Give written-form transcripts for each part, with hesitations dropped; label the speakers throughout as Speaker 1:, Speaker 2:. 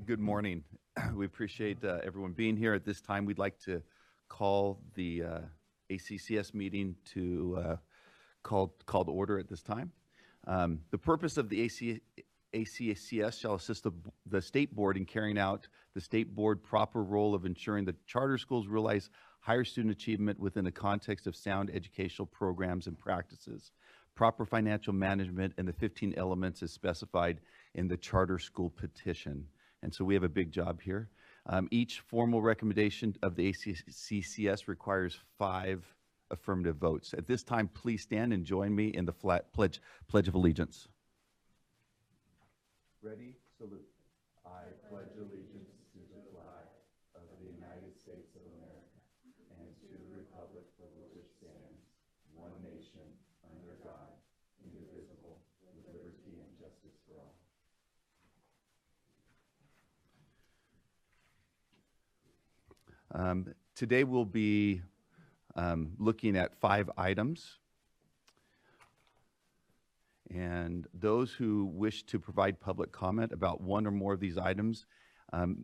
Speaker 1: Good morning. We appreciate everyone being here. At this time, we'd like to call the ACCS meeting to call to order at this time. The purpose of the ACCS shall assist the State Board in carrying out the State Board proper role of ensuring that charter schools realize higher student achievement within the context of sound educational programs and practices, proper financial management, and the 15 elements as specified in the charter school petition. And so we have a big job here. Each formal recommendation of the ACCS requires 5 affirmative votes. At this time, please stand and join me in the Pledge of Allegiance. Ready? Salute. I pledge allegiance to the flag of the United States of America and to the republic for which it stands, one nation, under God, indivisible, with liberty and justice for all. Today we'll be looking at 5 items. And those who wish to provide public comment about one or more of these items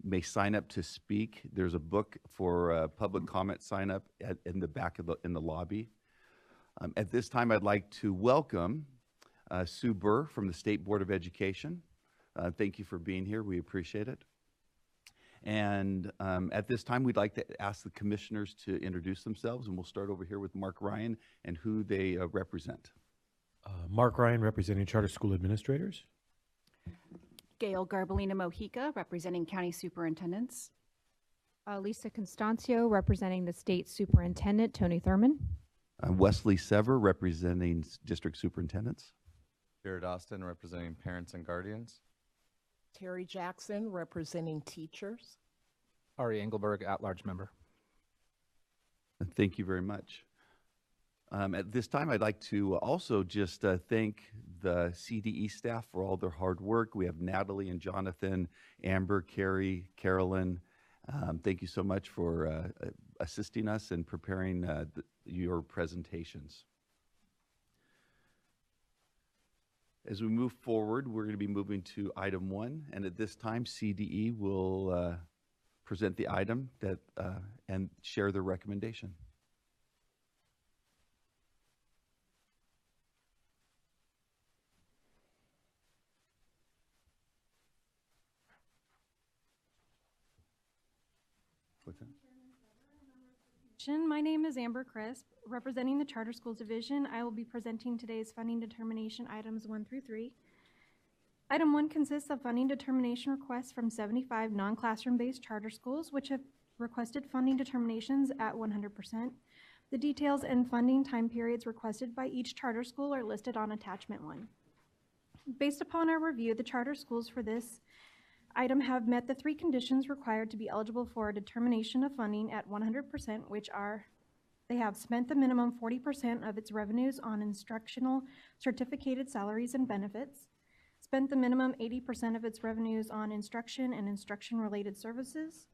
Speaker 1: may sign up to speak. There's a book for public comment sign up in the back of in the lobby. At this time, I'd like to welcome Sue Burr from the State Board of Education. Thank you for being here. We appreciate it. And at this time, we'd like to ask the commissioners to introduce themselves, and we'll start over here with Mark Ryan and who they represent.
Speaker 2: Mark Ryan, representing charter school administrators.
Speaker 3: Gail Garbalina Mojica, representing county superintendents.
Speaker 4: Lisa Constancio, representing the State Superintendent, Tony Thurman.
Speaker 1: Wesley Sever, representing district superintendents.
Speaker 5: Jared Austin, representing parents and guardians.
Speaker 6: Terry Jackson, representing teachers.
Speaker 7: Ari Engelberg, at-large member.
Speaker 1: Thank you very much. At this time, I'd like to also just thank the CDE staff for all their hard work. We have Natalie and Jonathan, Amber, Carrie, Carolyn. Thank you so much for assisting us in preparing your presentations. As we move forward, we're going to be moving to item 1, and at this time, CDE will present the item that and share their recommendation. What's that?
Speaker 8: My name is Amber Crisp, representing the Charter Schools Division. I will be presenting today's funding determination items 1 through 3. Item 1 consists of funding determination requests from 75 non-classroom-based charter schools, which have requested funding determinations at 100%. The details and funding time periods requested by each charter school are listed on attachment 1. Based upon our review, the charter schools for this item have met the 3 conditions required to be eligible for a determination of funding at 100%, which are they have spent the minimum 40% of its revenues on instructional certificated salaries and benefits, spent the minimum 80% of its revenues on instruction and instruction-related services.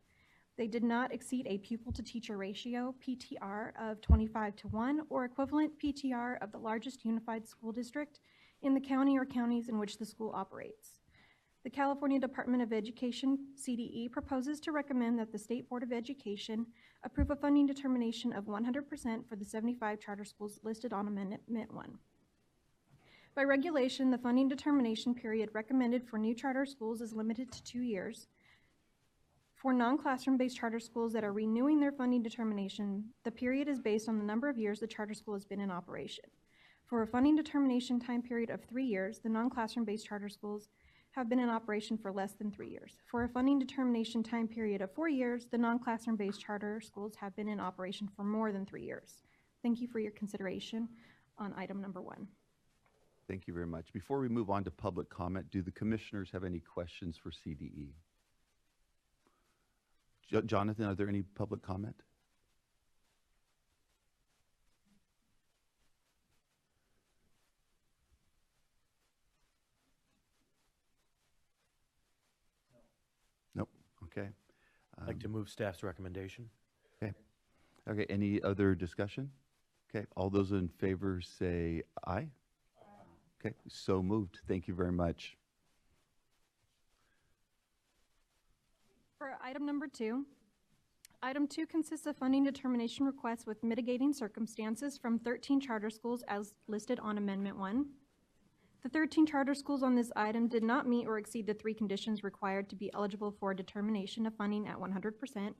Speaker 8: They did not exceed a pupil-to-teacher ratio, PTR, of 25:1 or equivalent PTR of the largest unified school district in the county or counties in which the school operates. The California Department of Education, CDE, proposes to recommend that the State Board of Education approve a funding determination of 100% for the 75 charter schools listed on Amendment 1. By regulation, the funding determination period recommended for new charter schools is limited to 2 years. For non-classroom-based charter schools that are renewing their funding determination, the period is based on the number of years the charter school has been in operation. For a funding determination time period of 3 years, the non-classroom-based charter schools have been in operation for less than 3 years. For a funding determination time period of 4 years, the non-classroom-based charter schools have been in operation for more than 3 years. Thank you for your consideration on item number 1.
Speaker 1: Thank you very much. Before we move on to public comment, do the commissioners have any questions for CDE? Jonathan, are there any public comment? Nope. Okay.
Speaker 2: I'd like to move staff's recommendation.
Speaker 1: Okay. Okay. Any other discussion? Okay. All those in favor say aye. Okay. So moved. Thank you very much.
Speaker 8: For item number 2, item 2 consists of funding determination requests with mitigating circumstances from 13 charter schools as listed on Amendment 1. The 13 charter schools on this item did not meet or exceed the 3 conditions required to be eligible for determination of funding at 100%,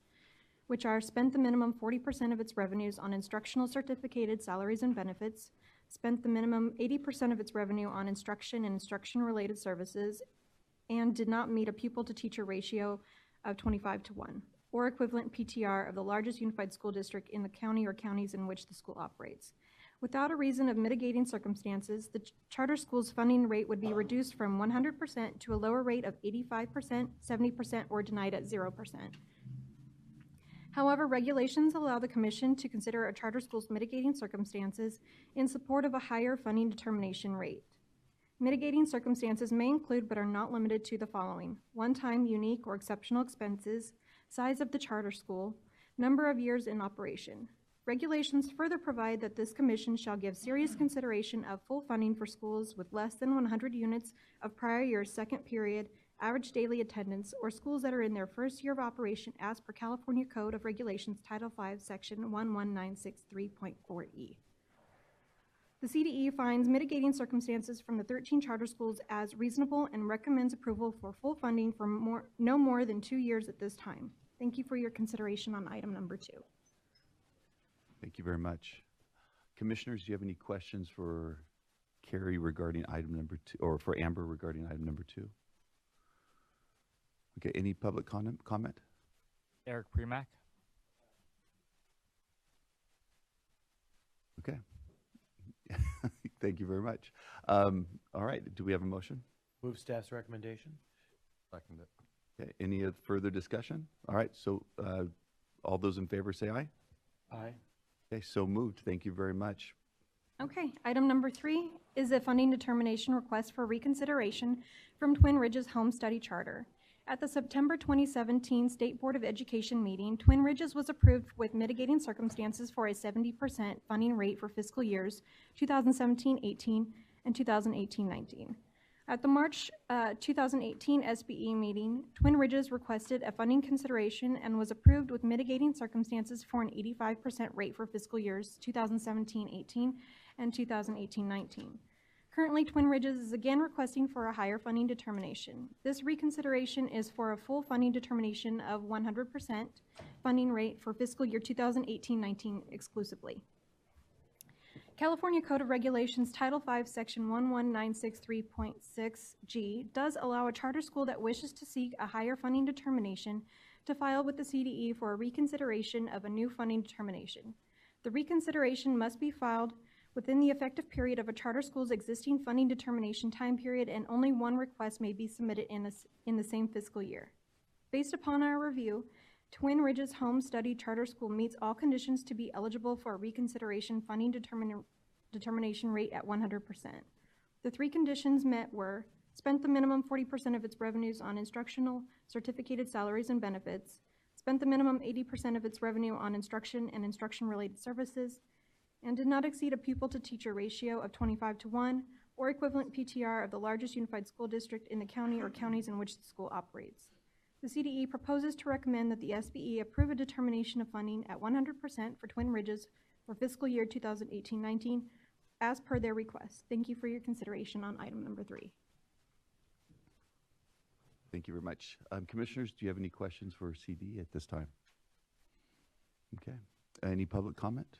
Speaker 8: which are spent the minimum 40% of its revenues on instructional certificated salaries and benefits, spent the minimum 80% of its revenue on instruction and instruction-related services, and did not meet a pupil-to-teacher ratio of 25:1, or equivalent PTR of the largest unified school district in the county or counties in which the school operates. Without a reason of mitigating circumstances, the charter school's funding rate would be reduced from 100% to a lower rate of 85%, 70%, or denied at 0%. However, regulations allow the Commission to consider a charter school's mitigating circumstances in support of a higher funding determination rate. Mitigating circumstances may include but are not limited to the following: one-time unique or exceptional expenses, size of the charter school, number of years in operation. Regulations further provide that this Commission shall give serious consideration of full funding for schools with less than 100 units of prior year's second period average daily attendance, or schools that are in their first year of operation as per California Code of Regulations Title V, Section 11963.4E. The CDE finds mitigating circumstances from the 13 charter schools as reasonable and recommends approval for full funding for no more than 2 years at this time. Thank you for your consideration on item number 2.
Speaker 1: Thank you very much. Commissioners, do you have any questions for Carrie regarding item number 2, or for Amber regarding item number 2? Okay, any public comment?
Speaker 9: Eric Premack.
Speaker 1: Okay. Thank you very much. All right, do we have a motion?
Speaker 2: Move staff's recommendation.
Speaker 5: Second it.
Speaker 1: Okay, any further discussion? All right, so all those in favor say aye.
Speaker 2: Aye.
Speaker 1: Okay, so moved. Thank you very much.
Speaker 8: Okay, item number 3 is a funding determination request for reconsideration from Twin Ridges Home Study Charter. At the September 2017 State Board of Education meeting, Twin Ridges was approved with mitigating circumstances for a 70% funding rate for fiscal years 2017-18 and 2018-19. At the March 2018 SBE meeting, Twin Ridges requested a funding consideration and was approved with mitigating circumstances for an 85% rate for fiscal years 2017-18 and 2018-19. Currently, Twin Ridges is again requesting for a higher funding determination. This reconsideration is for a full funding determination of 100% funding rate for fiscal year 2018-19 exclusively. California Code of Regulations Title V, Section 11963.6G does allow a charter school that wishes to seek a higher funding determination to file with the CDE for a reconsideration of a new funding determination. The reconsideration must be filed within the effective period of a charter school's existing funding determination time period, and only one request may be submitted in the same fiscal year. Based upon our review, Twin Ridges Home Study Charter School meets all conditions to be eligible for a reconsideration funding determination rate at 100%. The 3 conditions met were: spent the minimum 40% of its revenues on instructional certificated salaries and benefits, spent the minimum 80% of its revenue on instruction and instruction-related services, and did not exceed a pupil-to-teacher ratio of 25:1 or equivalent PTR of the largest unified school district in the county or counties in which the school operates. The CDE proposes to recommend that the SBE approve a determination of funding at 100% for Twin Ridges for fiscal year 2018-19 as per their request. Thank you for your consideration on item number 3.
Speaker 1: Thank you very much. Commissioners, do you have any questions for CD at this time? Okay. Any public comment?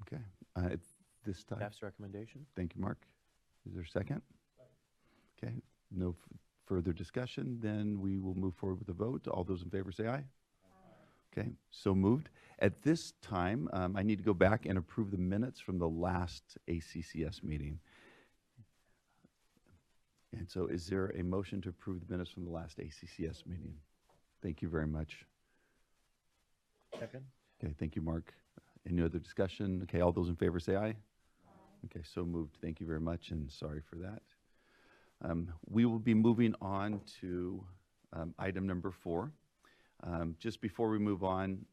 Speaker 1: Okay. At this time,
Speaker 2: Staff's recommendation.
Speaker 1: thank you, Mark. Is there a second? Okay. No further discussion. Then we will move forward with the vote. All those in favor say aye. Okay. So moved. At this time, I need to go back and approve the minutes from the last ACCS meeting. And so is there a motion to approve the minutes from the last ACCS meeting? Thank you very much.
Speaker 2: Second.
Speaker 1: Okay, thank you, Mark. Any other discussion? Okay, all those in favor say aye. Okay, so moved. Thank you very much, and sorry for that. We will be moving on to item number 4. Just before we move on,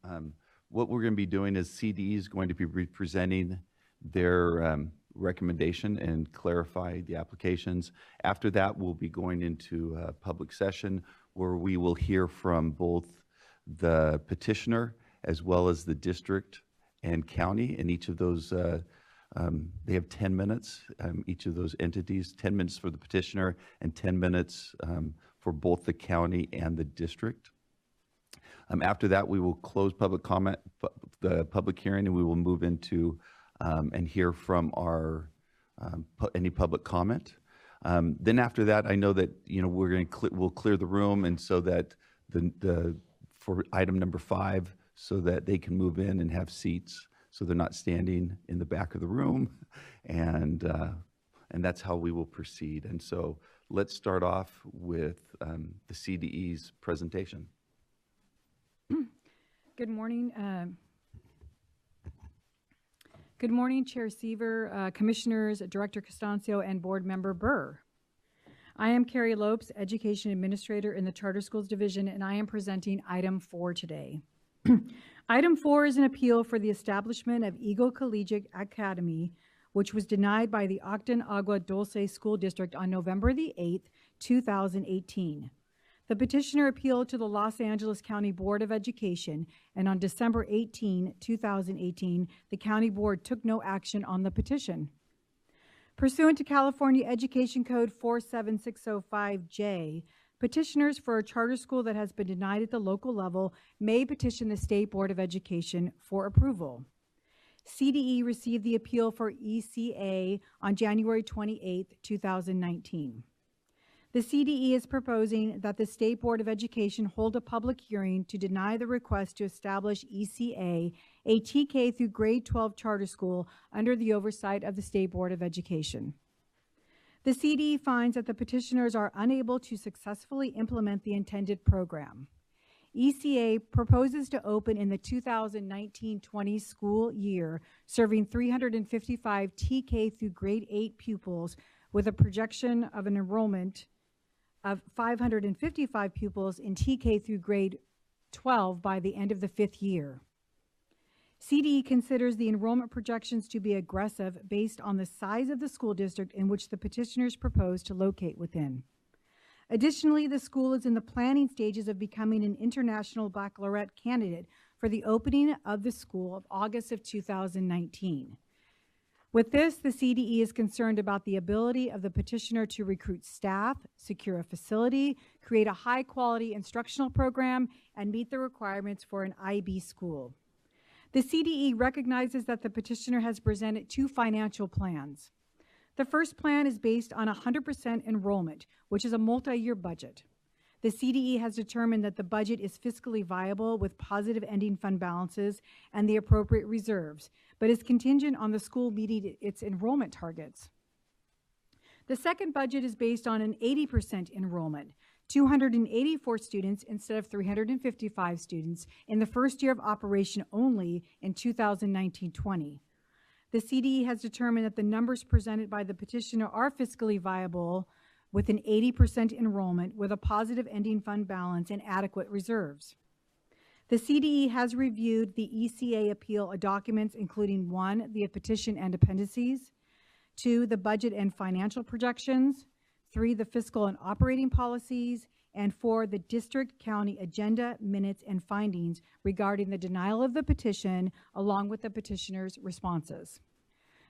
Speaker 1: what we're going to be doing is CD is going to be presenting their recommendation and clarify the applications. After that, we'll be going into public session where we will hear from both the petitioner as well as the district and county. And each of those, they have 10 minutes, each of those entities, 10 minutes for the petitioner and 10 minutes for both the county and the district. After that, we will close public comment, the public hearing, and we will move into and hear from our any public comment. Then after that, I know that we're going to we'll clear the room, and so that for item number 5, so that they can move in and have seats, so they're not standing in the back of the room, and that's how we will proceed. And so let's start off with the CDE's presentation.
Speaker 10: Good morning. Good morning, Chair Seaver, Commissioners, Director Costancio, and Board Member Burr. I am Carrie Lopes, Education Administrator in the Charter Schools Division, and I am presenting item 4 today. Item 4 is an appeal for the establishment of Eagle Collegiate Academy, which was denied by the Acton-Agua Dulce School District on November the 8th, 2018. The petitioner appealed to the Los Angeles County Board of Education, and on December 18, 2018, the County Board took no action on the petition. Pursuant to California Education Code 47605J, petitioners for a charter school that has been denied at the local level may petition the State Board of Education for approval. CDE received the appeal for ECA on January 28, 2019. The CDE is proposing that the State Board of Education hold a public hearing to deny the request to establish ECA, a TK through grade 12 charter school under the oversight of the State Board of Education. The CDE finds that the petitioners are unable to successfully implement the intended program. ECA proposes to open in the 2019-20 school year, serving 355 TK through grade 8 pupils with a projection of an enrollment of 555 pupils in TK through grade 12 by the end of the 5th year. CDE considers the enrollment projections to be aggressive based on the size of the school district in which the petitioners propose to locate within. Additionally, the school is in the planning stages of becoming an international baccalaureate candidate for the opening of the school of August of 2019. With this, the CDE is concerned about the ability of the petitioner to recruit staff, secure a facility, create a high-quality instructional program, and meet the requirements for an IB school. The CDE recognizes that the petitioner has presented 2 financial plans. The first plan is based on 100% enrollment, which is a multi-year budget. The CDE has determined that the budget is fiscally viable with positive ending fund balances and the appropriate reserves, but is contingent on the school meeting its enrollment targets. The second budget is based on an 80% enrollment, 284 students instead of 355 students in the first year of operation only in 2019-20. The CDE has determined that the numbers presented by the petitioner are fiscally viable with an 80% enrollment with a positive ending fund balance and adequate reserves. The CDE has reviewed the ECA appeal documents including 1, the petition and appendices, 2, the budget and financial projections, 3, the fiscal and operating policies, and 4, the district county agenda, minutes, and findings regarding the denial of the petition along with the petitioner's responses.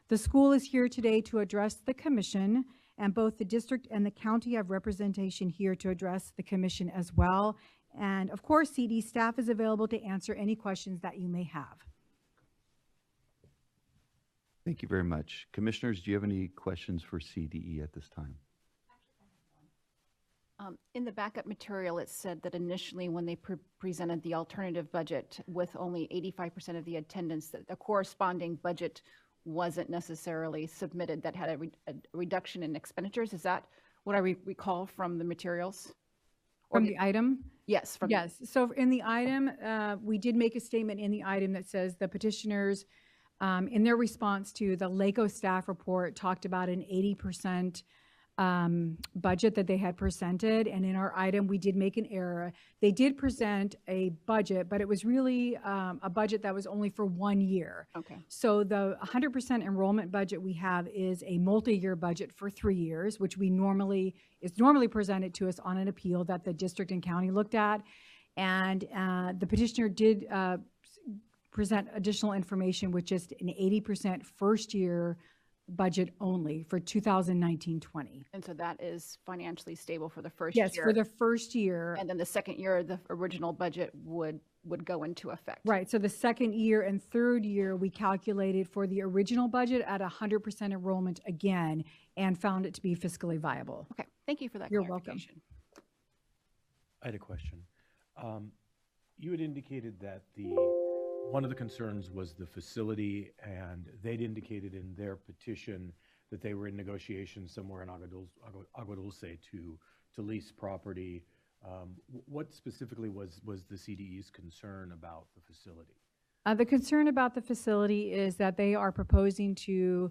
Speaker 10: The school is here today to address the commission, and both the district and the county have representation here to address the commission as well. And of course, CD staff is available to answer any questions that you may have.
Speaker 1: Thank you very much. Commissioners, do you have any questions for CDE at this time?
Speaker 3: In the backup material, it said that initially when they presented the alternative budget with only 85% of the attendance, that the corresponding budget wasn't necessarily submitted that had a reduction in expenditures. Is that what I recall from the materials?
Speaker 10: From the item?
Speaker 3: Yes.
Speaker 10: Yes. So in the item, we did make a statement in the item that says the petitioners, in their response to the LACO staff report, talked about an 80% budget that they had presented. And in our item, we did make an error. They did present a budget, but it was really a budget that was only for 1 year.
Speaker 3: Okay.
Speaker 10: So the 100% enrollment budget we have is a multi-year budget for 3 years, which is normally presented to us on an appeal that the district and county looked at. And the petitioner did present additional information with just an 80% first year budget only for 2019-20.
Speaker 3: And so that is financially stable for the first year?
Speaker 10: Yes, for the first year.
Speaker 3: And then the second year, the original budget would go into effect?
Speaker 10: Right, so the second year and third year, we calculated for the original budget at 100% enrollment again and found it to be fiscally viable.
Speaker 3: Okay, thank you for that
Speaker 10: You're welcome.
Speaker 3: clarification.
Speaker 2: I had a question. You had indicated that one of the concerns was the facility, and they'd indicated in their petition that they were in negotiations somewhere in Agua Dulce to lease property. What specifically was the CDE's concern about the facility?
Speaker 10: The concern about the facility is that they are proposing to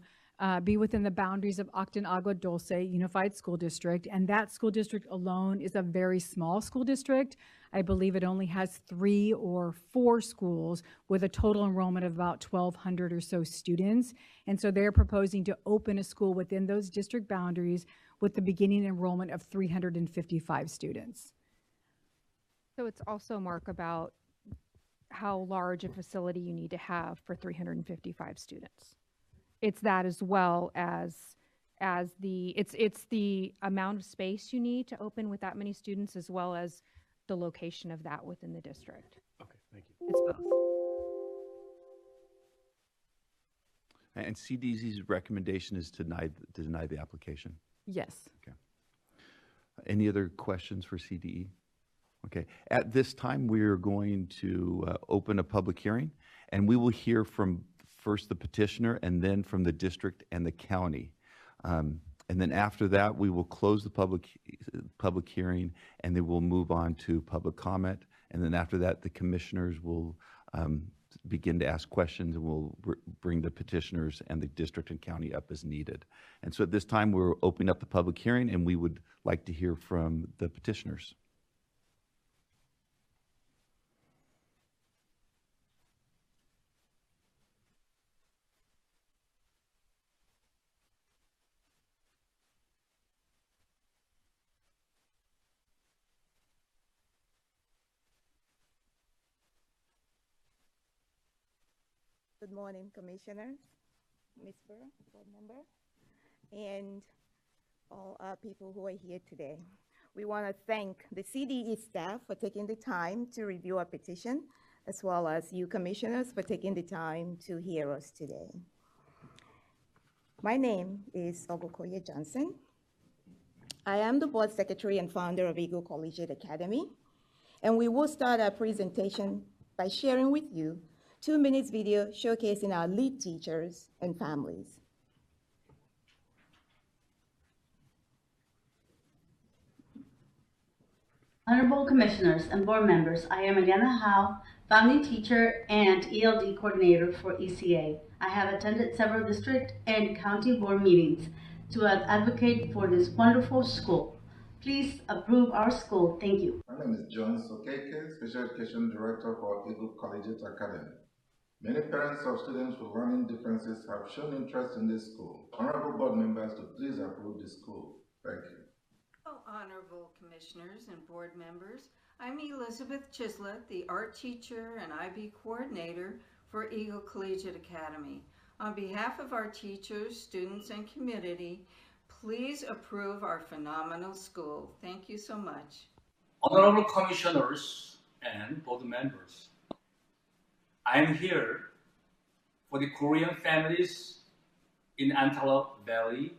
Speaker 10: be within the boundaries of Acton-Agua Dulce Unified School District, and that school district alone is a very small school district. I believe it only has 3 or 4 schools with a total enrollment of about 1,200 or so students. And so they're proposing to open a school within those district boundaries with the beginning enrollment of 355 students.
Speaker 4: So it's also, Mark, about how large a facility you need to have for 355 students. It's that as well as it's the amount of space you need to open with that many students, as well as the location of that within the district.
Speaker 2: Okay, thank you.
Speaker 4: It's both.
Speaker 1: And CDC's recommendation is to deny the application.
Speaker 10: Yes.
Speaker 1: Okay. Any other questions for CDE? Okay. At this time, we are going to open a public hearing, and we will hear from first the petitioner and then from the district and the county. And then after that, we will close the public hearing, and then we'll move on to public comment. And then after that, the commissioners will begin to ask questions, and we'll bring the petitioners and the district and county up as needed. And so at this time, we're opening up the public hearing, and we would like to hear from the petitioners.
Speaker 11: Good morning, Commissioners, Ms. Burr, board member, and all people who are here today. We want to thank the CDE staff for taking the time to review our petition, as well as you commissioners for taking the time to hear us today. My name is Ogokoye Johnson. I am the board secretary and founder of Eagle Collegiate Academy, and we will start our presentation by sharing with you 2 minutes video showcasing our lead teachers and families.
Speaker 12: Honorable Commissioners and Board Members, I am Eliana Howe, founding teacher and ELD coordinator for ECA. I have attended several district and county board meetings to advocate for this wonderful school. Please approve our school. Thank you.
Speaker 13: My name is John Sokeke, Special Education Director for Eagle Collegiate Academy. Many parents of students with learning differences have shown interest in this school. Honorable board members, to please approve this school. Thank you.
Speaker 14: Honorable Commissioners and board members, I'm Elizabeth Chislett, the art teacher and IB coordinator for Eagle Collegiate Academy. On behalf of our teachers, students, and community, please approve our phenomenal school. Thank you so much.
Speaker 15: Honorable Commissioners and board members, I'm here for the Korean families in Antelope Valley,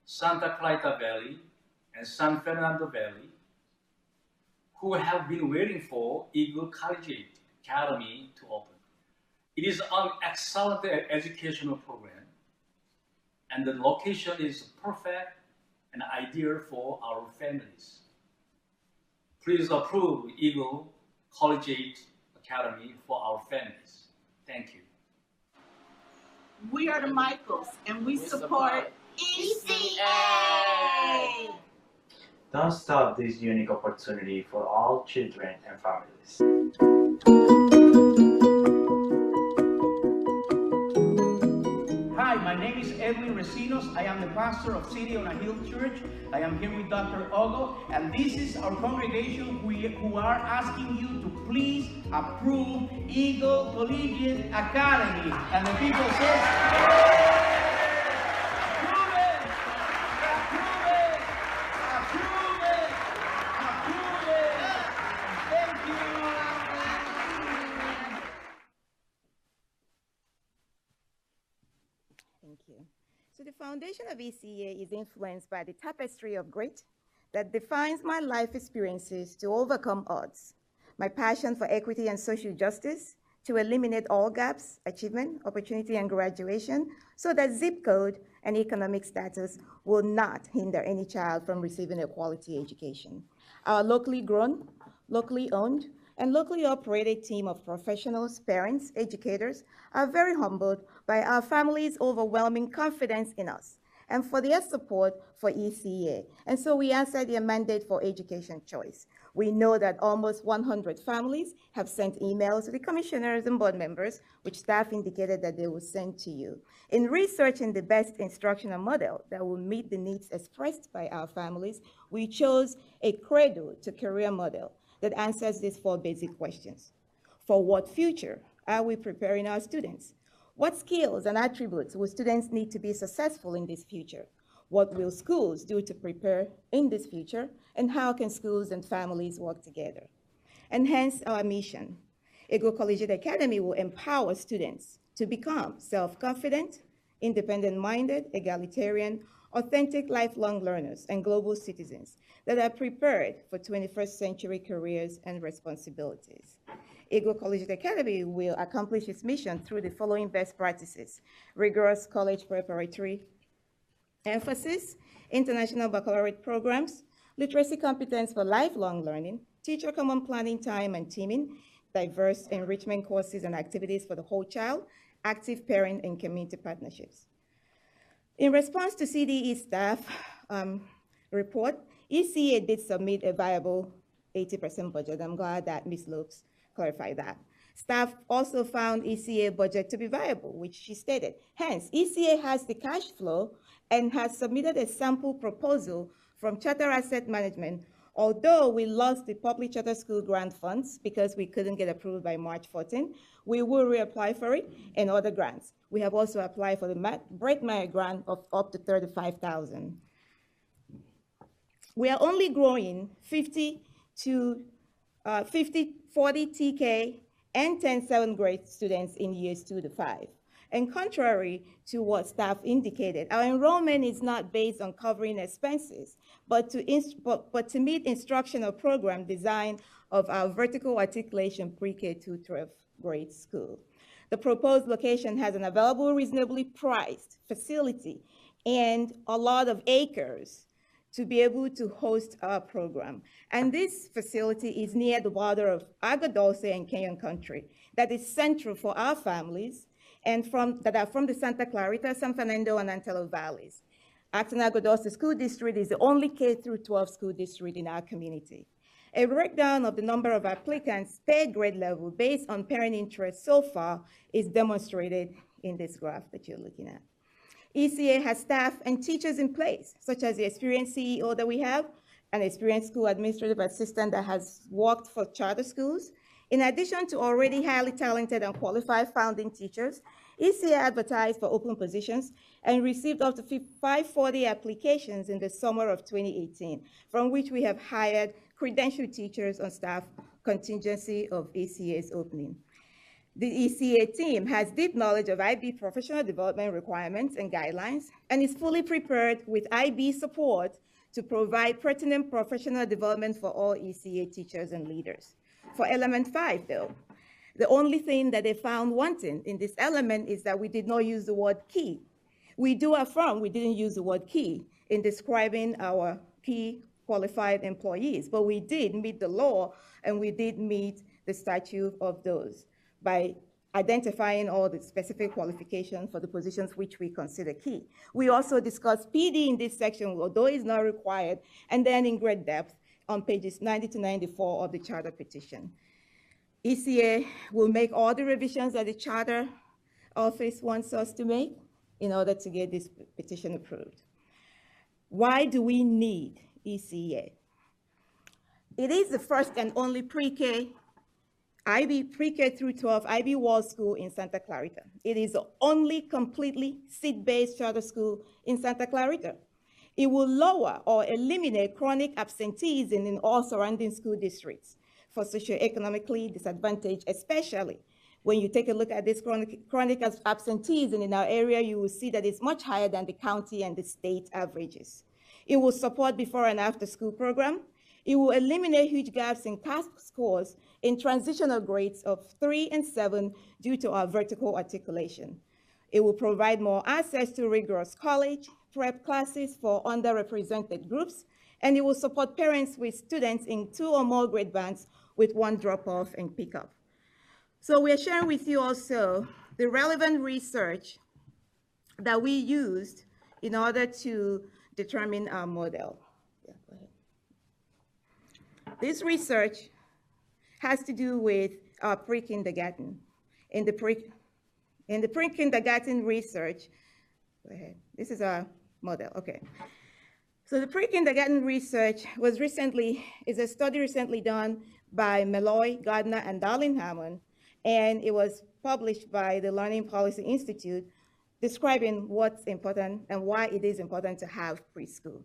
Speaker 15: Santa Clarita Valley, and San Fernando Valley who have been waiting for Eagle Collegiate Academy to open. It is an excellent educational program, and the location is perfect and ideal for our families. Please approve Eagle Collegiate Academy for our families. Thank you.
Speaker 16: We are the Michaels, and we support ECA! Don't stop this unique opportunity for all children and families.
Speaker 17: Hi, my name is Edwin Recinos. I am the pastor of City on a Hill Church. I am here with Dr. Ogo, and this is our congregation who are asking you to please approve Eagle Collegiate Academy. And the people say, approve it, approve it, approve it, approve it. Thank you.
Speaker 11: Thank you. So the foundation of ECA is influenced by the tapestry of grit that defines my life experiences to overcome odds, my passion for equity and social justice, to eliminate all gaps, achievement, opportunity, and graduation, so that zip code and economic status will not hinder any child from receiving a quality education. Our locally grown, locally owned, and locally operated team of professionals, parents, educators are very humbled by our families' overwhelming confidence in us and for their support for ECA. And so we answer their mandate for education choice. We know that almost 100 families have sent emails to the commissioners and board members, which staff indicated that they will send to you. In researching the best instructional model that will meet the needs expressed by our families, we chose a cradle to career model that answers these 4 basic questions. For what future are we preparing our students? What skills and attributes will students need to be successful in this future? What will schools do to prepare in this future? And how can schools and families work together? And hence our mission. Eagle Collegiate Academy will empower students to become self-confident, independent-minded, egalitarian, authentic lifelong learners and global citizens that are prepared for 21st century careers and responsibilities. Eagle Collegiate Academy will accomplish its mission through the following best practices: rigorous college preparatory emphasis, international baccalaureate programs, literacy competence for lifelong learning, teacher common planning time and teaming, diverse enrichment courses and activities for the whole child, active parent and community partnerships. In response to CDE staff report, ECA did submit a viable 80% budget. I'm glad that Ms. Lopes clarified that. Staff also found ECA budget to be viable, which she stated. Hence, ECA has the cash flow and has submitted a sample proposal from Charter Asset Management. Although we lost the public charter school grant funds because we couldn't get approved by March 14, we will reapply for it and other grants. We have also applied for the Brett Meyer grant of up to $35,000. We are only growing 40 TK and 10 7th grade students in years 2 to 5. And contrary to what staff indicated, our enrollment is not based on covering expenses, but to meet instructional program design of our vertical articulation pre-K to 12th grade school. The proposed location has an available, reasonably priced facility and a lot of acres to be able to host our program. And this facility is near the border of Agua, Dulce, and Kenyan country that is central for our families and that are from the Santa Clarita, San Fernando, and Antelo valleys. Acton-Agua Dulce School District is the only K-12 school district in our community. A breakdown of the number of applicants per grade level based on parent interest so far is demonstrated in this graph that you're looking at. ECA has staff and teachers in place, such as the experienced CEO that we have, an experienced school administrative assistant that has worked for charter schools. In addition to already highly talented and qualified founding teachers, ECA advertised for open positions and received up to 540 applications in the summer of 2018, from which we have hired credentialed teachers on staff contingency of ECA's opening. The ECA team has deep knowledge of IB professional development requirements and guidelines and is fully prepared with IB support to provide pertinent professional development for all ECA teachers and leaders. For element 5, though, the only thing that they found wanting in this element is that we did not use the word key. We do affirm we didn't use the word key in describing our key qualified employees, but we did meet the law and we did meet the statute of those by identifying all the specific qualifications for the positions which we consider key. We also discuss PD in this section, although it's not required, and then in great depth on pages 90 to 94 of the charter petition. ECA will make all the revisions that the charter office wants us to make in order to get this petition approved. Why do we need ECA? It is the first and only pre-K through 12 IB Wall School in Santa Clarita. It is the only completely seat-based charter school in Santa Clarita. It will lower or eliminate chronic absenteeism in all surrounding school districts for socioeconomically disadvantaged, especially when you take a look at this chronic absenteeism in our area, you will see that it's much higher than the county and the state averages. It will support before and after school program. It will eliminate huge gaps in CAS scores in transitional grades of 3 and 7 due to our vertical articulation. It will provide more access to rigorous college prep classes for underrepresented groups, and it will support parents with students in 2 or more grade bands with 1 drop-off and pickup. So we are sharing with you also the relevant research that we used in order to determine our model. Yeah, go ahead. This research has to do with our pre-kindergarten. In the pre-kindergarten research, go ahead. This is our model, okay. So the pre-kindergarten research is a study recently done by Malloy, Gardner, and Darlene Hammond, and it was published by the Learning Policy Institute, describing what's important and why it is important to have preschool.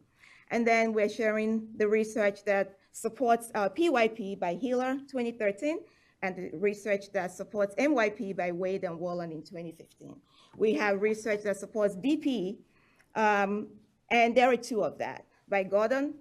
Speaker 11: And then we're sharing the research that supports PYP by Healer 2013, and the research that supports MYP by Wade and Wallen in 2015. We have research that supports DP, and there are 2 of that, by Gordon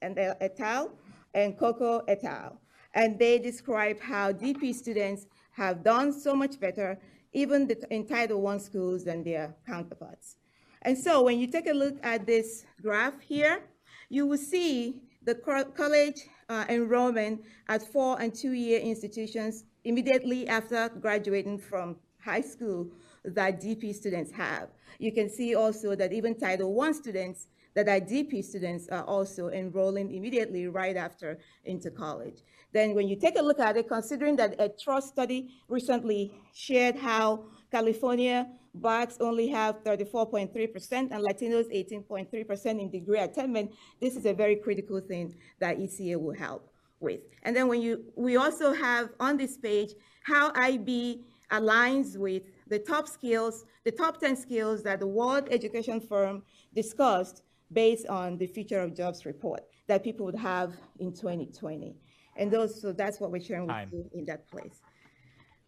Speaker 11: and et al. And Coco et al. And they describe how DP students have done so much better, even in Title I schools, than their counterparts. And so when you take a look at this graph here, you will see the college enrollment at 4- and 2-year institutions immediately after graduating from high school that DP students have. You can see also that even Title I students that are DP students are also enrolling immediately right after into college. Then when you take a look at it, considering that a trust study recently shared how California Blacks only have 34.3% and Latinos 18.3% in degree attainment, this is a very critical thing that ECA will help with. And then we also have on this page how IB aligns with the top skills, the top 10 skills that the World Education Forum discussed based on the Future of Jobs report that people would have in 2020. And so that's what we're sharing with you in that place.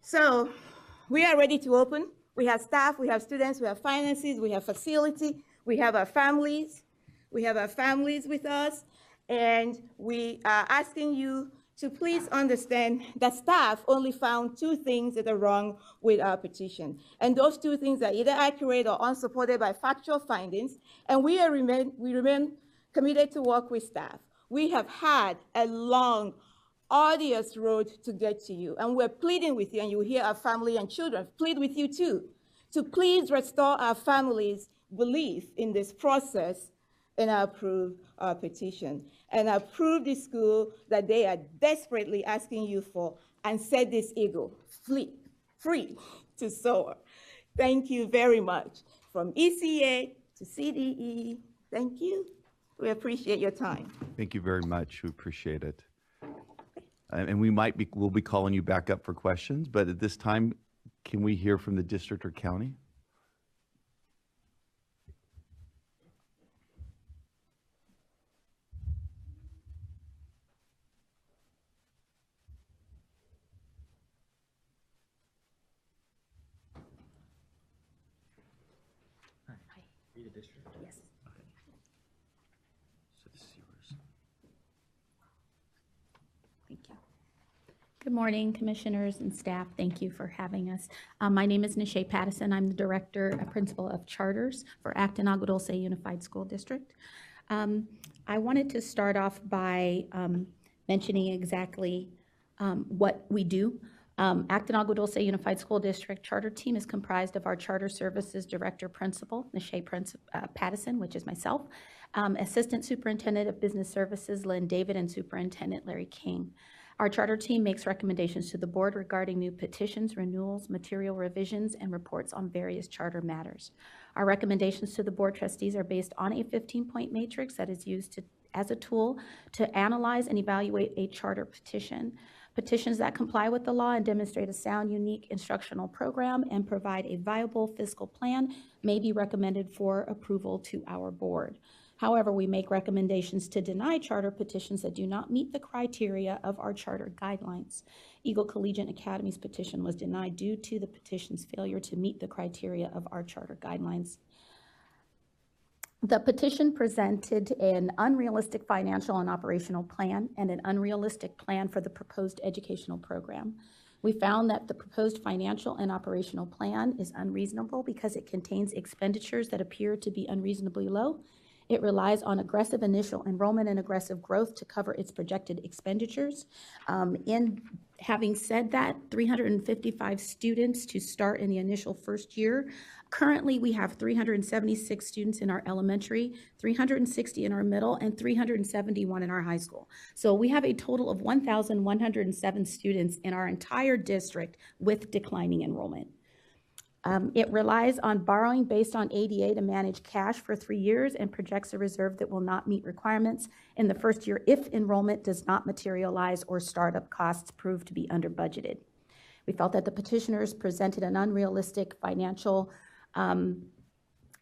Speaker 11: So we are ready to open. We have staff, we have students, we have finances, we have facility, we have our families. We have our families with us, and we are asking you to please understand that staff only found 2 things that are wrong with our petition. And those 2 things are either accurate or unsupported by factual findings, and we remain committed to work with staff. We have had a long, arduous road to get to you, and we're pleading with you, and you hear our family and children plead with you too, to please restore our families' belief in this process and approve our petition, and approve the school that they are desperately asking you for, and set this eagle free to soar. Thank you very much. From ECA to CDE, thank you. We appreciate your time.
Speaker 1: Thank you very much. We appreciate it. And we'll be calling you back up for questions, but at this time, can we hear from the district or county?
Speaker 7: Read the district?
Speaker 11: Yes.
Speaker 1: Okay. So this is yours.
Speaker 18: Thank you. Good morning, commissioners and staff. Thank you for having us. My name is Nishay Pattison. I'm the director, principal of charters for Acton-Agua Dulce Unified School District. I wanted to start off by mentioning exactly what we do. Acton-Agua Dulce Unified School District charter team is comprised of our Charter Services Director Principal, Nishay Pattison, which is myself, Assistant Superintendent of Business Services, Lynn David, and Superintendent Larry King. Our charter team makes recommendations to the board regarding new petitions, renewals, material revisions, and reports on various charter matters. Our recommendations to the board trustees are based on a 15-point matrix that is used as a tool to analyze and evaluate a charter petition. Petitions that comply with the law and demonstrate a sound, unique instructional program and provide a viable fiscal plan may be recommended for approval to our board. However, we make recommendations to deny charter petitions that do not meet the criteria of our charter guidelines. Eagle Collegiate Academy's petition was denied due to the petition's failure to meet the criteria of our charter guidelines. The petition presented an unrealistic financial and operational plan and an unrealistic plan for the proposed educational program. We found that the proposed financial and operational plan is unreasonable because it contains expenditures that appear to be unreasonably low. It relies on aggressive initial enrollment and aggressive growth to cover its projected expenditures. In having said that, 355 students to start in the initial first year. Currently, we have 376 students in our elementary, 360 in our middle, and 371 in our high school. So we have a total of 1,107 students in our entire district with declining enrollment. It relies on borrowing based on ADA to manage cash for 3 years and projects a reserve that will not meet requirements in the first year if enrollment does not materialize or startup costs prove to be under budgeted. We felt that the petitioners presented an unrealistic financial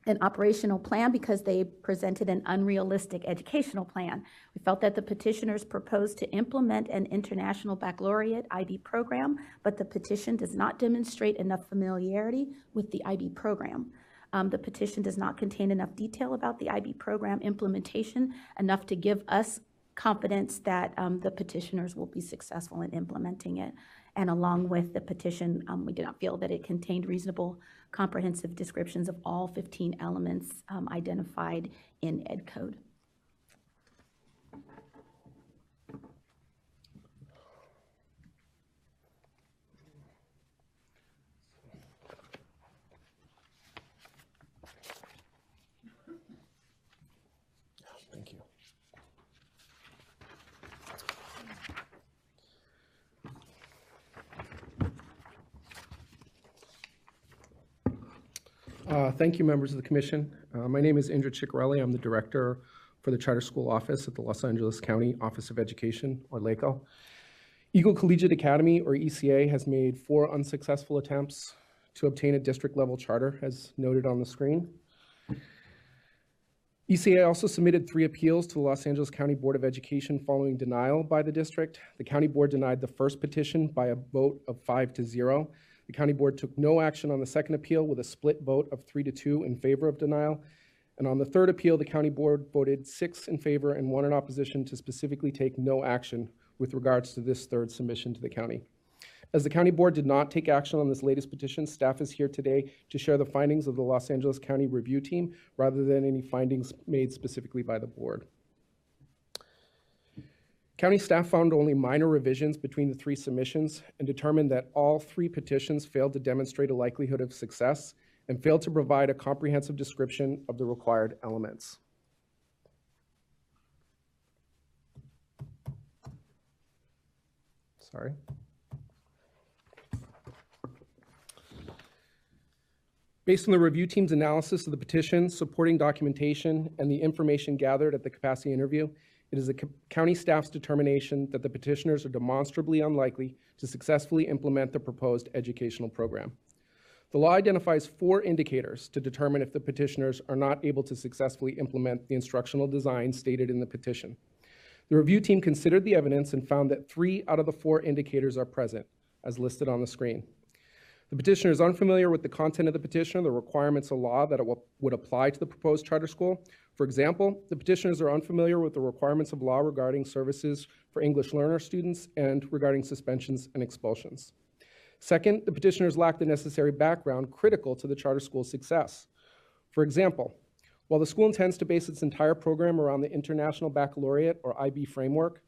Speaker 18: an operational plan because they presented an unrealistic educational plan. We felt that the petitioners proposed to implement an international baccalaureate IB program, but the petition does not demonstrate enough familiarity with the IB program. The petition does not contain enough detail about the IB program implementation, enough to give us confidence that the petitioners will be successful in implementing it. And along with the petition, we did not feel that it contained reasonable, comprehensive descriptions of all 15 elements identified in Ed Code.
Speaker 19: Thank you. Thank you, members of the commission. My name is Indra Ciccarelli. I'm the director for the Charter School Office at the Los Angeles County Office of Education, or LACO. Eagle Collegiate Academy, or ECA, has made 4 unsuccessful attempts to obtain a district-level charter, as noted on the screen. ECA also submitted 3 appeals to the Los Angeles County Board of Education following denial by the district. The county board denied the first petition by a vote of 5-0. The county board took no action on the second appeal with a split vote of 3-2 in favor of denial. And on the third appeal, the county board voted 6 in favor and 1 in opposition to specifically take no action with regards to this third submission to the county. As the county board did not take action on this latest petition, staff is here today to share the findings of the Los Angeles County review team rather than any findings made specifically by the board. County staff found only minor revisions between the 3 submissions and determined that all 3 petitions failed to demonstrate a likelihood of success and failed to provide a comprehensive description of the required elements. Sorry. Based on the review team's analysis of the petition, supporting documentation, and the information gathered at the capacity interview, it is the county staff's determination that the petitioners are demonstrably unlikely to successfully implement the proposed educational program. The law identifies 4 indicators to determine if the petitioners are not able to successfully implement the instructional design stated in the petition. The review team considered the evidence and found that 3 out of the 4 indicators are present, as listed on the screen. The petitioner is unfamiliar with the content of the petition or the requirements of law that would apply to the proposed charter school. For example, the petitioners are unfamiliar with the requirements of law regarding services for English learner students and regarding suspensions and expulsions. Second, the petitioners lack the necessary background critical to the charter school's success. For example, while the school intends to base its entire program around the International Baccalaureate, or IB framework,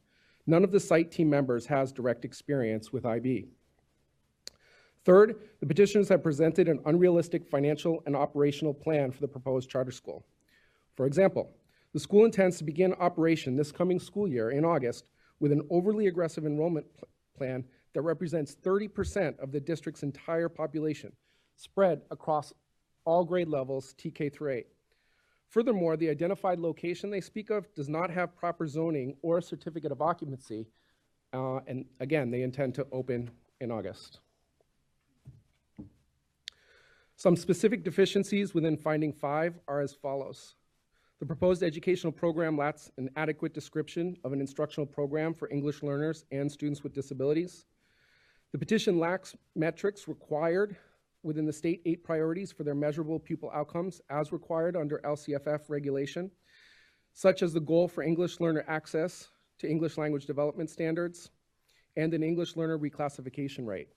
Speaker 19: none of the site team members has direct experience with IB. Third, the petitioners have presented an unrealistic financial and operational plan for the proposed charter school. For example, the school intends to begin operation this coming school year in August with an overly aggressive enrollment plan that represents 30% of the district's entire population, spread across all grade levels, TK through 8. Furthermore, the identified location they speak of does not have proper zoning or a certificate of occupancy, and again, they intend to open in August. Some specific deficiencies within finding 5 are as follows. The proposed educational program lacks an adequate description of an instructional program for English learners and students with disabilities. The petition lacks metrics required within the state 8 priorities for their measurable pupil outcomes as required under LCFF regulation, such as the goal for English learner access to English language development standards and an English learner reclassification rate.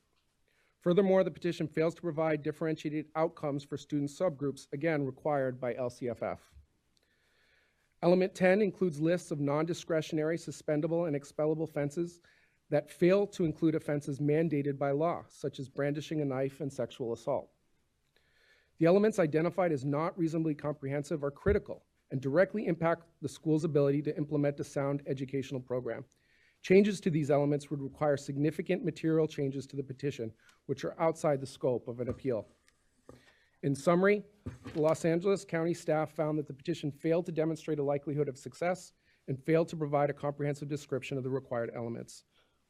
Speaker 19: Furthermore, the petition fails to provide differentiated outcomes for student subgroups, again required by LCFF. Element 10 includes lists of non-discretionary, suspendable, and expellable offenses that fail to include offenses mandated by law, such as brandishing a knife and sexual assault. The elements identified as not reasonably comprehensive are critical and directly impact the school's ability to implement a sound educational program. Changes to these elements would require significant material changes to the petition, which are outside the scope of an appeal. In summary, the Los Angeles County staff found that the petition failed to demonstrate a likelihood of success and failed to provide a comprehensive description of the required elements.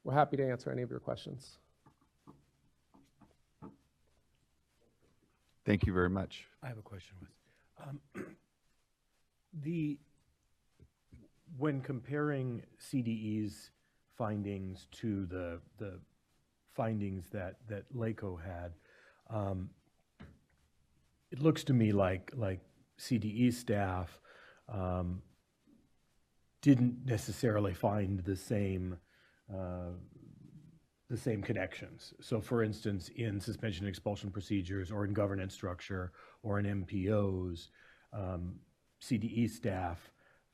Speaker 19: We're happy to answer any of your questions.
Speaker 1: Thank you very much.
Speaker 2: I have a question with when comparing CDE's findings to the findings that LACO had, it looks to me like CDE staff didn't necessarily find the same connections. So for instance, in suspension and expulsion procedures or in governance structure or in MPOs, CDE staff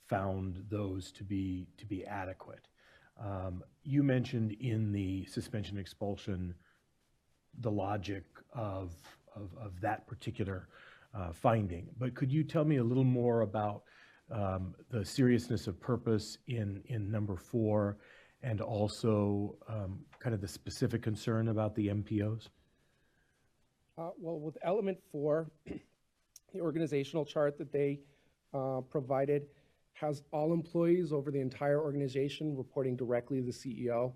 Speaker 2: found those to be adequate. You mentioned in the suspension and expulsion the logic of that particular finding, but could you tell me a little more about the seriousness of purpose in number 4, and also kind of the specific concern about the MPOs?
Speaker 19: Well, with element 4, the organizational chart that they provided has all employees over the entire organization reporting directly to the CEO.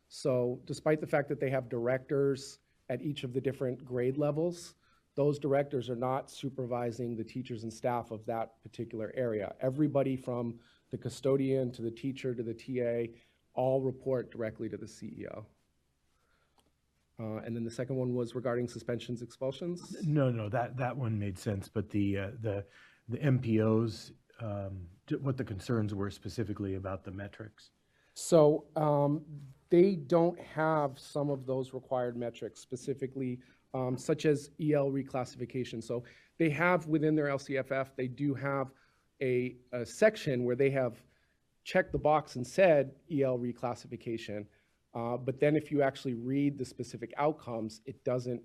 Speaker 19: So despite the fact that they have directors at each of the different grade levels, those directors are not supervising the teachers and staff of that particular area. Everybody from the custodian to the teacher to the TA all report directly to the CEO. And then the second one was regarding suspensions, expulsions?
Speaker 2: No, that one made sense, but the MPOs, what the concerns were specifically about the metrics.
Speaker 19: So they don't have some of those required metrics specifically, such as EL reclassification. So they have within their LCFF, they do have a section where they have checked the box and said EL reclassification. But then if you actually read the specific outcomes, it doesn't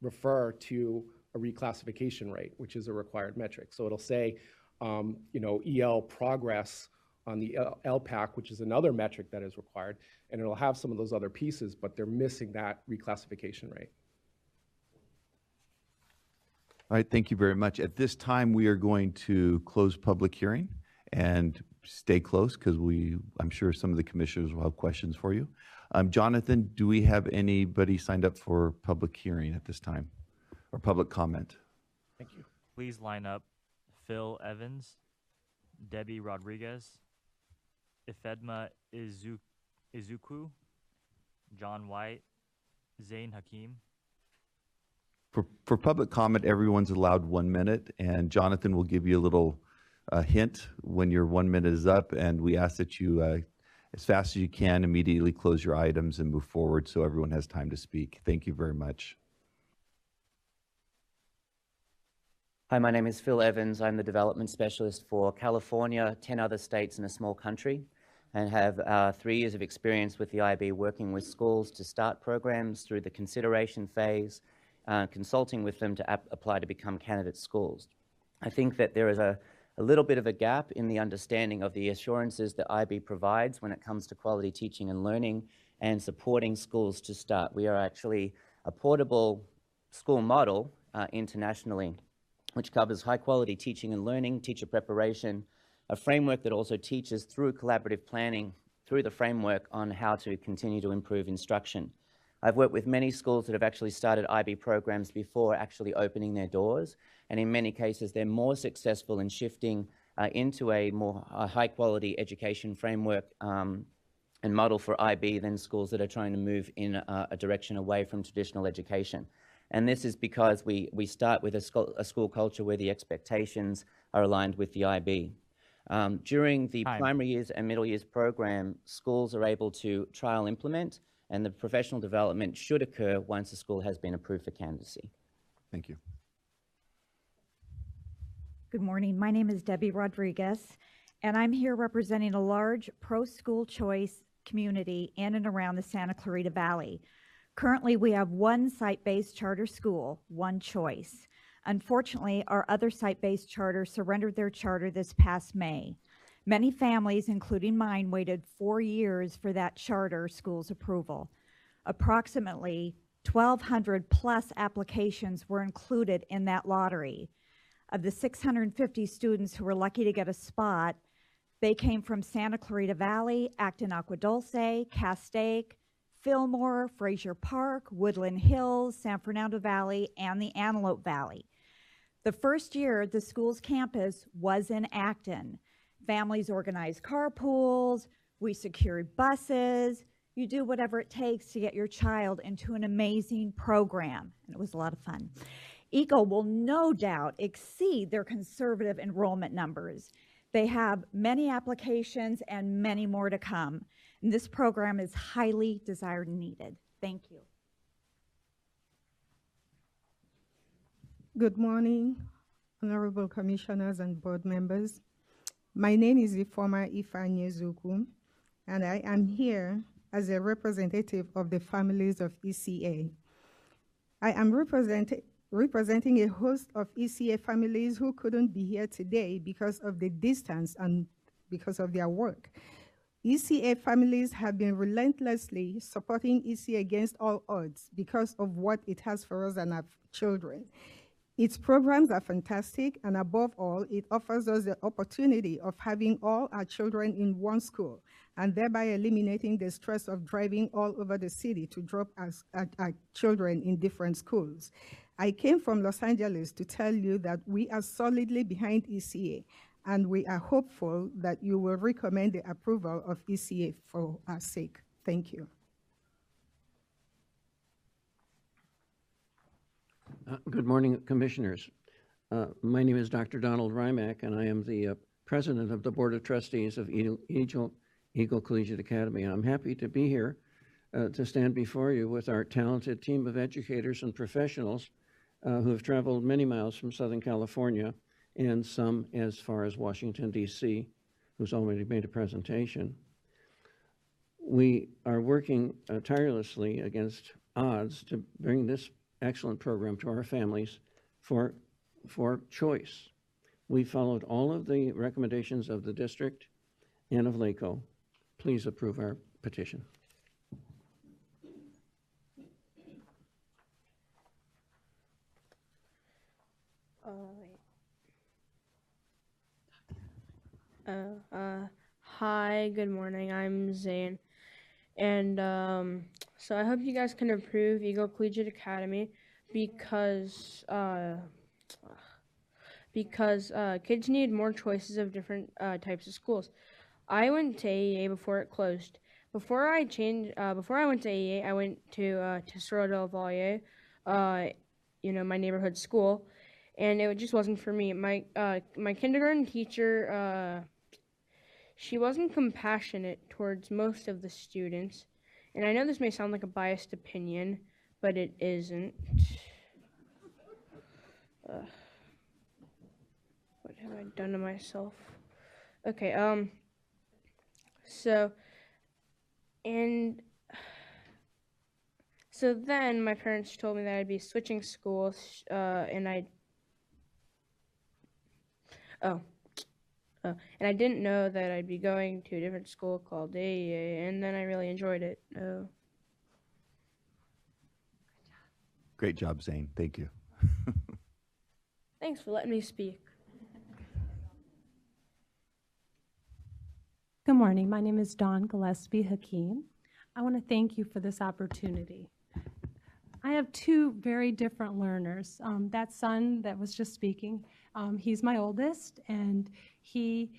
Speaker 19: refer to a reclassification rate, which is a required metric. So it'll say, EL progress on the LPAC, which is another metric that is required, and it'll have some of those other pieces, but they're missing that reclassification rate.
Speaker 1: All right, thank you very much. At this time, we are going to close public hearing and stay close because I'm sure some of the commissioners will have questions for you. Jonathan, do we have anybody signed up for public hearing at this time or public comment?
Speaker 2: Thank you.
Speaker 9: Please line up Phil Evans, Debbie Rodriguez, Ifedma Izuku, John White, Zain Hakim.
Speaker 1: For public comment, everyone's allowed 1 minute, and Jonathan will give you a little hint when your 1 minute is up, and we ask that you, as fast as you can, immediately close your items and move forward so everyone has time to speak. Thank you very much.
Speaker 20: Hi, my name is Phil Evans. I'm the development specialist for California, 10 other states, and a small country. and have 3 years of experience with the IB working with schools to start programs through the consideration phase, consulting with them to apply to become candidate schools. I think that there is a little bit of a gap in the understanding of the assurances that IB provides when it comes to quality teaching and learning and supporting schools to start. We are actually a portable school model internationally, which covers high quality teaching and learning, teacher preparation, a framework that also teaches through collaborative planning through the framework on how to continue to improve instruction. I've worked with many schools that have actually started IB programs before actually opening their doors, and in many cases they're more successful in shifting into a more high quality education framework and model for IB than schools that are trying to move in a direction away from traditional education. And this is because we start with a school culture where the expectations are aligned with the IB. During the primary years and middle years program, schools are able to trial implement, and the professional development should occur once the school has been approved for candidacy.
Speaker 1: Thank you.
Speaker 21: Good morning. My name is Debbie Rodriguez, and I'm here representing a large pro-school choice community in and around the Santa Clarita Valley. Currently, we have one site-based charter school, one choice. Unfortunately, our other site-based charter surrendered their charter this past May. Many families, including mine, waited 4 years for that charter school's approval. Approximately 1,200 plus applications were included in that lottery. Of the 650 students who were lucky to get a spot, they came from Santa Clarita Valley, Acton-Agua, Dulce, Castaic, Fillmore, Frazier Park, Woodland Hills, San Fernando Valley, and the Antelope Valley. The first year, the school's campus was in Acton. Families organized carpools, we secured buses, you do whatever it takes to get your child into an amazing program, and it was a lot of fun. EGLE will no doubt exceed their conservative enrollment numbers. They have many applications and many more to come. And this program is highly desired and needed. Thank you.
Speaker 22: Good morning, honorable commissioners and board members. My name is Ifeoma Ifeanyi-Ezukwu, and I am here as a representative of the families of ECA. I am representing a host of ECA families who couldn't be here today because of the distance and because of their work. ECA families have been relentlessly supporting ECA against all odds because of what it has for us and our children. Its programs are fantastic, and above all, it offers us the opportunity of having all our children in one school, and thereby eliminating the stress of driving all over the city to drop our children in different schools. I came from Los Angeles to tell you that we are solidly behind ECA, and we are hopeful that you will recommend the approval of ECA for our sake. Thank you.
Speaker 23: Good morning, Commissioners. My name is Dr. Donald Rymack, and I am the President of the Board of Trustees of Eagle Collegiate Academy. And I'm happy to be here to stand before you with our talented team of educators and professionals who have traveled many miles from Southern California and some as far as Washington, D.C., who's already made a presentation. We are working tirelessly against odds to bring this excellent program to our families for choice. We followed all of the recommendations of the district and of LACO. Please approve our petition.
Speaker 24: Hi, good morning. I'm Zane. And so I hope you guys can approve Eagle Collegiate Academy because kids need more choices of different types of schools. I went to AEA before it closed. Before I went to AEA, I went to Tesoro del Valle, my neighborhood school, and it just wasn't for me. My kindergarten teacher, she wasn't compassionate towards most of the students. And I know this may sound like a biased opinion, but it isn't. What have I done to myself? Okay, So then my parents told me that I'd be switching schools, and I didn't know that I'd be going to a different school called AEA, and then I really enjoyed it.
Speaker 1: Great job, Zane. Thank you.
Speaker 24: Thanks for letting me speak.
Speaker 3: Good morning. My name is Dawn Gillespie Hakeem. I want to thank you for this opportunity. I have two very different learners. That son that was just speaking, he's my oldest, and he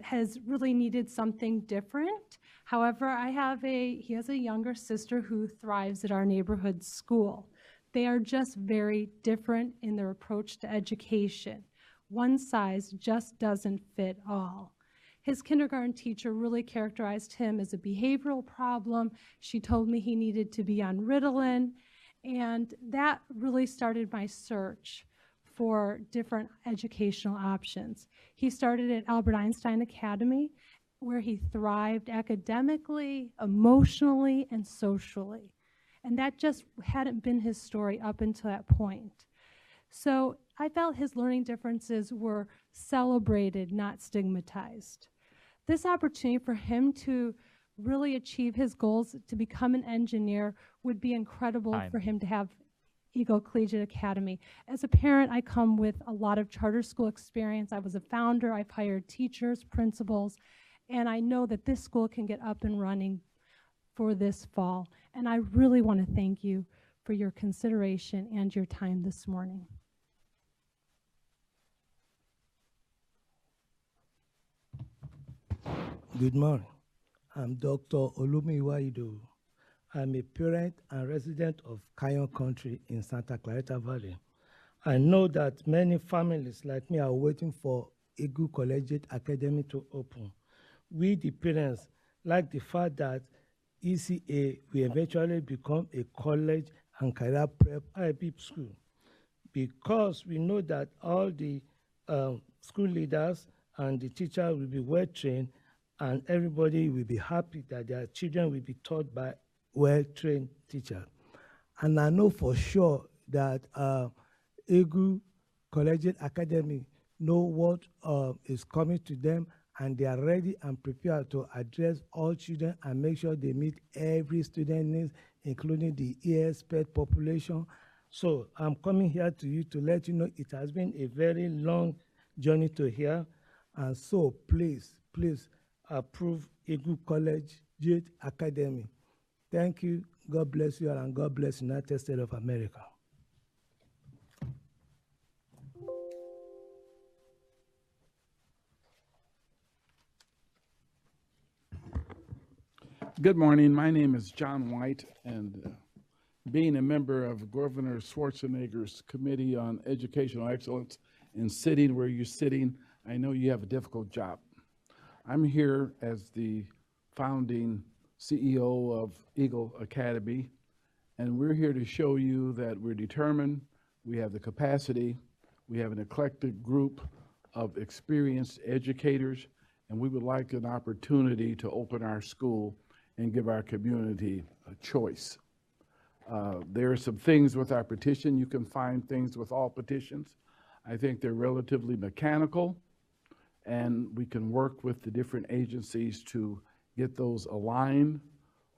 Speaker 3: has really needed something different. However, he has a younger sister who thrives at our neighborhood school. They are just very different in their approach to education. One size just doesn't fit all. His kindergarten teacher really characterized him as a behavioral problem. She told me he needed to be on Ritalin, and that really started my search for different educational options. He started at Albert Einstein Academy, where he thrived academically, emotionally, and socially. And that just hadn't been his story up until that point. So I felt his learning differences were celebrated, not stigmatized. This opportunity for him to really achieve his goals to become an engineer would be incredible for him to have Eagle Collegiate Academy. As a parent, I come with a lot of charter school experience. I was a founder. I've hired teachers, principals, and I know that this school can get up and running for this fall. And I really want to thank you for your consideration and your time this morning.
Speaker 5: Good morning. I'm Dr. Olumiwaido. I'm a parent and resident of Canyon Country in Santa Clarita Valley. I know that many families like me are waiting for Eagle Collegiate Academy to open. We, the parents, like the fact that ECA will eventually become a college and career prep IB school, because we know that all the school leaders and the teachers will be well trained, and everybody will be happy that their children will be taught by well-trained teachers. And I know for sure that Eagle Collegiate Academy know what is coming to them, and they are ready and prepared to address all children and make sure they meet every student needs, including the ESPED population. So I'm coming here to you to let you know it has been a very long journey to here. And so please approve Eagle Collegiate Academy. Thank you. God bless you all, and God bless the United States of America.
Speaker 6: Good morning. My name is John White, and being a member of Governor Schwarzenegger's Committee on Educational Excellence and sitting where you're sitting, I know you have a difficult job. I'm here as the founding CEO of Eagle Academy, and we're here to show you that we're determined, we have the capacity, we have an eclectic group of experienced educators, and we would like an opportunity to open our school and give our community a choice. There are some things with our petition. You can find things with all petitions. I think they're relatively mechanical, and we can work with the different agencies to get those aligned,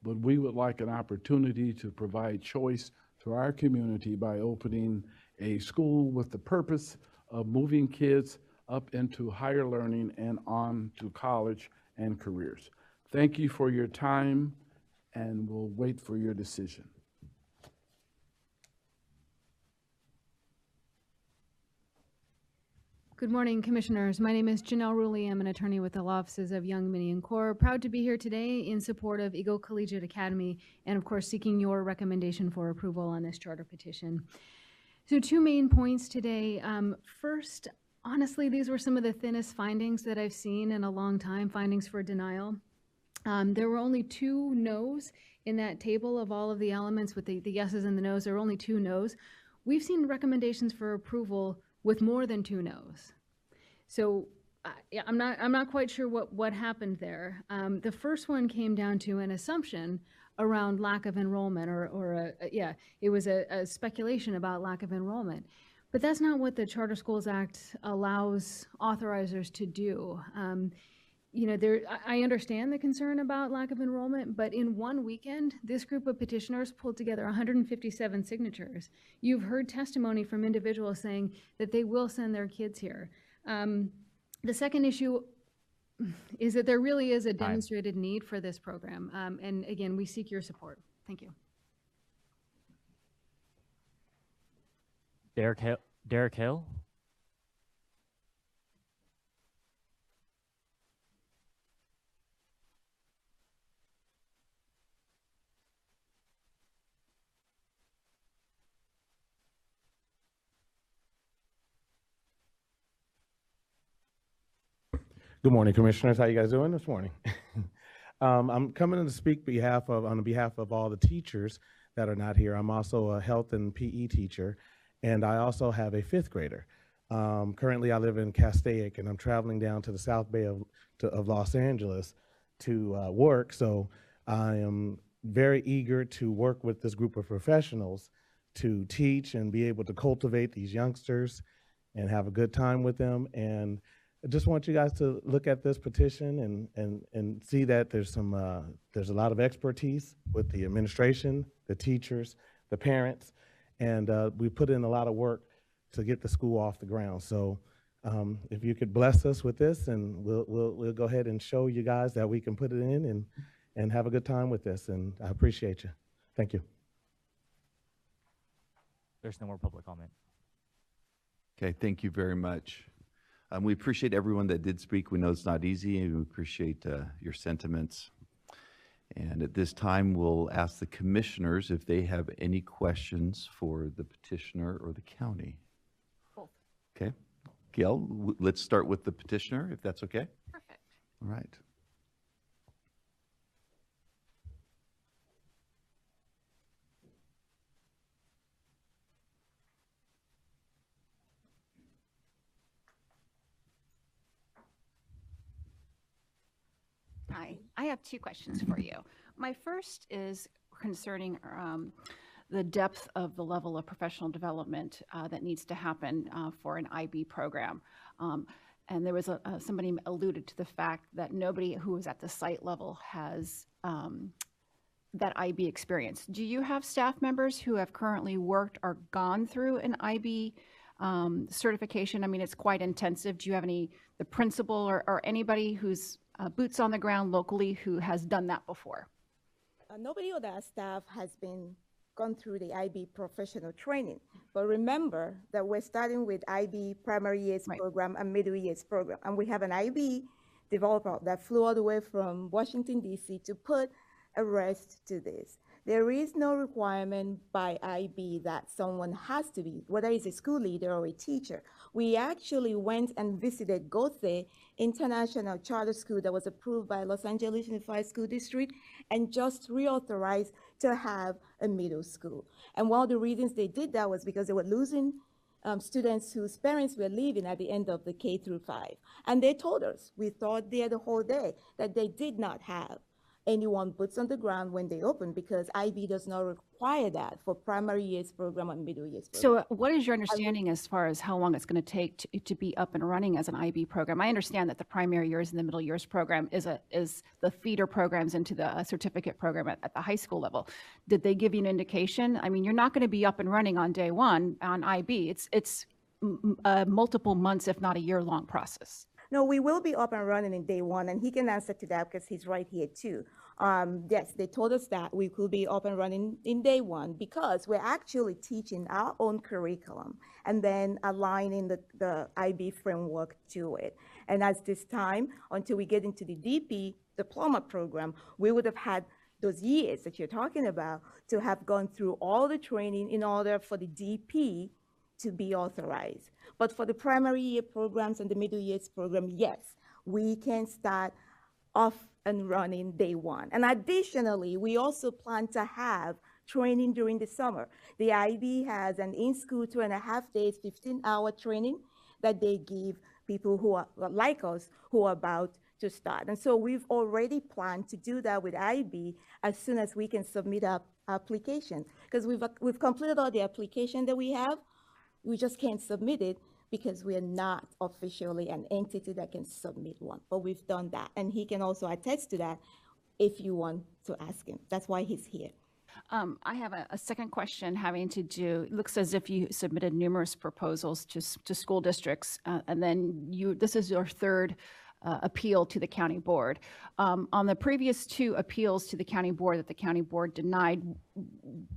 Speaker 6: but we would like an opportunity to provide choice to our community by opening a school with the purpose of moving kids up into higher learning and on to college and careers. Thank you for your time, and we'll wait for your decision.
Speaker 4: Good morning, Commissioners. My name is Janelle Ruley. I'm an attorney with the law offices of Young, Minnie, and Core. Proud to be here today in support of Eagle Collegiate Academy and, of course, seeking your recommendation for approval on this charter petition. So 2 main points today. First, honestly, these were some of the thinnest findings that I've seen in a long time, findings for denial. There were only 2 no's in that table of all of the elements with the yeses and the no's. There were only 2 no's. We've seen recommendations for approval with more than 2 no's. So
Speaker 8: Yeah, I'm not quite sure what happened there. The first one came down to an assumption around lack of enrollment, it was a speculation about lack of enrollment. But that's not what the Charter Schools Act allows authorizers to do. You know, I understand the concern about lack of enrollment, but in one weekend, this group of petitioners pulled together 157 signatures. You've heard testimony from individuals saying that they will send their kids here. The second issue is that there really is a demonstrated need for this program. And again, we seek your support. Thank you.
Speaker 9: Derek Hill.
Speaker 10: Good morning, Commissioners. How you guys doing this morning? I'm coming to speak on behalf of all the teachers that are not here. I'm also a health and PE teacher, and I also have a 5th grader. Currently, I live in Castaic, and I'm traveling down to the South Bay of Los Angeles to work. So I am very eager to work with this group of professionals to teach and be able to cultivate these youngsters and have a good time with them. And I just want you guys to look at this petition and see that there's a lot of expertise with the administration, the teachers, the parents, and we put in a lot of work to get the school off the ground. So if you could bless us with this, and we'll go ahead and show you guys that we can put it in and have a good time with this. And I appreciate you. Thank you.
Speaker 9: There's no more public comment.
Speaker 1: Okay, thank you very much. We appreciate everyone that did speak. We know it's not easy, and we appreciate your sentiments. And at this time, we'll ask the commissioners if they have any questions for the petitioner or the county.
Speaker 12: Both.
Speaker 1: Okay. Gail, let's start with the petitioner, if that's okay.
Speaker 12: Perfect.
Speaker 1: All right.
Speaker 12: Hi, I have 2 questions for you. My first is concerning the depth of the level of professional development that needs to happen for an IB program. And there was somebody alluded to the fact that nobody who was at the site level has that IB experience. Do you have staff members who have currently worked or gone through an IB certification? I mean, it's quite intensive. Do you have the principal or anybody who's boots on the ground locally who has done that before?
Speaker 11: Nobody on our staff has gone through the IB professional training. But remember that we're starting with IB primary years program and middle years program. And we have an IB developer that flew all the way from Washington, D.C. to put a rest to this. There is no requirement by IB that someone has to be, whether it's a school leader or a teacher. We actually went and visited Dulce International Charter School that was approved by Los Angeles Unified School District and just reauthorized to have a middle school. And one of the reasons they did that was because they were losing students whose parents were leaving at the end of the K through 5. And they told us, we thought there the whole day, that they did not have anyone boots on the ground when they open because IB does not require that for primary years program and middle years program.
Speaker 12: So what is your understanding as far as how long it's going to take to be up and running as an IB program? I understand that the primary years and the middle years program is the feeder programs into the certificate program at the high school level. Did they give you an indication? I mean, you're not going to be up and running on day one on IB. It's multiple months, if not a year-long process.
Speaker 11: No, we will be up and running in day one, and he can answer to that because he's right here too. Yes, they told us that we could be up and running in day one because we're actually teaching our own curriculum and then aligning the IB framework to it. And at this time, until we get into the DP diploma program, we would have had those years that you're talking about to have gone through all the training in order for the DP to be authorized. But for the primary year programs and the middle years program, yes, we can start off and running day one. And additionally, we also plan to have training during the summer. The IB has an in-school 2.5 days, 15-hour training that they give people who are like us who are about to start. And so we've already planned to do that with IB as soon as we can submit our application, because we've completed all the application that we have. We just can't submit it because we are not officially an entity that can submit one, but we've done that. And he can also attest to that if you want to ask him. That's why he's here.
Speaker 12: I have a second question having to do, it looks as if you submitted numerous proposals to school districts, and then this is your third appeal to the county board. On the previous two appeals to the county board that the county board denied,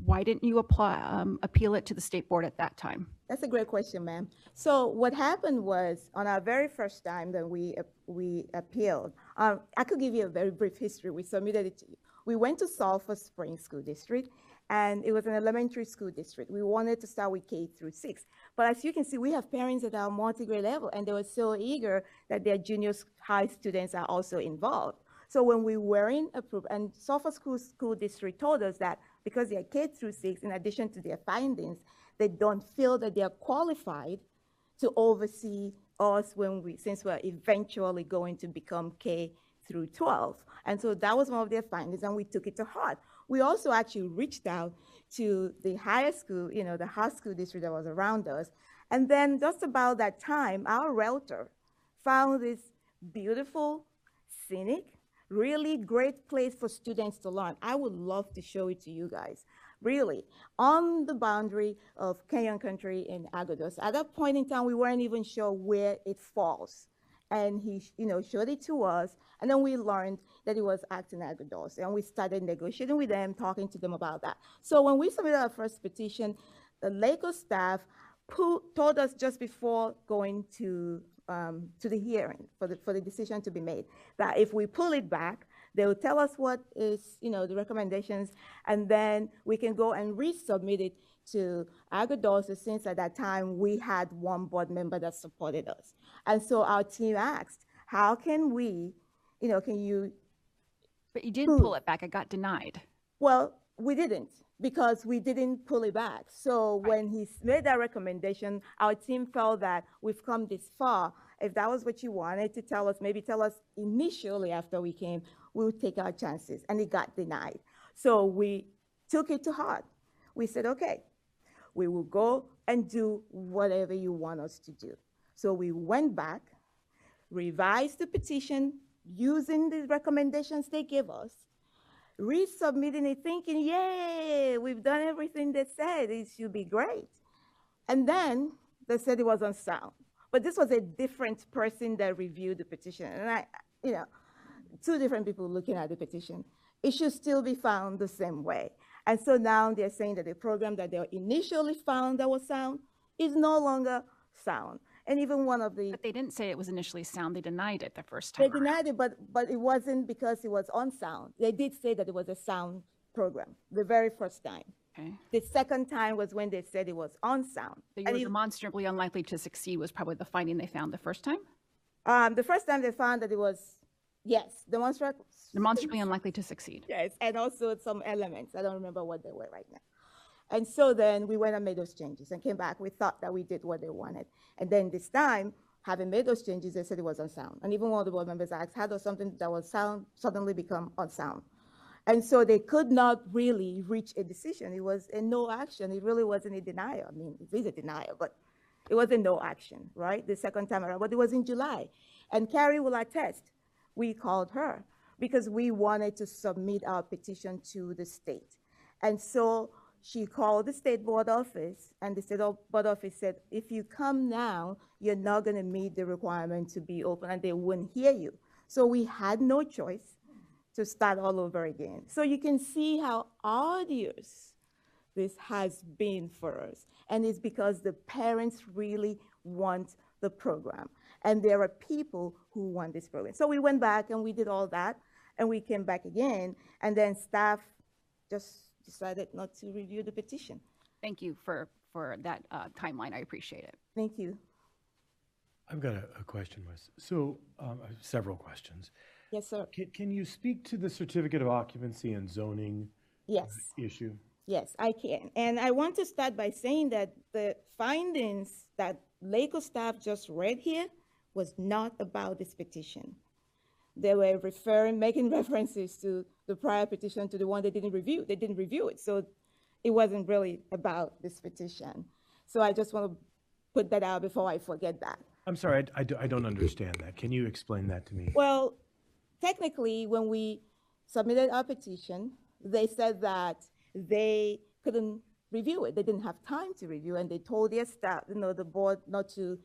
Speaker 12: why didn't you appeal it to the state board at that time?
Speaker 11: That's a great question, ma'am. So what happened was, on our very first time that we appealed, I could give you a very brief history. We submitted it to you. We went to Sulphur Springs School District, and it was an elementary school district. We wanted to start with K through 6. But as you can see, we have parents at our multi-grade level, and they were so eager that their junior high students are also involved. So when we weren't approved, and Sulphur School District told us that because they are K through 6, in addition to their findings, they don't feel that they are qualified to oversee us since we're eventually going to become K through 12. And so that was one of their findings, and we took it to heart. We also actually reached out to the higher school, the high school district that was around us. And then just about that time, our realtor found this beautiful, scenic, really great place for students to learn. I would love to show it to you guys. Really, on the boundary of Kenyan country and Agados. At that point in time, we weren't even sure where it falls. And he, showed it to us, and then we learned that it was Acton-Agua, and we started negotiating with them, talking to them about that. So when we submitted our first petition, the LACO staff told us just before going to the hearing for the decision to be made, that if we pull it back, they will tell us what is, the recommendations, and then we can go and resubmit it to Agua, since at that time we had one board member that supported us. And so our team asked, how can we, can you?
Speaker 12: But you didn't pull it back, it got denied.
Speaker 11: Well, we didn't, because we didn't pull it back. So when he made that recommendation, our team felt that we've come this far. If that was what you wanted to tell us, maybe tell us initially after we came, we would take our chances, and it got denied. So we took it to heart. We said, okay, we will go and do whatever you want us to do. So we went back, revised the petition using the recommendations they gave us, resubmitting it thinking, yay, we've done everything they said, it should be great. And then they said it was unsound. But this was a different person that reviewed the petition. And two different people looking at the petition. It should still be found the same way. And so now they're saying that the program that they initially found that was sound is no longer sound. And even one of the—
Speaker 12: But they didn't say it was initially sound, they denied it the first time.
Speaker 11: They denied it, but it wasn't because it was unsound. They did say that it was a sound program the very first time.
Speaker 12: Okay.
Speaker 11: The second time was when they said it was unsound.
Speaker 12: So you were demonstrably unlikely to succeed was probably the finding they found the first time?
Speaker 11: The first time they found that it was, yes,
Speaker 12: demonstrably unlikely to succeed.
Speaker 11: Yes, and also some elements. I don't remember what they were right now. And so then we went and made those changes and came back. We thought that we did what they wanted. And then this time, having made those changes, they said it was unsound. And even one of the board members asked, how does something that was sound suddenly become unsound? And so they could not really reach a decision. It was a no action. It really wasn't a denial. I mean, it is a denial, but it was a no action, right? The second time around, but it was in July. And Carrie will attest, we called her because we wanted to submit our petition to the state. And so she called the state board office, and the state board office said, if you come now, you're not going to meet the requirement to be open, and they wouldn't hear you. So we had no choice to start all over again. So you can see how arduous this has been for us. And it's because the parents really want the program. And there are people who want this program. So we went back and we did all that, and we came back again, and then staff just decided not to review the petition.
Speaker 12: Thank you for that timeline. I appreciate it.
Speaker 11: Thank you.
Speaker 2: I've got a question, Wes. So I have several questions.
Speaker 11: Yes, sir.
Speaker 2: Can you speak to the certificate of occupancy and zoning issue?
Speaker 11: Yes, I can. And I want to start by saying that the findings that LACO staff just read here was not about this petition. They were making references to the prior petition, to the one they didn't review. They didn't review it, so it wasn't really about this petition. So I just want to put that out before I forget that.
Speaker 2: I'm sorry, I don't understand that. Can you explain that to me?
Speaker 11: Well, technically, when we submitted our petition, they said that they couldn't review it. They didn't have time to review, and they told their staff, the board, not to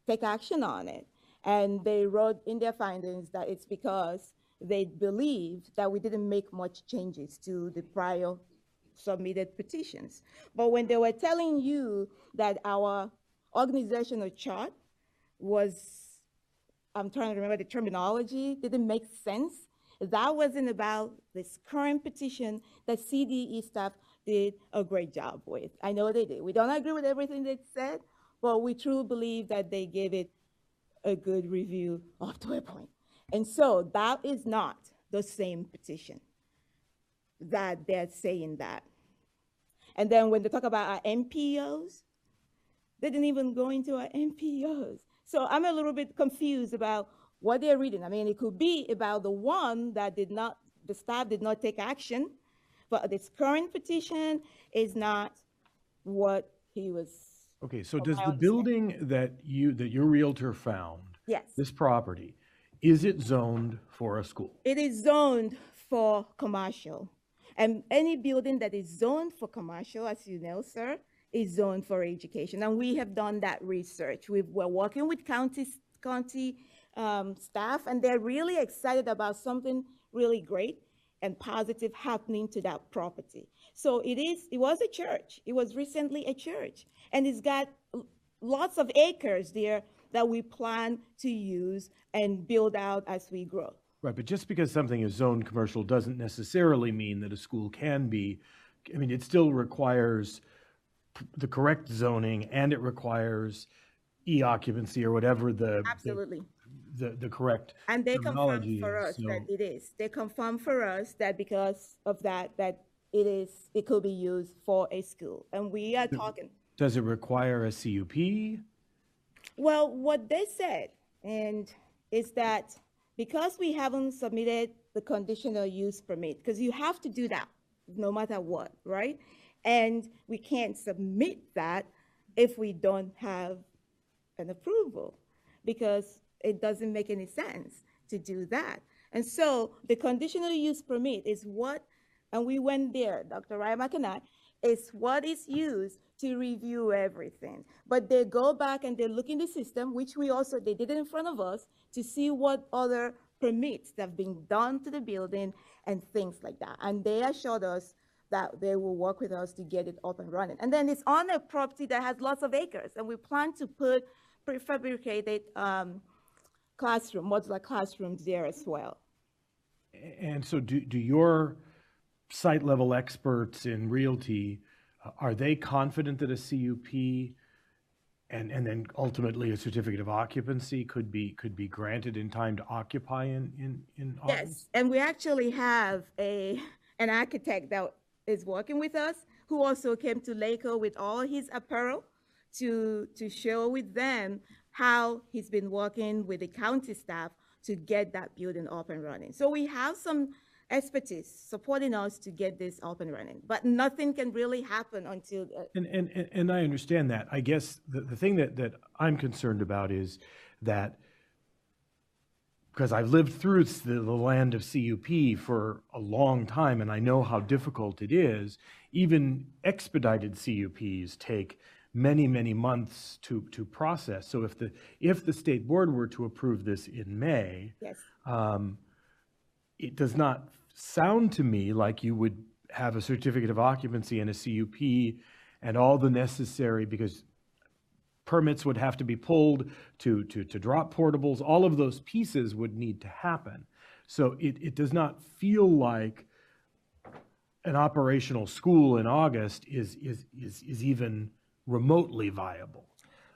Speaker 11: take action on it. And they wrote in their findings that it's because they believed that we didn't make much changes to the prior submitted petitions. But when they were telling you that our organizational chart was, I'm trying to remember the terminology, didn't make sense, that wasn't about this current petition that CDE staff did a great job with. I know they did. We don't agree with everything they said, but we truly believe that they gave it a good review up to a point. And so that is not the same petition that they're saying that. And then when they talk about our MPOs, they didn't even go into our MPOs. So I'm a little bit confused about what they're reading. I mean, it could be about the one that the staff did not take action, but this current petition is not what he was.
Speaker 2: Okay, so does the building that your realtor found,
Speaker 11: yes,
Speaker 2: this property, is it zoned for a school?
Speaker 11: It is zoned for commercial. And any building that is zoned for commercial, as you know, sir, is zoned for education. And we have done that research. We're working with county staff, and they're really excited about something really great and positive happening to that property. So it was a church. It was recently a church. And it's got lots of acres there that we plan to use and build out as we grow.
Speaker 2: Right, but just because something is zoned commercial doesn't necessarily mean that a school can be. I mean, it still requires the correct zoning, and it requires e-occupancy or whatever the correct
Speaker 11: and they
Speaker 2: terminology
Speaker 11: confirm for
Speaker 2: is.
Speaker 11: us that it is. They confirm for us that because of that it could be used for a school. And we are talking.
Speaker 2: Does it require a CUP?
Speaker 11: Well, what they said is that because we haven't submitted the conditional use permit, because you have to do that no matter what, right? And we can't submit that if we don't have an approval, because it doesn't make any sense to do that. And so the conditional use permit is what, and we went there, Dr. Rymack and I, is what is used to review everything. But they go back and they look in the system, which they did it in front of us, to see what other permits that have been done to the building and things like that. And they assured us that they will work with us to get it up and running. And then it's on a property that has lots of acres, and we plan to put prefabricated modular classrooms there as well.
Speaker 2: And so do your site level experts in realty, are they confident that a CUP and then ultimately a certificate of occupancy could be granted in time to occupy in August?
Speaker 11: Yes, and we actually have an architect that is working with us who also came to LACO with all his apparel to share with them how he's been working with the county staff to get that building up and running. So we have some expertise supporting us to get this up and running, but nothing can really happen until.
Speaker 2: And I understand that. I guess the thing that I'm concerned about is that, because I've lived through the land of CUP for a long time, and I know how difficult it is. Even expedited CUPs take many, many months to process. So if the state board were to approve this in May,
Speaker 11: yes,
Speaker 2: it does not sound to me like you would have a certificate of occupancy and a CUP and all the necessary, because permits would have to be pulled to drop portables. All of those pieces would need to happen. So it does not feel like an operational school in August is even remotely viable.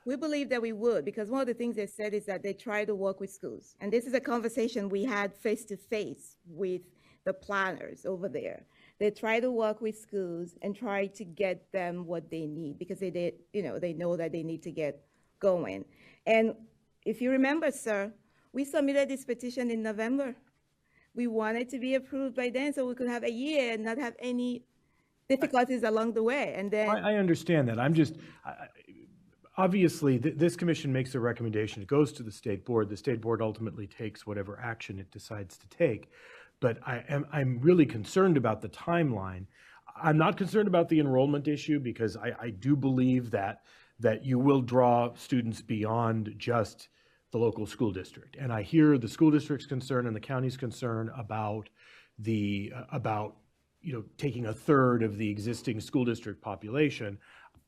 Speaker 11: We believe that we would, because one of the things they said is that they try to work with schools. And this is a conversation we had face-to-face with the planners over there. They try to work with schools and try to get them what they need, because they know that they need to get going. And If you remember, sir, we submitted this petition in November. We wanted to be approved by then so we could have a year and not have any difficulties along the way. And then
Speaker 2: I understand that. I'm just, obviously, this commission makes a recommendation. It goes to the state board. The state board ultimately takes whatever action it decides to take. But I'm really concerned about the timeline. I'm not concerned about the enrollment issue because I do believe that you will draw students beyond just the local school district. And I hear the school district's concern and the county's concern about taking a third of the existing school district population.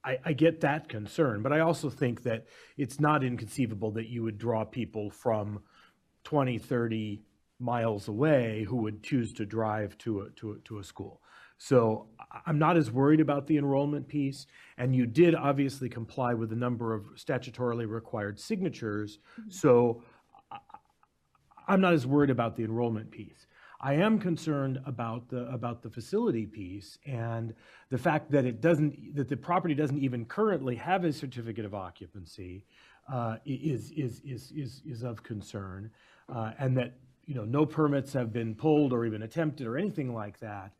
Speaker 2: I get that concern, but I also think that it's not inconceivable that you would draw people from 20, 30 miles away who would choose to drive to a school. So I'm not as worried about the enrollment piece, and you did obviously comply with the number of statutorily required signatures, so I'm not as worried about the enrollment piece. I am concerned about the facility piece and the fact that that the property doesn't even currently have a certificate of occupancy is of concern, and that no permits have been pulled or even attempted or anything like that.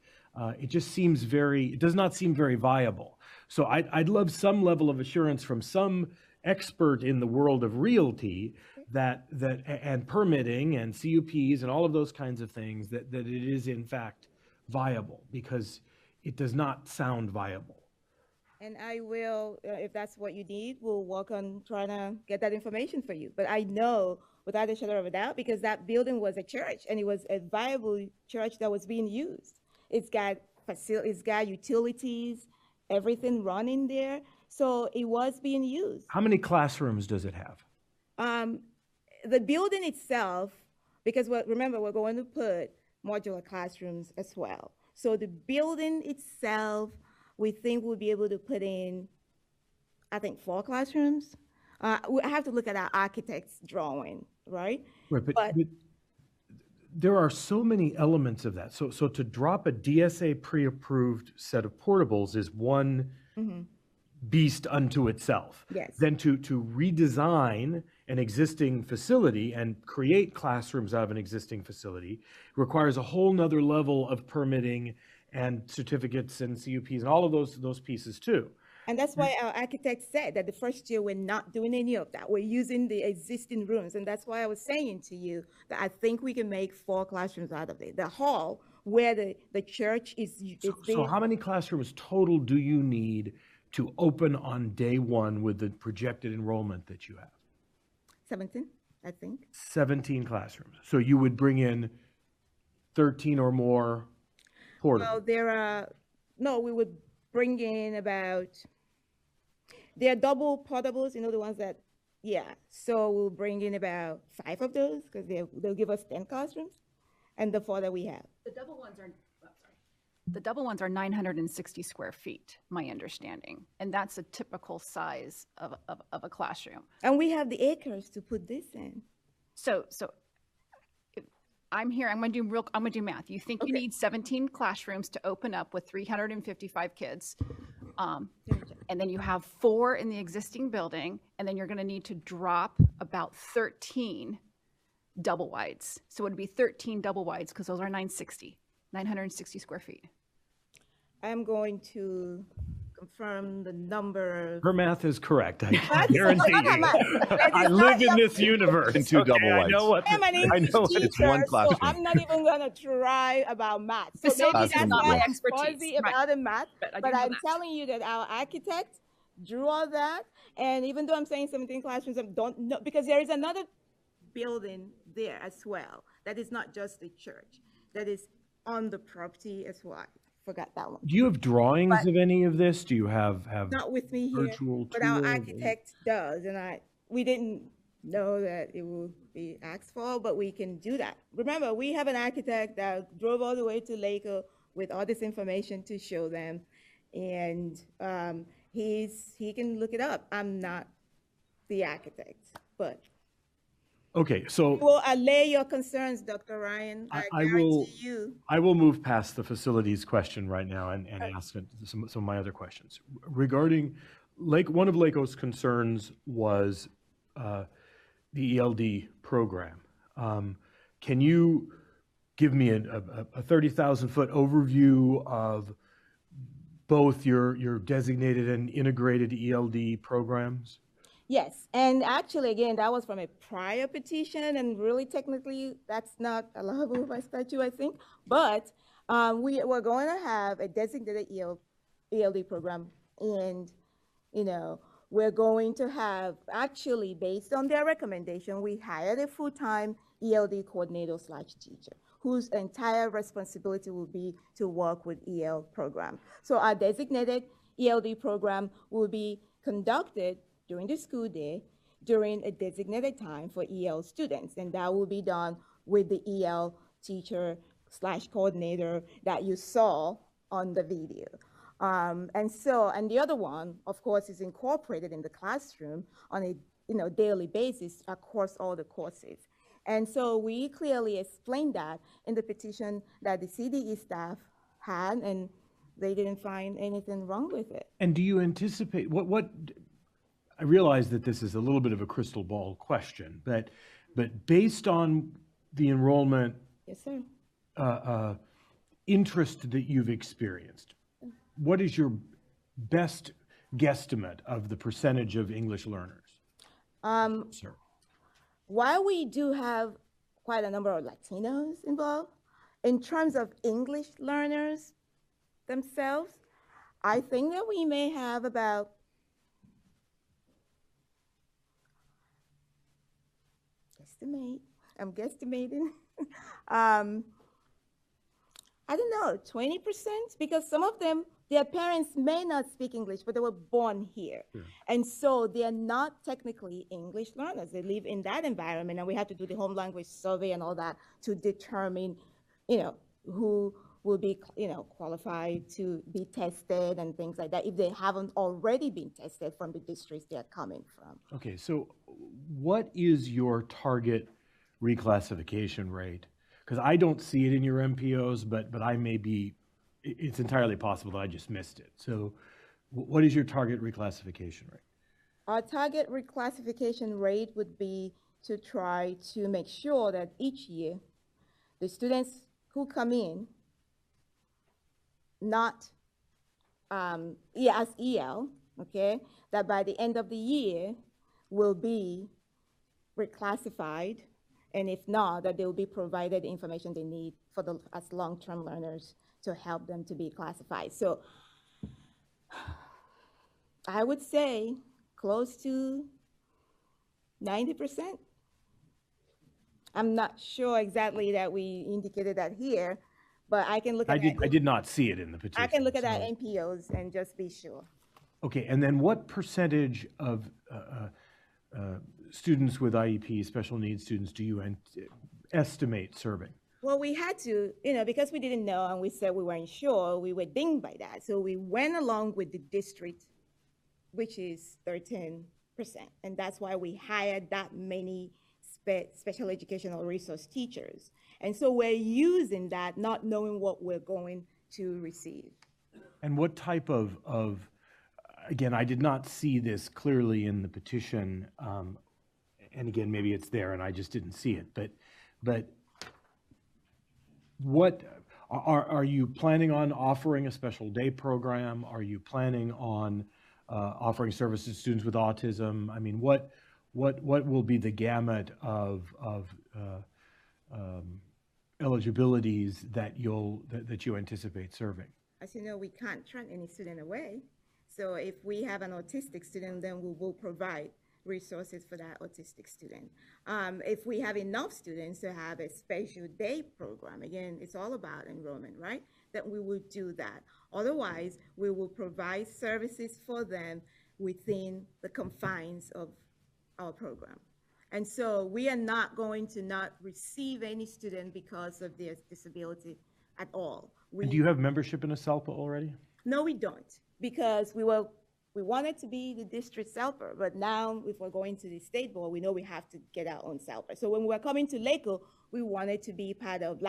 Speaker 2: It does not seem very viable. So I'd love some level of assurance from some expert in the world of realty and permitting and CUPs and all of those kinds of things that it is in fact viable, because it does not sound viable.
Speaker 11: And I will, if that's what you need, we'll work on trying to get that information for you. But I know without a shadow of a doubt, because that building was a church and it was a viable church that was being used. It's got facilities, it's got utilities, everything running there. So it was being used.
Speaker 2: How many classrooms does it have?
Speaker 11: The building itself, because remember, we're going to put modular classrooms as well. So the building itself, we think we'll be able to put in, I think, 4 classrooms. I have to look at our architect's drawing, right?
Speaker 2: Right, but there are so many elements of that. So to drop a DSA pre-approved set of portables is one beast unto itself.
Speaker 11: Yes.
Speaker 2: Then to redesign an existing facility and create classrooms out of an existing facility requires a whole nother level of permitting and certificates and CUPs and all of those pieces too.
Speaker 11: And that's why our architect said that the first year we're not doing any of that. We're using the existing rooms. And that's why I was saying to you that I think we can make 4 classrooms out of it. The hall where the church is.
Speaker 2: So how many classrooms total do you need to open on day 1 with the projected enrollment that you have?
Speaker 11: 17, I think.
Speaker 2: 17 classrooms. So you would bring in 13 or more portables?
Speaker 11: Well, we would bring in about, they're double portables, the ones that, so we'll bring in about 5 of those because they'll give us 10 classrooms, and the 4 that we have.
Speaker 12: The double ones are 960 square feet, my understanding, and that's a typical size of a classroom.
Speaker 11: And we have the acres to put this in.
Speaker 12: So I'm here, I'm gonna do math. You think you need 17 classrooms to open up with 355 kids. And then you have 4 in the existing building, and then you're gonna need to drop about 13 double wides. So it would be 13 double wides because those are 960 square feet.
Speaker 11: I'm going to confirm the number.
Speaker 2: Her math is correct. I guarantee you. I live in this universe.
Speaker 1: And 2 double wides.
Speaker 11: I know
Speaker 1: it's 1 classroom.
Speaker 11: So I'm not even going to try about math. So maybe that's
Speaker 12: not my
Speaker 11: why I'm
Speaker 12: expertise.
Speaker 11: fuzzy about the math. But I'm
Speaker 12: that.
Speaker 11: telling you that our architect drew all that. And even though I'm saying 17 classrooms, I don't know, because there is another building there as well. That is not just the church. That is on the property as well. Forgot that one.
Speaker 2: Do you have drawings of any of this? Do you have
Speaker 11: not with me here, but our architect does, and we didn't know that it will be asked for, but we can do that. Remember, we have an architect that drove all the way to Lakewood with all this information to show them, and he can look it up. I'm not the architect, but.
Speaker 2: Okay, so
Speaker 11: Well, allay your concerns, Dr. Ryan. I guarantee you.
Speaker 2: I will move past the facilities question right now and ask some of my other questions. Regarding one of LACO's concerns was the ELD program. Can you give me a 30,000-foot overview of both your designated and integrated ELD programs?
Speaker 11: Yes, and actually, again, that was from a prior petition, and really technically, that's not allowable by statute, I think. But we were going to have a designated ELD program, and we're going to have, actually, based on their recommendation, we hired a full-time ELD coordinator/teacher whose entire responsibility will be to work with EL program. So our designated ELD program will be conducted during the school day, during a designated time for EL students. And that will be done with the EL teacher/coordinator that you saw on the video. And the other one, of course, is incorporated in the classroom on a daily basis across all the courses. And so we clearly explained that in the petition that the CDE staff had, and they didn't find anything wrong with it.
Speaker 2: And do you anticipate, I realize that this is a little bit of a crystal ball question, but based on the enrollment
Speaker 11: yes, sir.
Speaker 2: Interest that you've experienced, what is your best guesstimate of the percentage of English learners? Sir.
Speaker 11: While we do have quite a number of Latinos involved, in terms of English learners themselves, I think that we may have about I'm guesstimating. I don't know, 20%, because some of them, their parents may not speak English, but they were born here. Yeah. And so they are not technically English learners. They live in that environment, and we have to do the home language survey and all that to determine, who will be, qualified to be tested and things like that if they haven't already been tested from the districts they're coming from.
Speaker 2: Okay, so what is your target reclassification rate? Because I don't see it in your MPOs, but I may be, it's entirely possible that I just missed it. So what is your target reclassification rate?
Speaker 11: Our target reclassification rate would be to try to make sure that each year the students who come in not as EL, okay, that by the end of the year will be reclassified, and if not, that they will be provided the information they need as long-term learners to help them to be classified. So I would say close to 90%. I'm not sure exactly that we indicated that here, but I can look at
Speaker 2: I did not see it in the petition.
Speaker 11: I can look at our NPOs and just be sure.
Speaker 2: Okay, and then what percentage of students with IEP, special needs students, do you estimate serving?
Speaker 11: Well, we had to, because we didn't know and we said we weren't sure, we were dinged by that. So we went along with the district, which is 13%. And that's why we hired that many special educational resource teachers. And so we're using that, not knowing what we're going to receive.
Speaker 2: And what type of again, I did not see this clearly in the petition, and again, maybe it's there and I just didn't see it, but what, are you planning on offering a special day program? Are you planning on offering services to students with autism? I mean, what will be the gamut of eligibilities that you anticipate serving?
Speaker 11: As you know, we can't turn any student away. So if we have an autistic student, then we will provide resources for that autistic student. If we have enough students to have a special day program, again, it's all about enrollment, right? Then we will do that. Otherwise, we will provide services for them within the confines of our program. And so we are not going to not receive any student because of their disability at all.
Speaker 2: Do you have membership in a SELPA already?
Speaker 11: No, we don't, because we wanted to be the district SELPA, but now if we're going to the state board, we know we have to get our own SELPA. So when we were coming to LACO, we wanted to be part of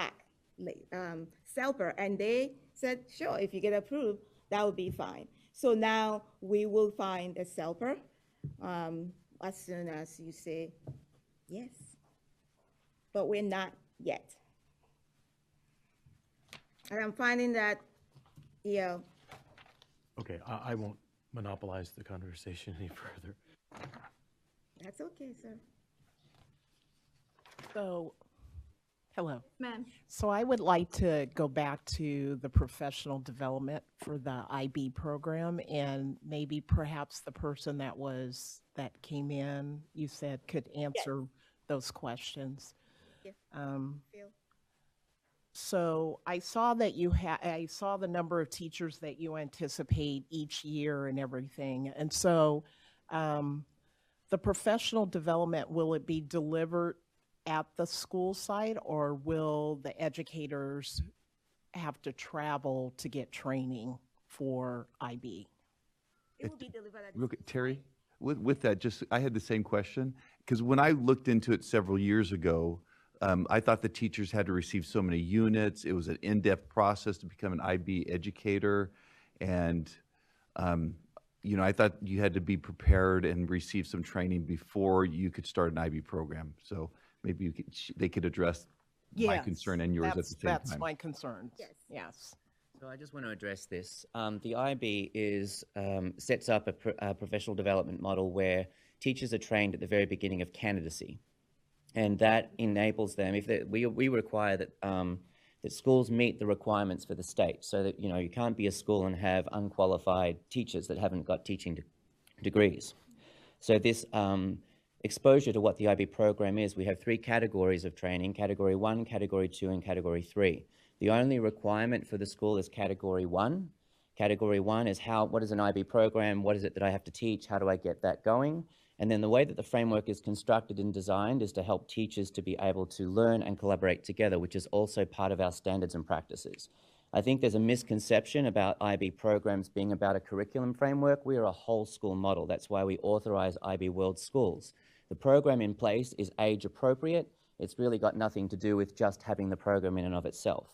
Speaker 11: SELPA, and they said, sure, if you get approved, that would be fine. So now we will find a SELPA as soon as you say Yes. But we're not yet. And I'm finding that,
Speaker 2: Okay, I won't monopolize the conversation any further.
Speaker 11: That's okay, sir.
Speaker 13: So, hello.
Speaker 11: Ma'am.
Speaker 13: So I would like to go back to the professional development for the IB program, and maybe perhaps the person that came in, you said, could answer those questions.
Speaker 11: Yes. Phil.
Speaker 13: So I saw that I saw the number of teachers that you anticipate each year and everything. And so the professional development, will it be delivered at the school site, or will the educators have to travel to get training for IB?
Speaker 11: It will be delivered at
Speaker 1: Look, Terry, with that, I had the same question, because when I looked into it several years ago, I thought the teachers had to receive so many units. It was an in-depth process to become an IB educator. And, I thought you had to be prepared and receive some training before you could start an IB program. So maybe they could address my concern and yours at the same time.
Speaker 13: That's my concern. Yes.
Speaker 20: So I just want to address this. The IB sets up a professional development model where teachers are trained at the very beginning of candidacy. And that enables them, we require that schools meet the requirements for the state, so that, you can't be a school and have unqualified teachers that haven't got teaching degrees. So this exposure to what the IB program is, we have 3 categories of training: Category 1, Category 2, and Category 3. The only requirement for the school is Category 1. Category 1 is what is an IB program, what is it that I have to teach, how do I get that going? And then the way that the framework is constructed and designed is to help teachers to be able to learn and collaborate together, which is also part of our standards and practices. I think there's a misconception about IB programs being about a curriculum framework. We are a whole school model. That's why we authorize IB World Schools. The program in place is age appropriate. It's really got nothing to do with just having the program in and of itself.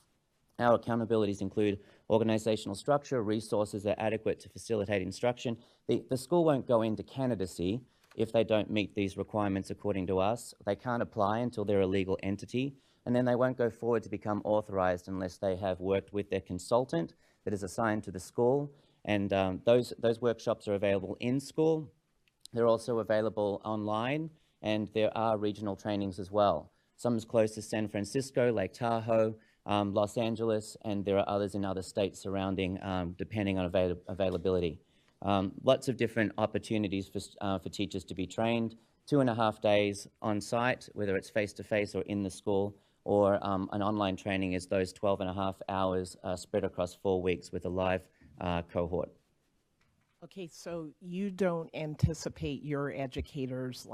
Speaker 20: Our accountabilities include organizational structure, resources that are adequate to facilitate instruction. The school won't go into candidacy if they don't meet these requirements according to us. They can't apply until they're a legal entity, and then they won't go forward to become authorized unless they have worked with their consultant that is assigned to the school. And those workshops are available in school. They're also available online, and there are regional trainings as well. Some as close as San Francisco, Lake Tahoe, Los Angeles, and there are others in other states surrounding, depending on availability. Lots of different opportunities for teachers to be trained. 2.5 days on site, whether it's face-to-face or in the school, or an online training is those 12.5 hours spread across 4 weeks with a live cohort.
Speaker 13: Okay, so you don't anticipate your educators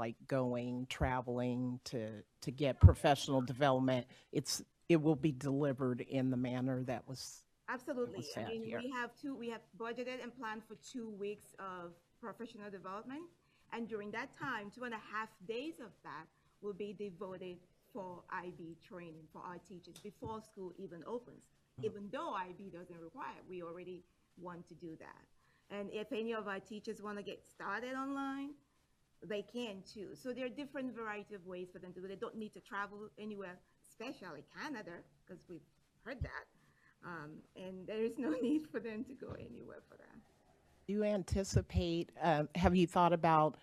Speaker 13: traveling to get professional development. It will be delivered in the manner that was
Speaker 11: Absolutely.
Speaker 13: said here.
Speaker 11: We have budgeted and planned for 2 weeks of professional development. And during that time, 2.5 days of that will be devoted for IB training for our teachers before school even opens. Even though IB doesn't require it, we already want to do that. And if any of our teachers want to get started online, they can too. So there are different variety of ways for them to do it. They don't need to travel anywhere, especially Canada, because we've heard that. And there is no need for them to go anywhere for that.
Speaker 13: Do you anticipate, have you thought about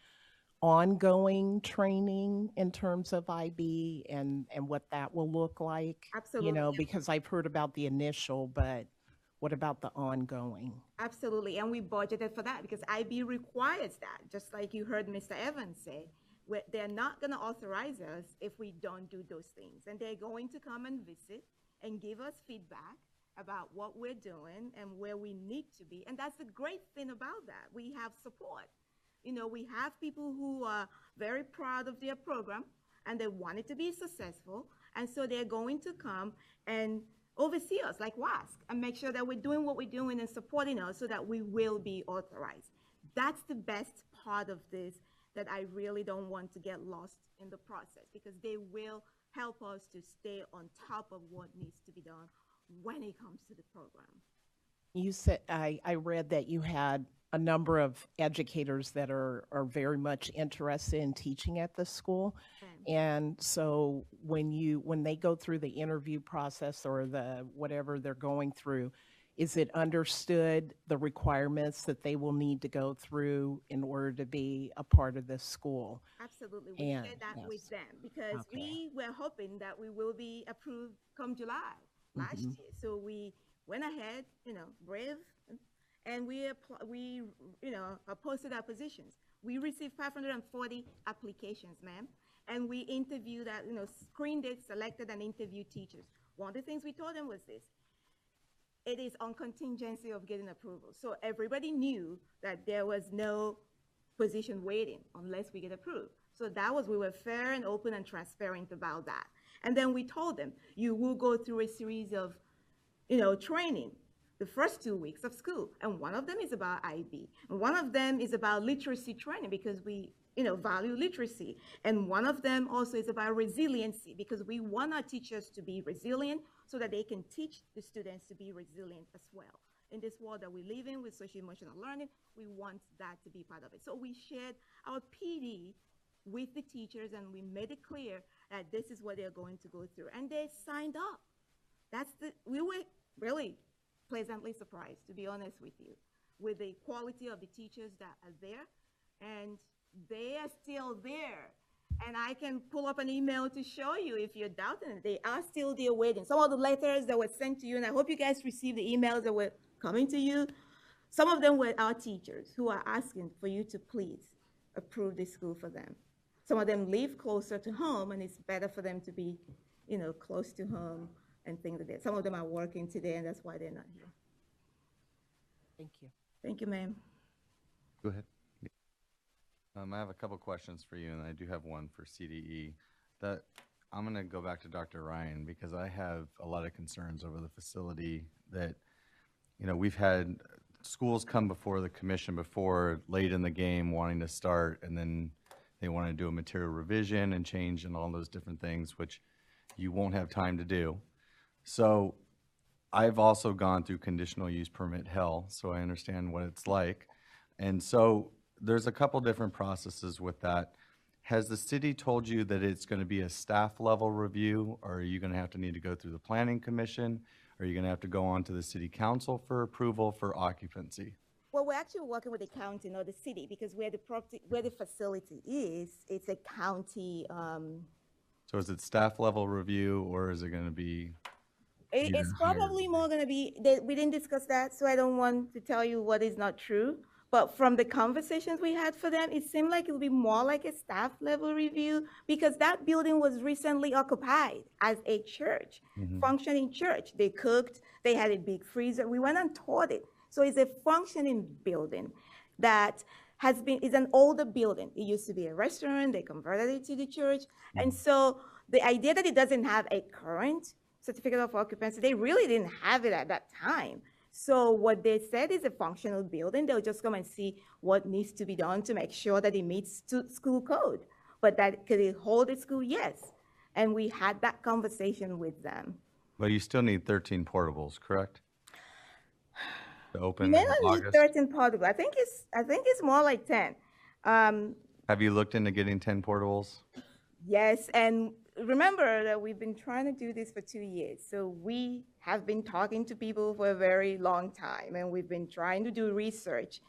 Speaker 13: ongoing training in terms of IB and what that will look like?
Speaker 11: Absolutely.
Speaker 13: Because I've heard about the initial, but what about the ongoing?
Speaker 11: Absolutely, and we budgeted for that because IB requires that, just like you heard Mr. Evans say. They're not going to authorize us if we don't do those things. And they're going to come and visit and give us feedback about what we're doing and where we need to be. And that's the great thing about that. We have support. We have people who are very proud of their program and they want it to be successful. And so they're going to come and oversee us like WASC and make sure that we're doing what we're doing and supporting us so that we will be authorized. That's the best part of this that I really don't want to get lost in the process, because they will help us to stay on top of what needs to be done when it comes to the program.
Speaker 13: You said, I read that you had a number of educators that are very much interested in teaching at the school. And so when they go through the interview process or the whatever they're going through, is it understood the requirements that they will need to go through in order to be a part of this school?
Speaker 11: Absolutely. We shared that with them because we were hoping that we will be approved come July last year. So we went ahead, brave, and we posted our positions. We received 540 applications, ma'am, and we interviewed, screened it, selected, and interviewed teachers. One of the things we told them was this: it is on contingency of getting approval. So everybody knew that there was no position waiting unless we get approved. So we were fair and open and transparent about that. And then we told them, you will go through a series of, training the first 2 weeks of school. And one of them is about IB. And one of them is about literacy training because we, value literacy. And one of them also is about resiliency because we want our teachers to be resilient so that they can teach the students to be resilient as well. In this world that we live in with social emotional learning, we want that to be part of it. So we shared our PD with the teachers and we made it clear that this is what they're going to go through. And they signed up. We were really pleasantly surprised, to be honest with you, with the quality of the teachers that are there. And they are still there. And I can pull up an email to show you if you're doubting it. They are still there waiting. Some of the letters that were sent to you, and I hope you guys received the emails that were coming to you. Some of them were our teachers who are asking for you to please approve the school for them. Some of them live closer to home, and it's better for them to be, close to home and things like that. Some of them are working today, and that's why they're not here.
Speaker 13: Thank you.
Speaker 11: Thank you, ma'am.
Speaker 1: Go ahead.
Speaker 14: I have a couple questions for you, and I do have one for CDE. I'm going to go back to Dr. Ryan because I have a lot of concerns over the facility that, we've had schools come before the commission before late in the game wanting to start, and then they want to do a material revision and change and all those different things, which you won't have time to do. So I've also gone through conditional use permit hell, so I understand what it's like. And so there's a couple different processes with that. Has the city told you that it's going to be a staff level review, or are you going to have to need to go through the planning commission? Are you going to have to go on to the city council for approval for occupancy?
Speaker 11: Well, we're actually working with the county, not the city, because where the facility is, it's a county.
Speaker 14: So is it staff level review, or is it going to be?
Speaker 11: It's probably more going to be, we didn't discuss that, so I don't want to tell you what is not true. But from the conversations we had for them, it seemed like it would be more like a staff level review because that building was recently occupied as a church, functioning church. They cooked, they had a big freezer. We went and toured it. So it's a functioning building that is an older building. It used to be a restaurant, they converted it to the church. And so the idea that it doesn't have a current certificate of occupancy, they really didn't have it at that time. So what they said is a functional building. They'll just come and see what needs to be done to make sure that it meets school code. But that could it hold a school? Yes. And we had that conversation with them.
Speaker 14: But you still need 13 portables, correct? To open
Speaker 11: You may
Speaker 14: in
Speaker 11: not need
Speaker 14: August?
Speaker 11: 13 portable. I think it's more like 10.
Speaker 14: Have you looked into getting 10 portables?
Speaker 11: Yes, and remember that we've been trying to do this for 2 years. So we have been talking to people for a very long time, and we've been trying to do research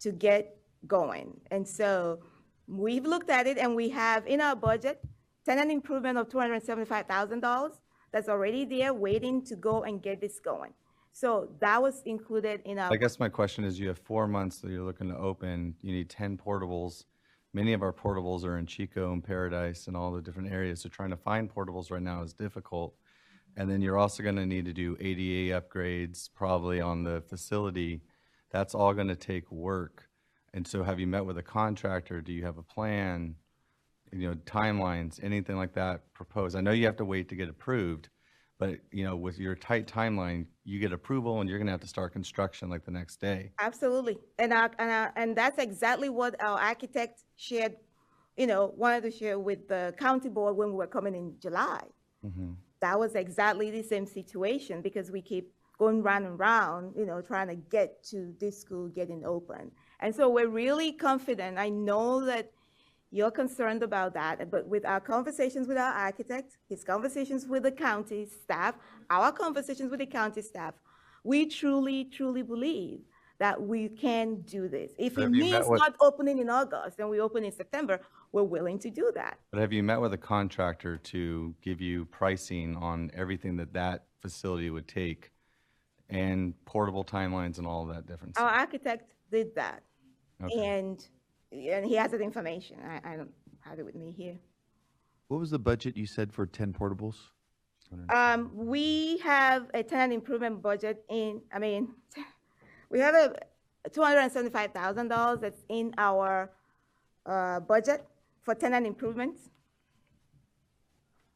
Speaker 11: to get going. And so we've looked at it, and we have in our budget tenant improvement of $275,000 that's already there waiting to go and get this going. So that was included in our.
Speaker 14: I guess my question is, you have 4 months that you're looking to open. You need 10 portables. Many of our portables are in Chico and Paradise and all the different areas. So trying to find portables right now is difficult. And then you're also going to need to do ADA upgrades probably on the facility. That's all going to take work. And so have you met with a contractor? Do you have a plan? Timelines, anything like that proposed? I know you have to wait to get approved, but with your tight timeline, you get approval and you're going to have to start construction like the next day.
Speaker 11: Absolutely. And that's exactly what our architect shared, wanted to share with the county board when we were coming in July. That was exactly the same situation because we keep going round and round, trying to get to this school getting open. And so we're really confident. I know that you're concerned about that, but with our conversations with our architect, his conversations with the county staff, our conversations with the county staff, we truly, truly believe that we can do this. If it means not opening in August and we open in September, we're willing to do that.
Speaker 14: But have you met with a contractor to give you pricing on everything that facility would take and portable timelines and all of that difference?
Speaker 11: Our architect did that.
Speaker 14: Okay.
Speaker 11: And he has that information. I don't have it with me here.
Speaker 1: What was the budget you said for 10 portables?
Speaker 11: We have a tenant improvement budget we have a $275,000 that's in our budget for tenant improvements.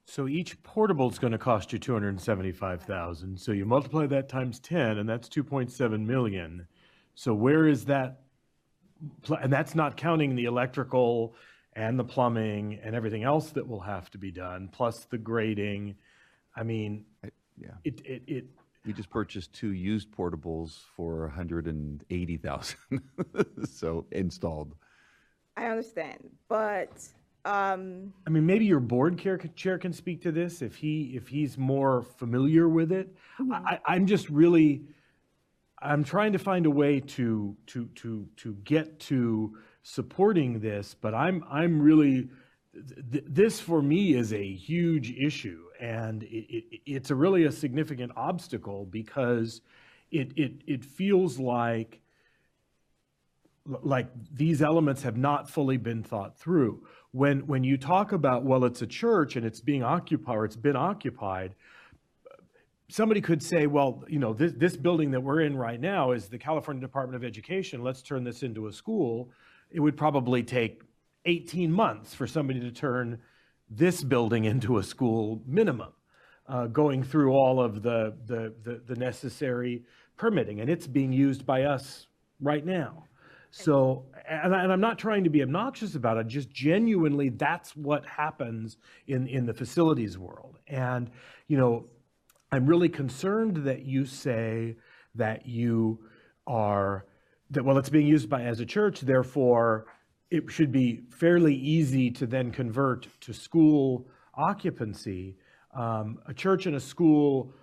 Speaker 2: So each portable is going to cost you $275,000. So you multiply that times 10, and that's $2.7 million. So where is that? And that's not counting the electrical and the plumbing and everything else that will have to be done, plus the grading. I mean,
Speaker 1: We just purchased 2 used portables for $180,000, so installed.
Speaker 11: I understand, but
Speaker 2: I mean, maybe your board chair can speak to this if he's more familiar with it. I'm trying to find a way to get to supporting this, but I'm really this for me is a huge issue, and it's really a significant obstacle because it feels like these elements have not fully been thought through. When you talk about, well, it's a church and it's being occupied, or it's been occupied, somebody could say, well, this building that we're in right now is the California Department of Education. Let's turn this into a school. It would probably take 18 months for somebody to turn this building into a school minimum, going through all of the necessary permitting, and it's being used by us right now. So, and I'm not trying to be obnoxious about it, just genuinely that's what happens in the facilities world. And, I'm really concerned that you say that it's being used as a church, therefore it should be fairly easy to then convert to school occupancy. A church and a school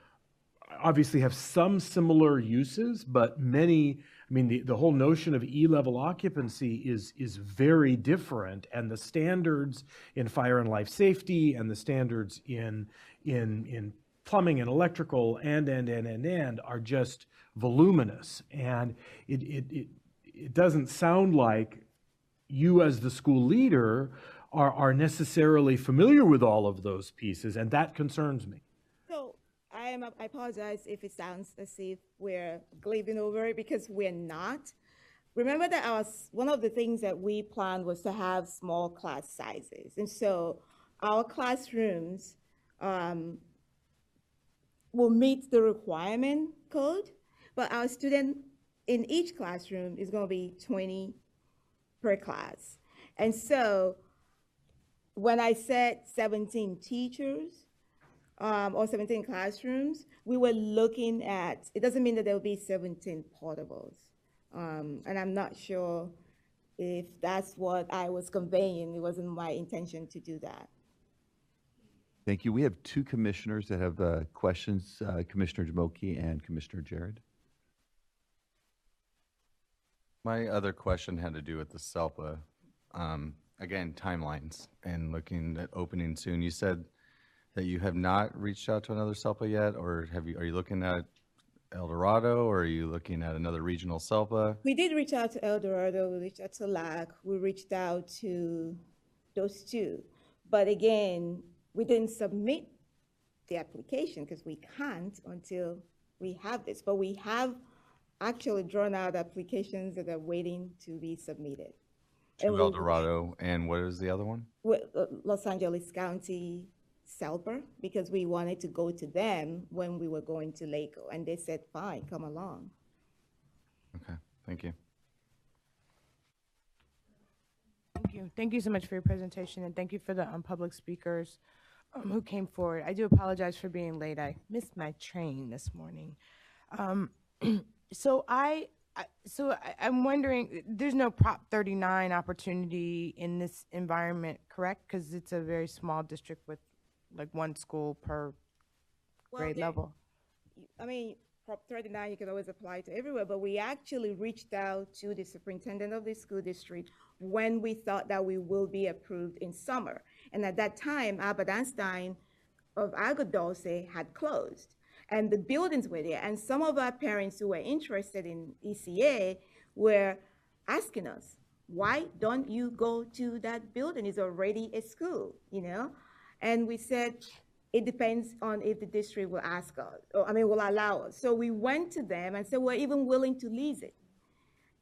Speaker 2: obviously have some similar uses, but the whole notion of E-level occupancy is very different, and the standards in fire and life safety and the standards in plumbing and electrical and are just voluminous. And it doesn't sound like you as the school leader are necessarily familiar with all of those pieces, and that concerns me.
Speaker 11: So I apologize if it sounds as if we're glazing over it, because we're not. Remember that one of the things that we planned was to have small class sizes. And so our classrooms will meet the requirement code, but our student in each classroom is going to be 20 per class. And so when I said 17 teachers or 17 classrooms, we were looking at, it doesn't mean that there will be 17 portables. And I'm not sure if that's what I was conveying. It wasn't my intention to do that.
Speaker 1: Thank you. We have 2 commissioners that have questions, Commissioner Jamoki and Commissioner Jared.
Speaker 14: My other question had to do with the SELPA. Again, timelines and looking at opening soon. You said that you have not reached out to another SELPA yet, or are you looking at El Dorado, or are you looking at another regional SELPA?
Speaker 11: We did reach out to El Dorado, we reached out to LAC, we reached out to those 2. But again, we didn't submit the application because we can't until we have this. But we have actually drawn out applications that are waiting to be submitted.
Speaker 14: To El Dorado, and what is the other one?
Speaker 11: Los Angeles County SELPA, because we wanted to go to them when we were going to LACO, and they said, fine, come along.
Speaker 14: Okay, thank you.
Speaker 7: Thank you. Thank you so much for your presentation, and thank you for the public speakers who came forward. I do apologize for being late. I missed my train this morning. I'm wondering, there's no Prop 39 opportunity in this environment, correct? Because it's a very small district with like one school per grade level.
Speaker 11: I mean, Prop 39, you can always apply to everywhere, but we actually reached out to the superintendent of the school district when we thought that we will be approved in summer. And at that time, Albert Einstein of Dulce had closed, and the buildings were there. And some of our parents who were interested in ECA were asking us, why don't you go to that building? It's already a school, you know? And we said, it depends on if the district will ask us, or will allow us. So we went to them and said, we're even willing to lease it.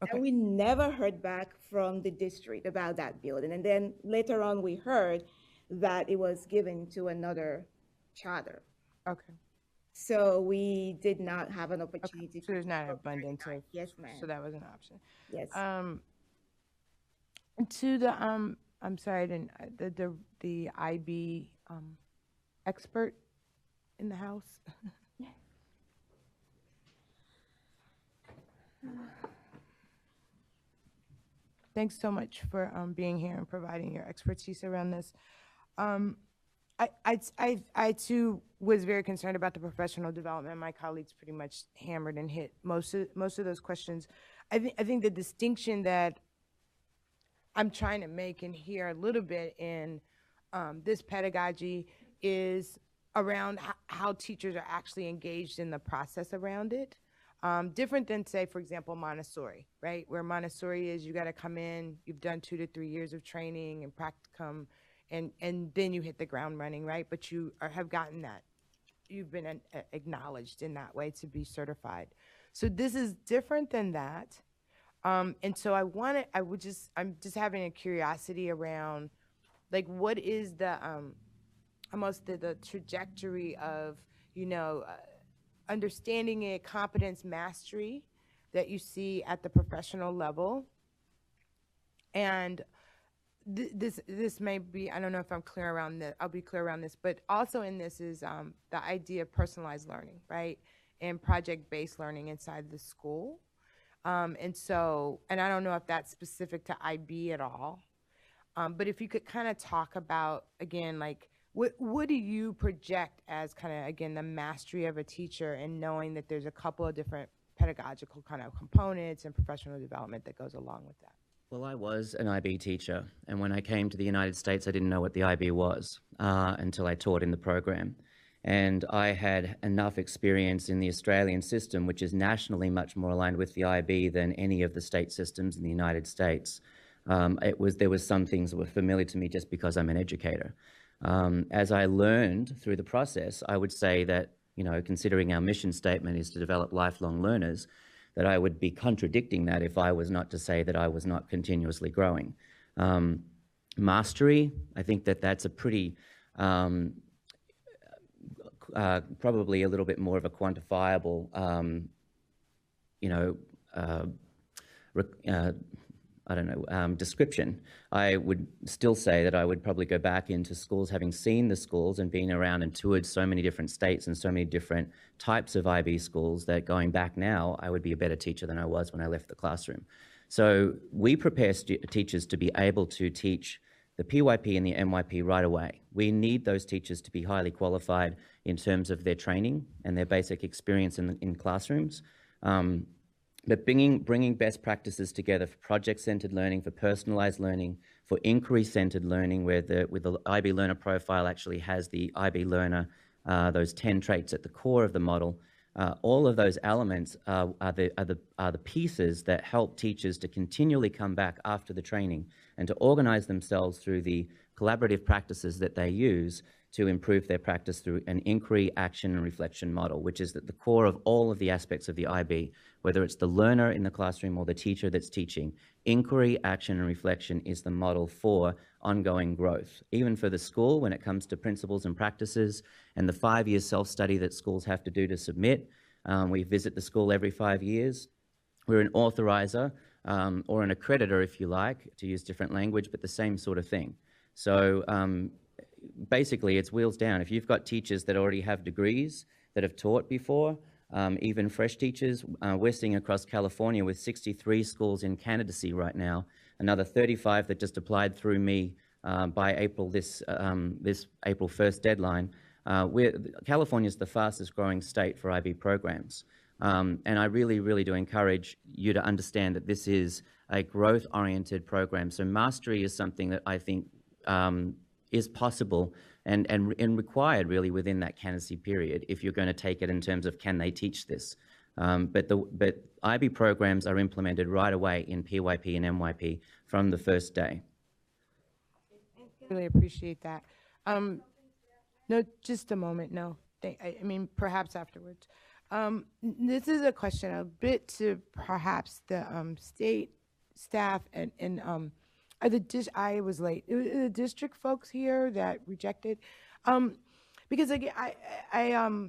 Speaker 11: Okay. And we never heard back from the district about that building. And then later on, we heard that it was given to another charter.
Speaker 7: Okay.
Speaker 11: So we did not have an opportunity.
Speaker 7: Okay. So there's not an abundance of.
Speaker 11: Yes, ma'am.
Speaker 7: So that was an option.
Speaker 11: Yes.
Speaker 7: To the I'm sorry, the IB expert in the house. Thanks so much for being here and providing your expertise around this. I too was very concerned about the professional development. My colleagues pretty much hammered and hit most of those questions. I think the distinction that I'm trying to make in here a little bit in this pedagogy is around how teachers are actually engaged in the process around it. Different than, say, for example, Montessori, right? Where Montessori is you got to come in, you've done 2 to 3 years of training and practicum, and then you hit the ground running, right? But you have gotten that. You've been acknowledged in that way to be certified. So this is different than that. And so I'm just having a curiosity around, like, what is the, almost the trajectory of, understanding a competence mastery that you see at the professional level. And this may be, I don't know if I'm clear around this, I'll be clear around this, but also in this is the idea of personalized learning, right? And project-based learning inside the school. And I don't know if that's specific to IB at all, but if you could kind of talk about, again, like, what do you project as kind of, again, the mastery of a teacher and knowing that there's a couple of different pedagogical kind of components and professional development that goes along with that?
Speaker 20: Well, I was an IB teacher, and when I came to the United States, I didn't know what the IB was until I taught in the program. And I had enough experience in the Australian system, which is nationally much more aligned with the IB than any of the state systems in the United States. There was some things that were familiar to me just because I'm an educator. As I learned through the process, I would say that, considering our mission statement is to develop lifelong learners, that I would be contradicting that if I was not to say that I was not continuously growing. Mastery, I think that's a pretty, probably a little bit more of a quantifiable, description. I would still say that I would probably go back into schools, having seen the schools and been around and toured so many different states and so many different types of IB schools that going back now, I would be a better teacher than I was when I left the classroom. So we prepare teachers to be able to teach the PYP and the MYP right away. We need those teachers to be highly qualified in terms of their training and their basic experience in classrooms. But bringing best practices together for project-centered learning, for personalized learning, for inquiry-centered learning, where the IB learner profile actually has the IB learner, those 10 traits at the core of the model. All of those elements are the pieces that help teachers to continually come back after the training and to organize themselves through the collaborative practices that they use to improve their practice through an inquiry, action, and reflection model, which is at the core of all of the aspects of the IB, whether it's the learner in the classroom or the teacher that's teaching. Inquiry, action, and reflection is the model for ongoing growth. Even for the school, when it comes to principles and practices and the 5-year self-study that schools have to do to submit, we visit the school every 5 years. We're an authorizer or an accreditor, if you like, to use different language, but the same sort of thing. So basically, it's wheels down. If you've got teachers that already have degrees that have taught before, even fresh teachers. We're seeing across California with 63 schools in candidacy right now, another 35 that just applied through me by April this April 1st deadline. California is the fastest growing state for IB programs. And I really do encourage you to understand that this is a growth-oriented program. So mastery is something that I think is possible and required really within that candidacy period if you're going to take it in terms of can they teach this. But IB programs are implemented right away in PYP and MYP from the first day.
Speaker 7: Really appreciate that. No, just a moment. No, I mean, perhaps afterwards. This is a question a bit to perhaps the state staff and I was late. It was the district folks here that rejected, because again, I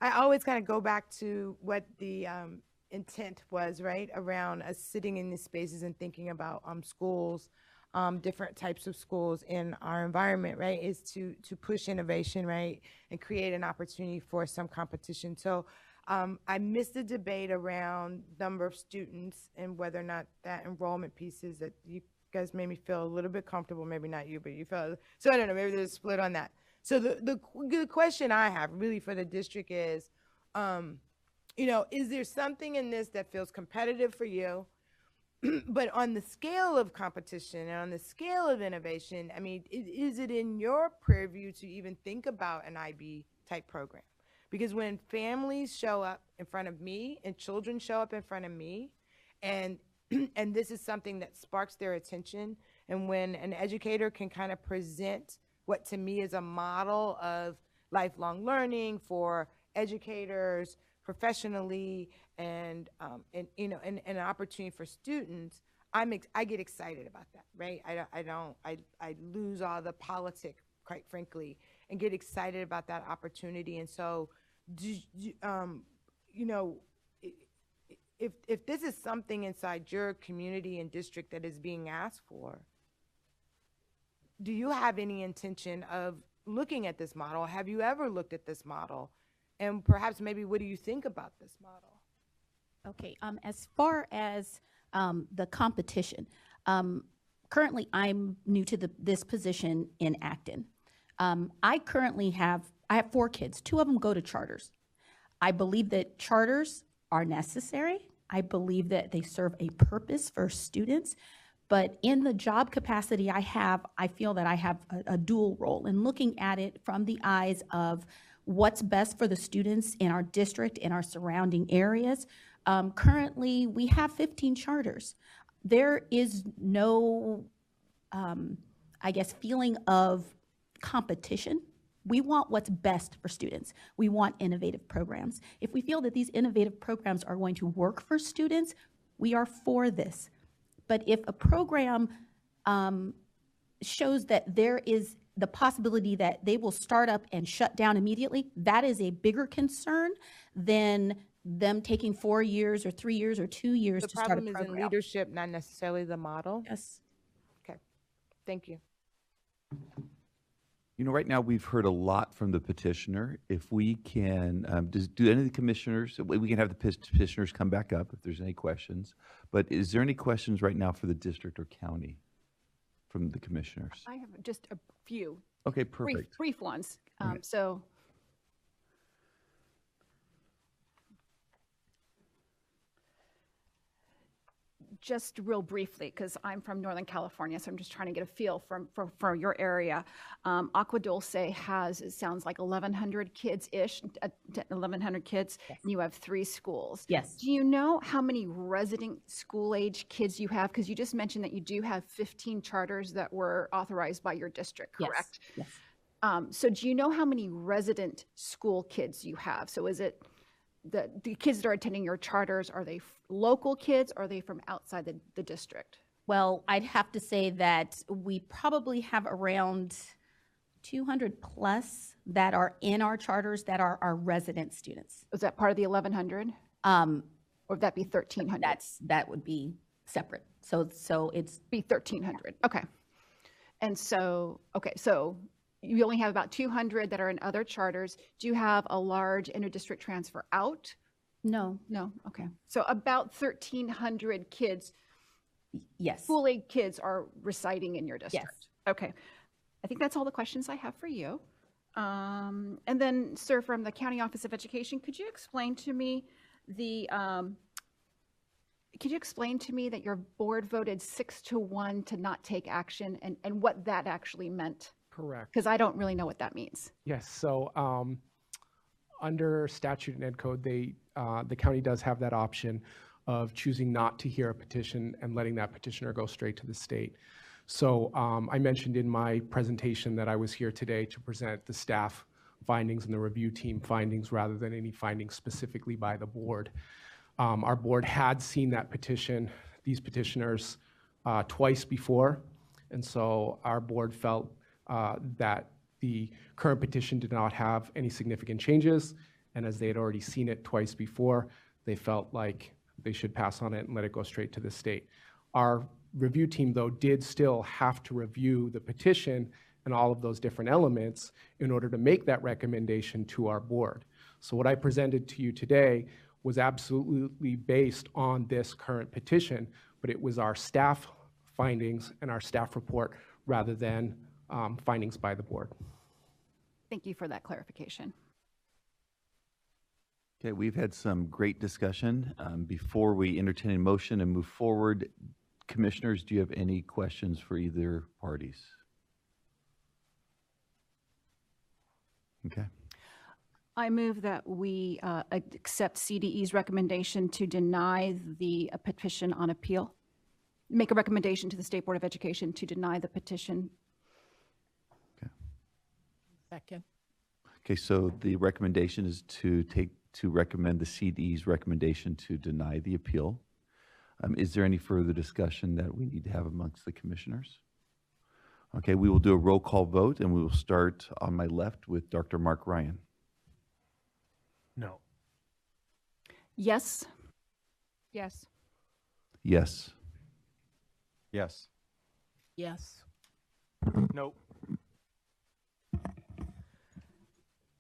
Speaker 7: always kind of go back to what the intent was, right, around us sitting in these spaces and thinking about schools, different types of schools in our environment, right, is to push innovation, right, and create an opportunity for some competition. So I missed the debate around number of students and whether or not that enrollment piece is that you guys made me feel a little bit comfortable, maybe not you, but you felt, so I don't know, maybe there's a split on that. So the question I have really for the district is, you know, is there something in this that feels competitive for you, but on the scale of competition and on the scale of innovation, I mean, is it in your purview to even think about an IB type program? Because when families show up in front of me and children show up in front of me, and this is something that sparks their attention, and when an educator can kind of present what to me is a model of lifelong learning for educators professionally, and you know, and an opportunity for students, I get excited about that, right? I lose all the politics, quite frankly, and get excited about that opportunity. And so, you know, if this is something inside your community and district that is being asked for, do you have any intention of looking at this model? Have you ever looked at this model? And perhaps maybe what do you think about this model?
Speaker 15: Okay, as far as the competition, currently I'm new to this position in Acton. I currently have 4 kids. 2 of them go to charters. I believe that charters are necessary. I believe that they serve a purpose for students. But in the job capacity I have, I feel that I have a dual role in looking at it from the eyes of what's best for the students in our district, in our surrounding areas. Currently, we have 15 charters. There is no, I guess, feeling of competition. We want what's best for students. We want innovative programs. If we feel that these innovative programs are going to work for students, we are for this. But if a program shows that there is the possibility that they will start up and shut down immediately, that is a bigger concern than them taking 4 years or 3 years or 2 years to start a program.
Speaker 7: The problem is in leadership, not necessarily the model?
Speaker 15: Yes.
Speaker 7: Okay, thank you.
Speaker 1: You know, right now we've heard a lot from the petitioner. If we can, do any of the commissioners, we can have the petitioners come back up if there's any questions, but is there any questions right now for the district or county from the commissioners?
Speaker 12: I have just a few.
Speaker 1: Okay, perfect.
Speaker 12: Brief ones.
Speaker 1: Okay.
Speaker 12: So just real briefly, because I'm from Northern California, so I'm just trying to get a feel for your area. Agua Dulce has, it sounds like 1,100 kids-ish, 1,100 kids, yes. And you have 3 schools.
Speaker 15: Yes.
Speaker 12: Do you know how many resident school-age kids you have? Because you just mentioned that you do have 15 charters that were authorized by your district, correct?
Speaker 15: Yes.
Speaker 12: So do you know how many resident school kids you have? So is it the kids that are attending your charters, are they local kids, or are they from outside the district?
Speaker 15: Well, I'd have to say that we probably have around 200 plus that are in our charters that are our resident students.
Speaker 12: Is that part of the 1,100? Or would that be 1,300?
Speaker 15: That would be separate. So it's
Speaker 12: be 1,300. Okay. And so, okay, so you only have about 200 that are in other charters. Do you have a large inter-district transfer out?
Speaker 15: No.
Speaker 12: No, okay. So about 1,300 kids,
Speaker 15: Yes.
Speaker 12: school-age kids are residing in your district? Okay. I think that's all the questions I have for you. And then, sir, from the County Office of Education, could you explain to me that your board voted 6-1 to not take action and what that actually meant?
Speaker 16: Correct.
Speaker 12: Because I don't really know what that means.
Speaker 16: Yes, so under statute and ed code, the county does have that option of choosing not to hear a petition and letting that petitioner go straight to the state. So I mentioned in my presentation that I was here today to present the staff findings and the review team findings rather than any findings specifically by the board. Our board had seen that petition, these petitioners, twice before, and so our board felt that the current petition did not have any significant changes, and as they had already seen it twice before, they felt like they should pass on it and let it go straight to the state. Our review team, though, did still have to review the petition and all of those different elements in order to make that recommendation to our board. So what I presented to you today was absolutely based on this current petition, but it was our staff findings and our staff report rather than findings by the board.
Speaker 12: Thank you for that clarification.
Speaker 1: Okay, we've had some great discussion. Before we entertain a motion and move forward, commissioners, do you have any questions for either parties? Okay.
Speaker 12: I move that we accept CDE's recommendation to deny the petition on appeal. Make a recommendation to the State Board of Education to deny the petition.
Speaker 13: Second.
Speaker 1: Okay, so the recommendation is to recommend the CDE's recommendation to deny the appeal. Is there any further discussion that we need to have amongst the commissioners? Okay, we will do a roll call vote, and we will start on my left with Dr. Mark Ryan.
Speaker 2: No.
Speaker 12: Yes. Yes.
Speaker 1: Yes.
Speaker 14: Yes.
Speaker 13: Yes.
Speaker 2: No.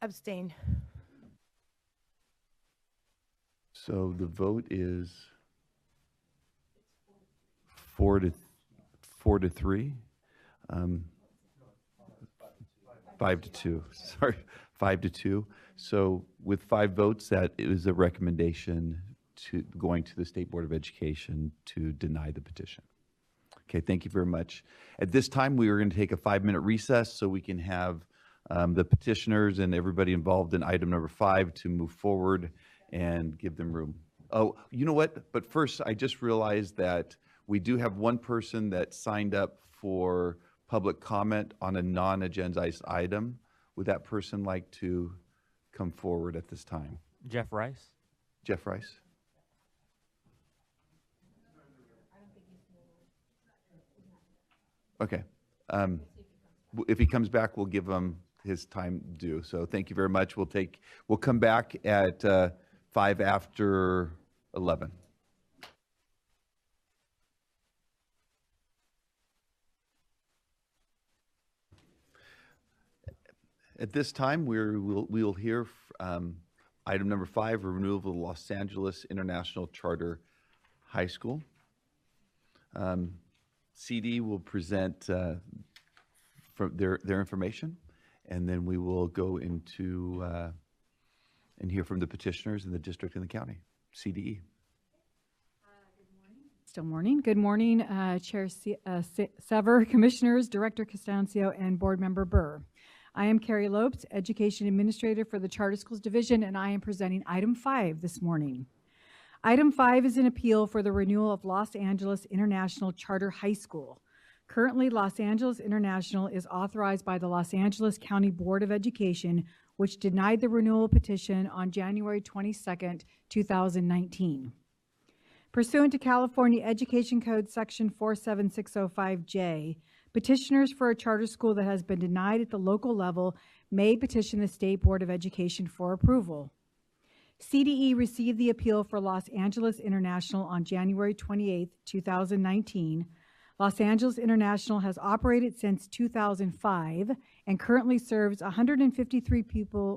Speaker 7: Abstain.
Speaker 1: So the vote is 4-3. 5-2. Sorry, 5-2. So with 5 votes, that is a recommendation to going to the State Board of Education to deny the petition. Okay, thank you very much. At this time, we are going to take a 5-minute recess so we can have the petitioners and everybody involved in item number 5 to move forward and give them room. Oh, you know what? But first, I just realized that we do have one person that signed up for public comment on a non-agendized item. Would that person like to come forward at this time?
Speaker 9: Jeff Rice.
Speaker 1: Jeff Rice? Okay. If he comes back, we'll give him his time due. So thank you very much. We'll come back at 5 after 11. At this time, we'll hear item number 5, a renewal of the Los Angeles International Charter High School. CD will present from their information, and then we will go into and hear from the petitioners in the district and the county. CDE.
Speaker 17: Still morning. Good morning, Chair Sever, Commissioners, Director Costancio, and Board Member Burr. I am Carrie Lopes, Education Administrator for the Charter Schools Division, and I am presenting item 5 this morning. Item 5 is an appeal for the renewal of Los Angeles International Charter High School. Currently, Los Angeles International is authorized by the Los Angeles County Board of Education, which denied the renewal petition on January 22nd, 2019. Pursuant to California Education Code Section 47605J, petitioners for a charter school that has been denied at the local level may petition the State Board of Education for approval. CDE received the appeal for Los Angeles International on January 28, 2019. Los Angeles International has operated since 2005 and currently serves 153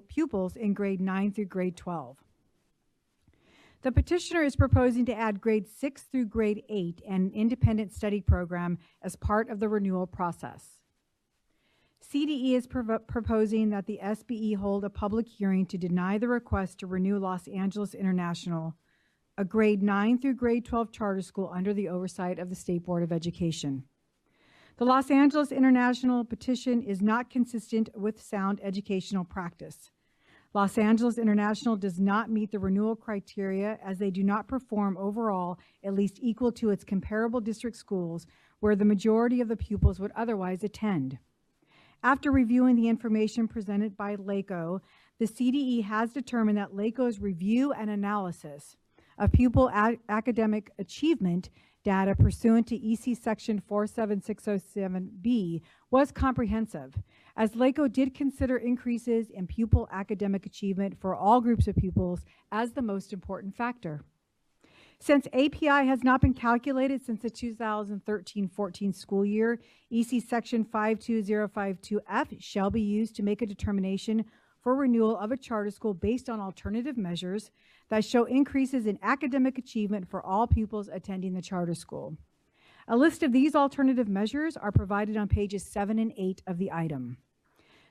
Speaker 17: pupils in grade 9 through grade 12. The petitioner is proposing to add grade 6 through grade 8 and an independent study program as part of the renewal process. CDE is proposing that the SBE hold a public hearing to deny the request to renew Los Angeles International, a grade 9 through grade 12 charter school under the oversight of the State Board of Education. The Los Angeles International petition is not consistent with sound educational practice. Los Angeles International does not meet the renewal criteria as they do not perform overall at least equal to its comparable district schools where the majority of the pupils would otherwise attend. After reviewing the information presented by LACO, the CDE has determined that LACO's review and analysis of pupil academic achievement data pursuant to EC Section 47607B was comprehensive, as LACO did consider increases in pupil academic achievement for all groups of pupils as the most important factor. Since API has not been calculated since the 2013-14 school year, EC Section 52052F shall be used to make a determination for renewal of a charter school based on alternative measures that show increases in academic achievement for all pupils attending the charter school. A list of these alternative measures are provided on pages 7 and 8 of the item.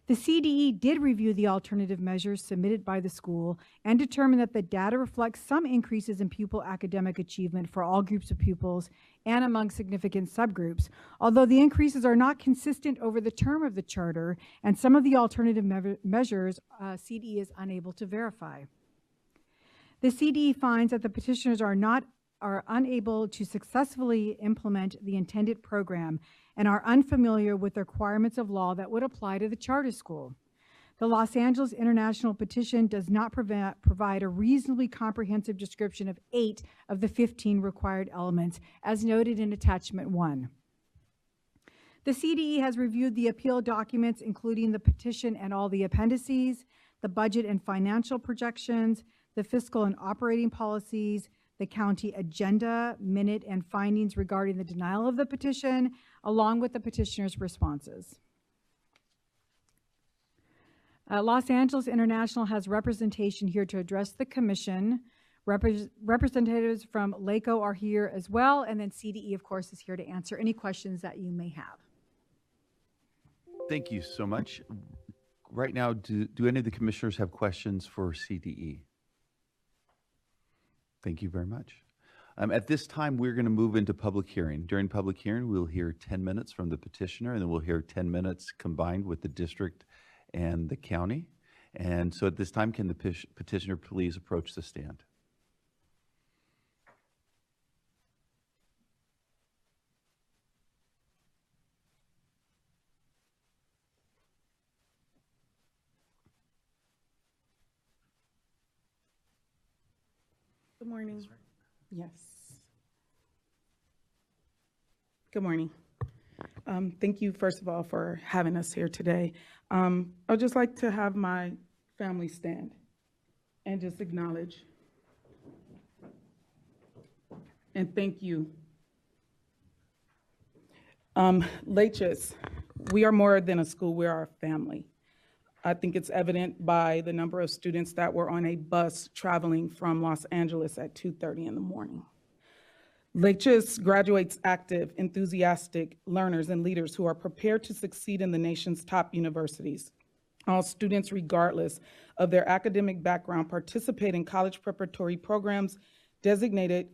Speaker 17: The CDE did review the alternative measures submitted by the school and determined that the data reflects some increases in pupil academic achievement for all groups of pupils and among significant subgroups, although the increases are not consistent over the term of the charter, and some of the alternative measures CDE is unable to verify. The CDE finds that the petitioners are unable to successfully implement the intended program and are unfamiliar with the requirements of law that would apply to the charter school. The Los Angeles International petition does not provide a reasonably comprehensive description of 8 of the 15 required elements, as noted in Attachment 1. The CDE has reviewed the appeal documents, including the petition and all the appendices, the budget and financial projections, the fiscal and operating policies, the county agenda, minute, and findings regarding the denial of the petition, along with the petitioner's responses. Los Angeles International has representation here to address the commission. Representatives from LACO are here as well, and then CDE, of course, is here to answer any questions that you may have.
Speaker 1: Thank you so much. Right now, do any of the commissioners have questions for CDE? Thank you very much. At this time, we're going to move into public hearing. During public hearing, we'll hear 10 minutes from the petitioner, and then we'll hear 10 minutes combined with the district and the county. And so at this time, can the petitioner please approach the stand?
Speaker 18: Good morning. Yes. Good morning. Thank you, first of all, for having us here today. I'd just like to have my family stand and just acknowledge and thank you. LHS, we are more than a school, we are a family. I think it's evident by the number of students that were on a bus traveling from Los Angeles at 2:30 in the morning. LHS graduates active, enthusiastic learners and leaders who are prepared to succeed in the nation's top universities. All students, regardless of their academic background, participate in college preparatory programs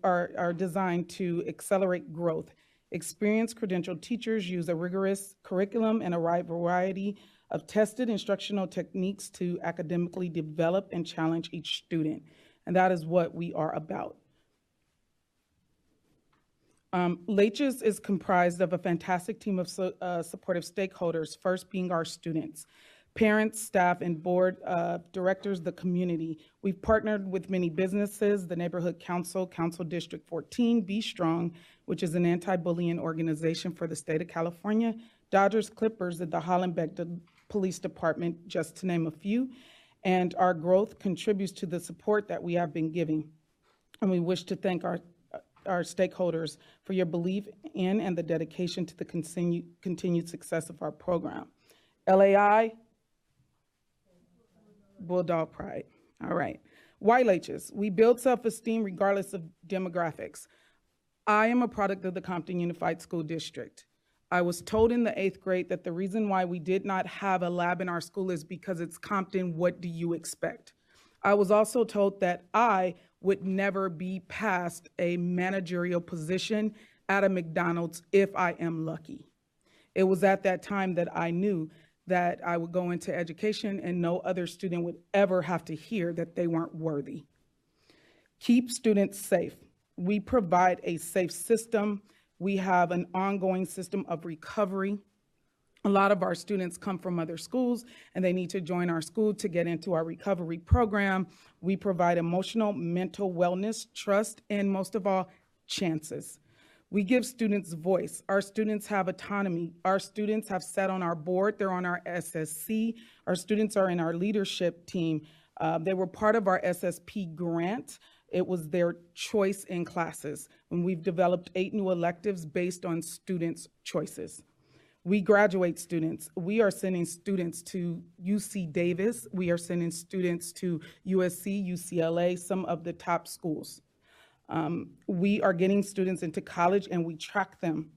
Speaker 18: are designed to accelerate growth. Experienced credentialed teachers use a rigorous curriculum and a wide variety of tested instructional techniques to academically develop and challenge each student. And that is what we are about. LHS is comprised of a fantastic team of supportive stakeholders, first being our students, parents, staff, and board directors, the community. We've partnered with many businesses, the Neighborhood Council, Council District 14, Be Strong, which is an anti-bullying organization for the state of California, Dodgers, Clippers, and the Hollenbeck Police Department, just to name a few. And our growth contributes to the support that we have been giving. And we wish to thank our stakeholders for your belief in and the dedication to the continued success of our program. LAI? Bulldog Pride. All right. YLHs, we build self-esteem regardless of demographics. I am a product of the Compton Unified School District. I was told in the 8th grade that the reason why we did not have a lab in our school is because it's Compton, what do you expect? I was also told that I would never be past a managerial position at a McDonald's if I am lucky. It was at that time that I knew that I would go into education and no other student would ever have to hear that they weren't worthy. Keep students safe. We provide a safe system. We have an ongoing system of recovery. A lot of our students come from other schools and they need to join our school to get into our recovery program. We provide emotional, mental wellness, trust, and most of all, chances. We give students voice. Our students have autonomy. Our students have sat on our board. They're on our SSC. Our students are in our leadership team. They were part of our SSP grant. It was their choice in classes. And we've developed 8 new electives based on students' choices. We graduate students. We are sending students to UC Davis. We are sending students to USC, UCLA, some of the top schools. We are getting students into college and we track them.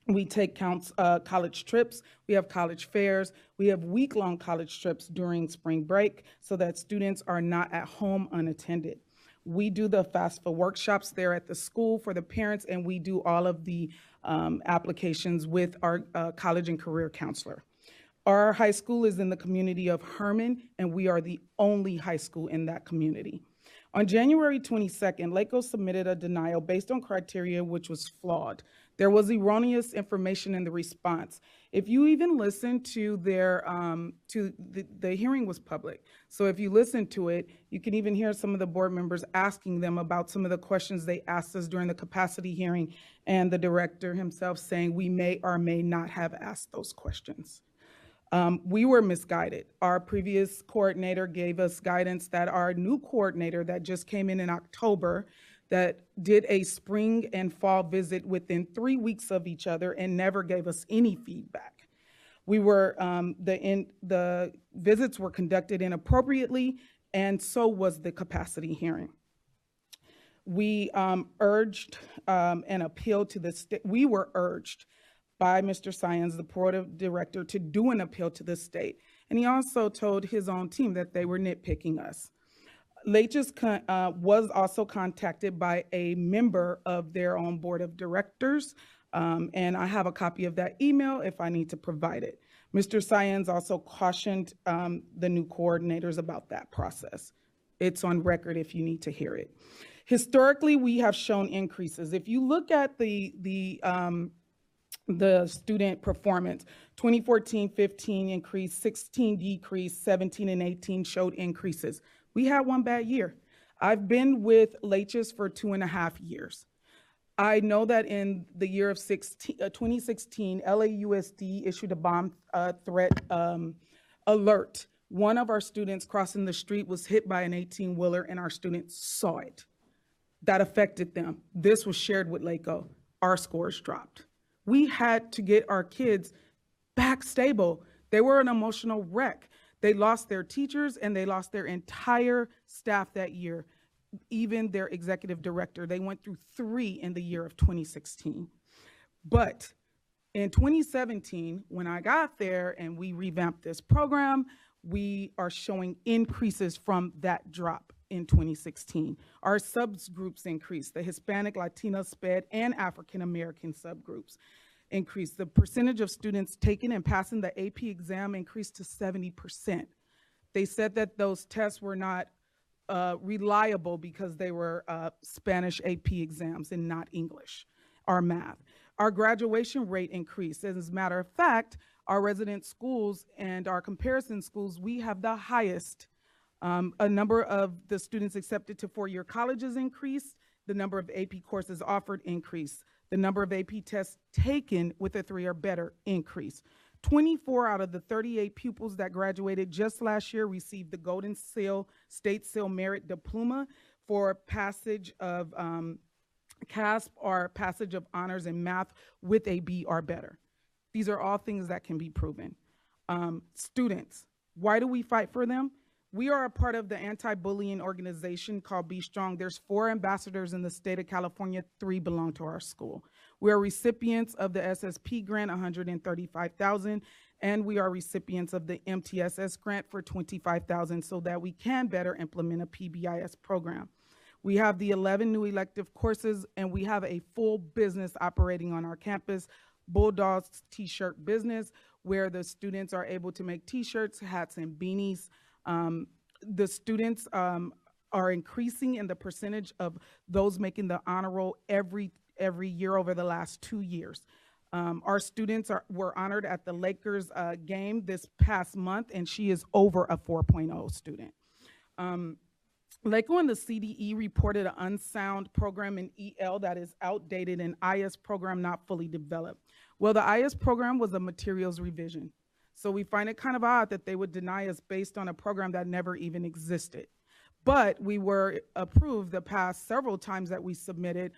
Speaker 18: We take college trips, we have college fairs, we have week-long college trips during spring break so that students are not at home unattended. We do the FAFSA workshops there at the school for the parents, and we do all of the applications with our college and career counselor. Our high school is in the community of Herman, and we are the only high school in that community. On January 22nd, LACO submitted a denial based on criteria which was flawed. There was erroneous information in the response. If you even listen to their, the hearing was public. So if you listen to it, you can even hear some of the board members asking them about some of the questions they asked us during the capacity hearing, and the director himself saying we may or may not have asked those questions. We were misguided. Our previous coordinator gave us guidance that our new coordinator that just came in October that did a spring and fall visit within 3 weeks of each other and never gave us any feedback. We were, the visits were conducted inappropriately, and so was the capacity hearing. We urged an appeal to the state. We were urged by Mr. Syons, the board director, to do an appeal to the state. And he also told his own team that they were nitpicking us. LACHS was also contacted by a member of their own board of directors, and I have a copy of that email if I need to provide it. Mr. Syons also cautioned the new coordinators about that process. It's on record if you need to hear it. Historically, we have shown increases. If you look at the student performance, 2014-15 increased, 16 decreased, 17 and 18 showed increases. We had one bad year. I've been with LACHS for 2.5 years. I know that in the year of 2016, LAUSD issued a bomb threat alert. One of our students crossing the street was hit by an 18-wheeler and our students saw it. That affected them. This was shared with LACO. Our scores dropped. We had to get our kids back stable. They were an emotional wreck. They lost their teachers and they lost their entire staff that year, even their executive director. They went through 3 in the year of 2016. But in 2017, when I got there and we revamped this program, we are showing increases from that drop in 2016. Our subgroups increased. The Hispanic, Latino, SPED, and African American subgroups increased. The percentage of students taking and passing the AP exam increased to 70%. They said that those tests were not reliable because they were Spanish AP exams and not English or math. Our graduation rate increased. As a matter of fact, our resident schools and our comparison schools, we have the highest. A number of the students accepted to 4-year colleges increased. The number of AP courses offered increased. The number of AP tests taken with a 3 or better increased. 24 out of the 38 pupils that graduated just last year received the Golden Seal, State Seal Merit Diploma for passage of CASP or passage of honors in math with a B or better. These are all things that can be proven. Students, why do we fight for them? We are a part of the anti-bullying organization called Be Strong. There's 4 ambassadors in the state of California, 3 belong to our school. We are recipients of the SSP grant, $135,000, and we are recipients of the MTSS grant for $25,000 so that we can better implement a PBIS program. We have the 11 new elective courses, and we have a full business operating on our campus, Bulldogs T-shirt business, where the students are able to make T-shirts, hats, and beanies. The students are increasing in the percentage of those making the honor roll every year over the last 2 years. Our students were honored at the Lakers game this past month, and she is over a 4.0 student. LACO and the CDE reported an unsound program in EL that is outdated and IS program not fully developed. Well, the IS program was a materials revision. So we find it kind of odd that they would deny us based on a program that never even existed. But we were approved the past several times that we submitted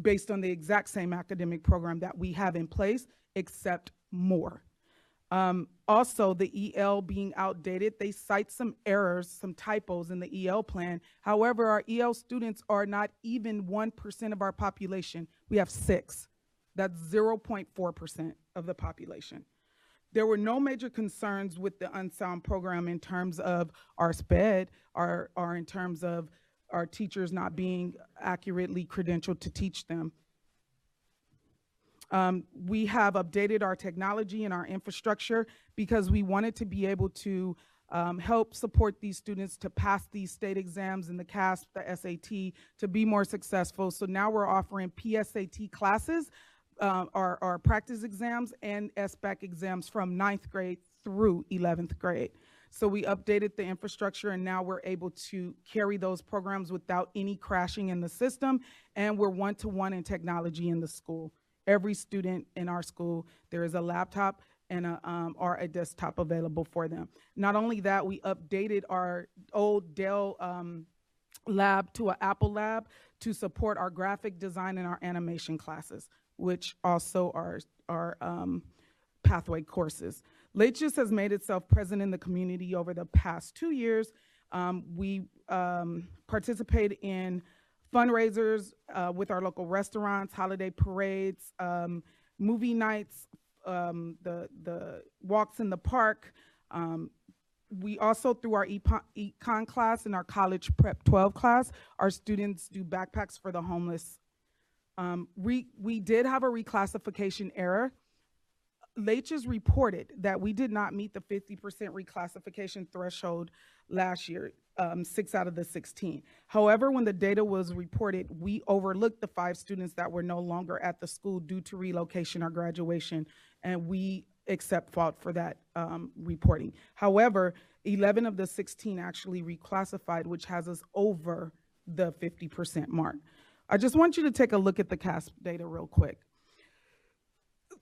Speaker 18: based on the exact same academic program that we have in place, except more. Also, the EL being outdated, they cite some errors, some typos in the EL plan. However, our EL students are not even 1% of our population. We have 6. That's 0.4% of the population. There were no major concerns with the unsound program in terms of our SPED or in terms of our teachers not being accurately credentialed to teach them. We have updated our technology and our infrastructure because we wanted to be able to help support these students to pass these state exams and the CASP, the SAT, to be more successful. So now we're offering PSAT classes, our practice exams, and SBAC exams from 9th grade through 11th grade. So we updated the infrastructure, and now we're able to carry those programs without any crashing in the system, and we're one-to-one in technology in the school. Every student in our school, there is a laptop and or a desktop available for them. Not only that, we updated our old Dell lab to an Apple lab to support our graphic design and our animation classes, which also are pathway courses. LHS has made itself present in the community over the past 2 years. We participate in fundraisers with our local restaurants, holiday parades, movie nights, the walks in the park. We also, through our econ class and our college prep 12 class, our students do backpacks for the homeless. We did have a reclassification error. LHS reported that we did not meet the 50% reclassification threshold last year, 6 out of the 16. However, when the data was reported, we overlooked the 5 students that were no longer at the school due to relocation or graduation, and we accept fault for that reporting. However, 11 of the 16 actually reclassified, which has us over the 50% mark. I just want you to take a look at the CASP data real quick.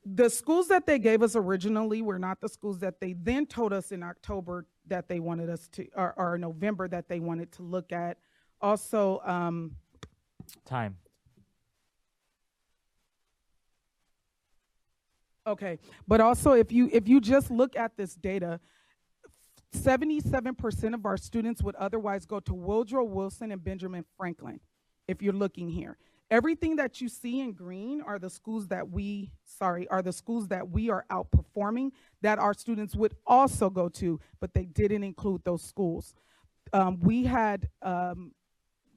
Speaker 18: The schools that they gave us originally were not the schools that they then told us in October that they wanted us to, or November that they wanted to look at. Also,
Speaker 9: Time.
Speaker 18: Okay, but also if you just look at this data, 77% of our students would otherwise go to Woodrow Wilson and Benjamin Franklin, if you're looking here. Everything that you see in green are the schools that we are outperforming that our students would also go to, but they didn't include those schools. We had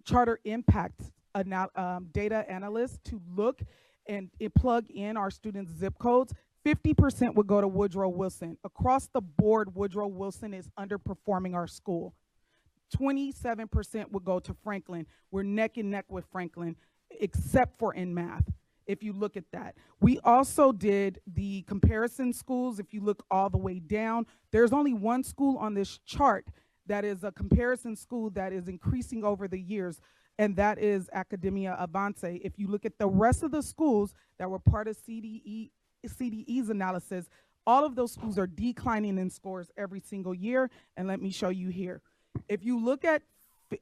Speaker 18: charter impact data analysts to look and plug in our students' zip codes. 50% would go to Woodrow Wilson. Across the board, Woodrow Wilson is underperforming our school. 27% would go to Franklin. We're neck and neck with Franklin, except for in math, if you look at that. We also did the comparison schools. If you look all the way down, there's only one school on this chart that is a comparison school that is increasing over the years, and that is Academia Avance. If you look at the rest of the schools that were part of CDE's analysis, all of those schools are declining in scores every single year, and let me show you here. If you look at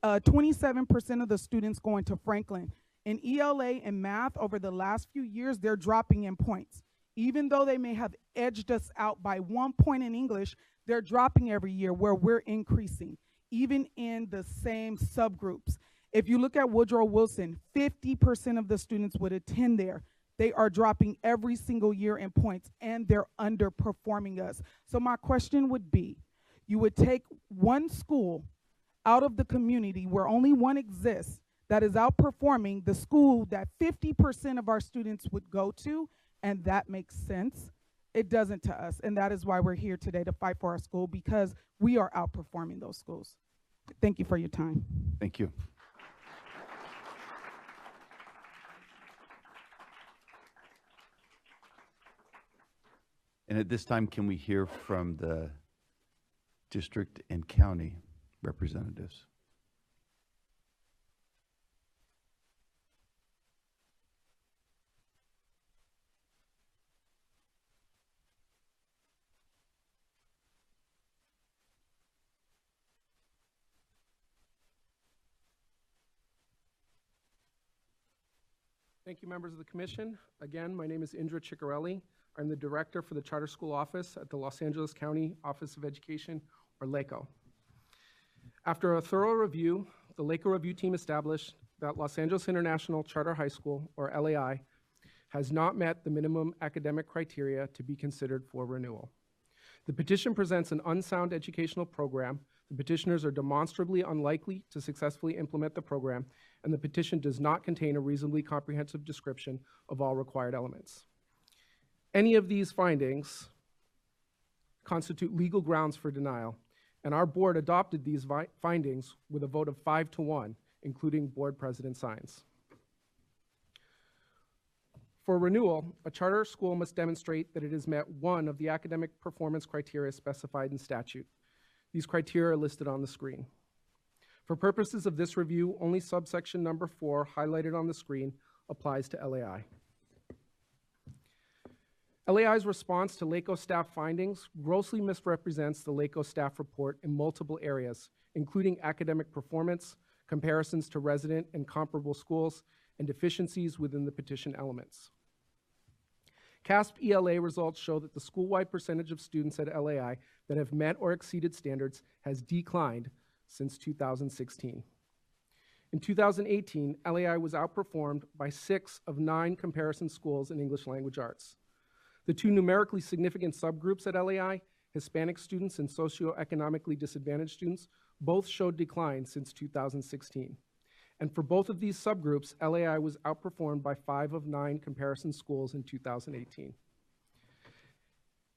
Speaker 18: 27% of the students going to Franklin, in ELA and math over the last few years, they're dropping in points. Even though they may have edged us out by 1 point in English, they're dropping every year where we're increasing, even in the same subgroups. If you look at Woodrow Wilson, 50% of the students would attend there. They are dropping every single year in points, and they're underperforming us. So my question would be, you would take one school out of the community where only one exists that is outperforming the school that 50% of our students would go to, and that makes sense. It doesn't to us, and that is why we're here today to fight for our school, because we are outperforming those schools. Thank you for your time.
Speaker 1: Thank you. And at this time, can we hear from the district and county representatives?
Speaker 16: Thank you, members of the commission. Again, my name is Indra Ciccarelli. I'm the director for the Charter School Office at the Los Angeles County Office of Education, or LACO. After a thorough review, the LACO review team established that Los Angeles International Charter High School, or LAI, has not met the minimum academic criteria to be considered for renewal. The petition presents an unsound educational program. The petitioners are demonstrably unlikely to successfully implement the program, and the petition does not contain a reasonably comprehensive description of all required elements. Any of these findings constitute legal grounds for denial, and our board adopted these findings with a vote of 5-1, including board president signs. For renewal, a charter school must demonstrate that it has met one of the academic performance criteria specified in statute. These criteria are listed on the screen. For purposes of this review, only subsection number 4, highlighted on the screen, applies to LAI. LAI's response to LACO staff findings grossly misrepresents the LACO staff report in multiple areas, including academic performance, comparisons to resident and comparable schools, and deficiencies within the petition elements. CASP ELA results show that the school-wide percentage of students at LAI that have met or exceeded standards has declined since 2016. In 2018, LAI was outperformed by 6 of 9 comparison schools in English language arts. The 2 numerically significant subgroups at LAI, Hispanic students and socioeconomically disadvantaged students, both showed decline since 2016. And for both of these subgroups, LAI was outperformed by 5 of 9 comparison schools in 2018.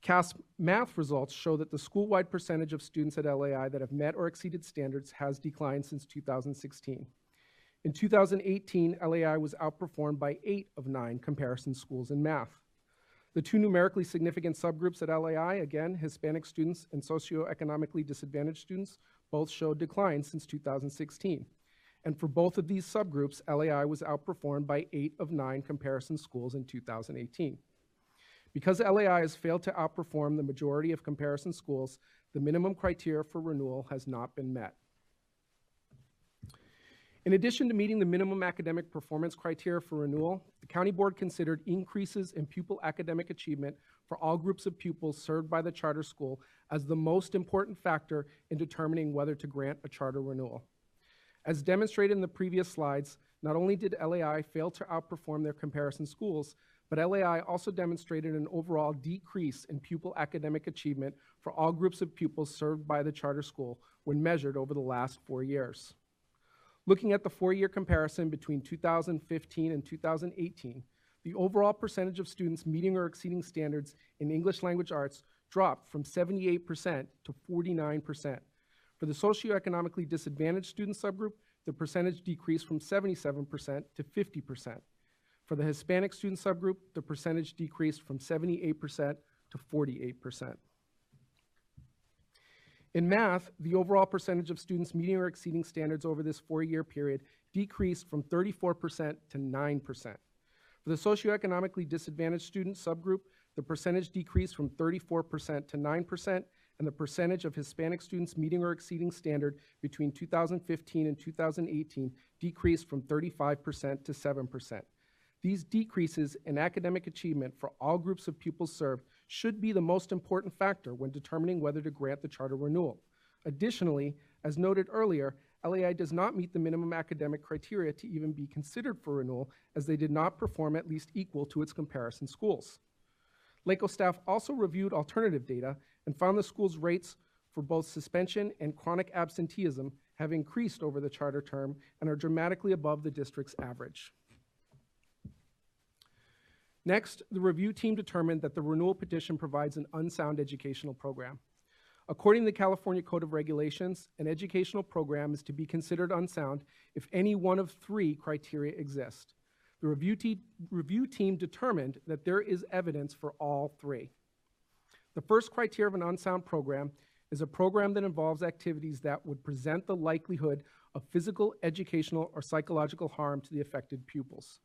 Speaker 16: CASP math results show that the school-wide percentage of students at LAI that have met or exceeded standards has declined since 2016. In 2018, LAI was outperformed by 8 of 9 comparison schools in math. The 2 numerically significant subgroups at LAI, again, Hispanic students and socioeconomically disadvantaged students, both showed decline since 2016. And for both of these subgroups, LAI was outperformed by 8 of 9 comparison schools in 2018. Because LAI has failed to outperform the majority of comparison schools, the minimum criteria for renewal has not been met. In addition to meeting the minimum academic performance criteria for renewal, the county board considered increases in pupil academic achievement for all groups of pupils served by the charter school as the most important factor in determining whether to grant a charter renewal. As demonstrated in the previous slides, not only did LAI fail to outperform their comparison schools, but LAI also demonstrated an overall decrease in pupil academic achievement for all groups of pupils served by the charter school when measured over the last 4 years. Looking at the 4-year comparison between 2015 and 2018, the overall percentage of students meeting or exceeding standards in English language arts dropped from 78% to 49%. For the socioeconomically disadvantaged student subgroup, the percentage decreased from 77% to 50%. For the Hispanic student subgroup, the percentage decreased from 78% to 48%. In math, the overall percentage of students meeting or exceeding standards over this 4-year period decreased from 34% to 9%. For the socioeconomically disadvantaged student subgroup, the percentage decreased from 34% to 9%, and the percentage of Hispanic students meeting or exceeding standard between 2015 and 2018 decreased from 35% to 7%. These decreases in academic achievement for all groups of pupils served should be the most important factor when determining whether to grant the charter renewal. Additionally, as noted earlier, LAI does not meet the minimum academic criteria to even be considered for renewal, as they did not perform at least equal to its comparison schools. LACO staff also reviewed alternative data and found the school's rates for both suspension and chronic absenteeism have increased over the charter term and are dramatically above the district's average. Next, the review team determined that the renewal petition provides an unsound educational program. According to the California Code of Regulations, an educational program is to be considered unsound if any one of three criteria exist. The review team determined that there is evidence for all three. The first criteria of an unsound program is a program that involves activities that would present the likelihood of physical, educational, or psychological harm to the affected pupils.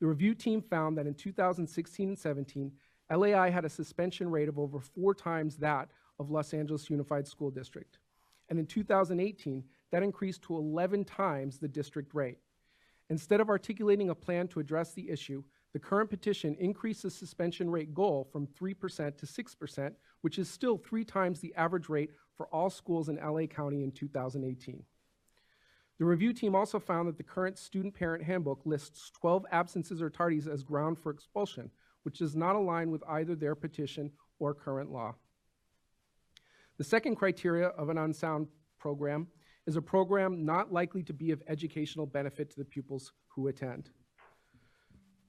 Speaker 16: The review team found that in 2016 and 17, LAI had a suspension rate of over 4 times that of Los Angeles Unified School District. And in 2018, that increased to 11 times the district rate. Instead of articulating a plan to address the issue, the current petition increased the suspension rate goal from 3% to 6%, which is still 3 times the average rate for all schools in LA County in 2018. The review team also found that the current student-parent handbook lists 12 absences or tardies as ground for expulsion, which does not align with either their petition or current law. The second criteria of an unsound program is a program not likely to be of educational benefit to the pupils who attend.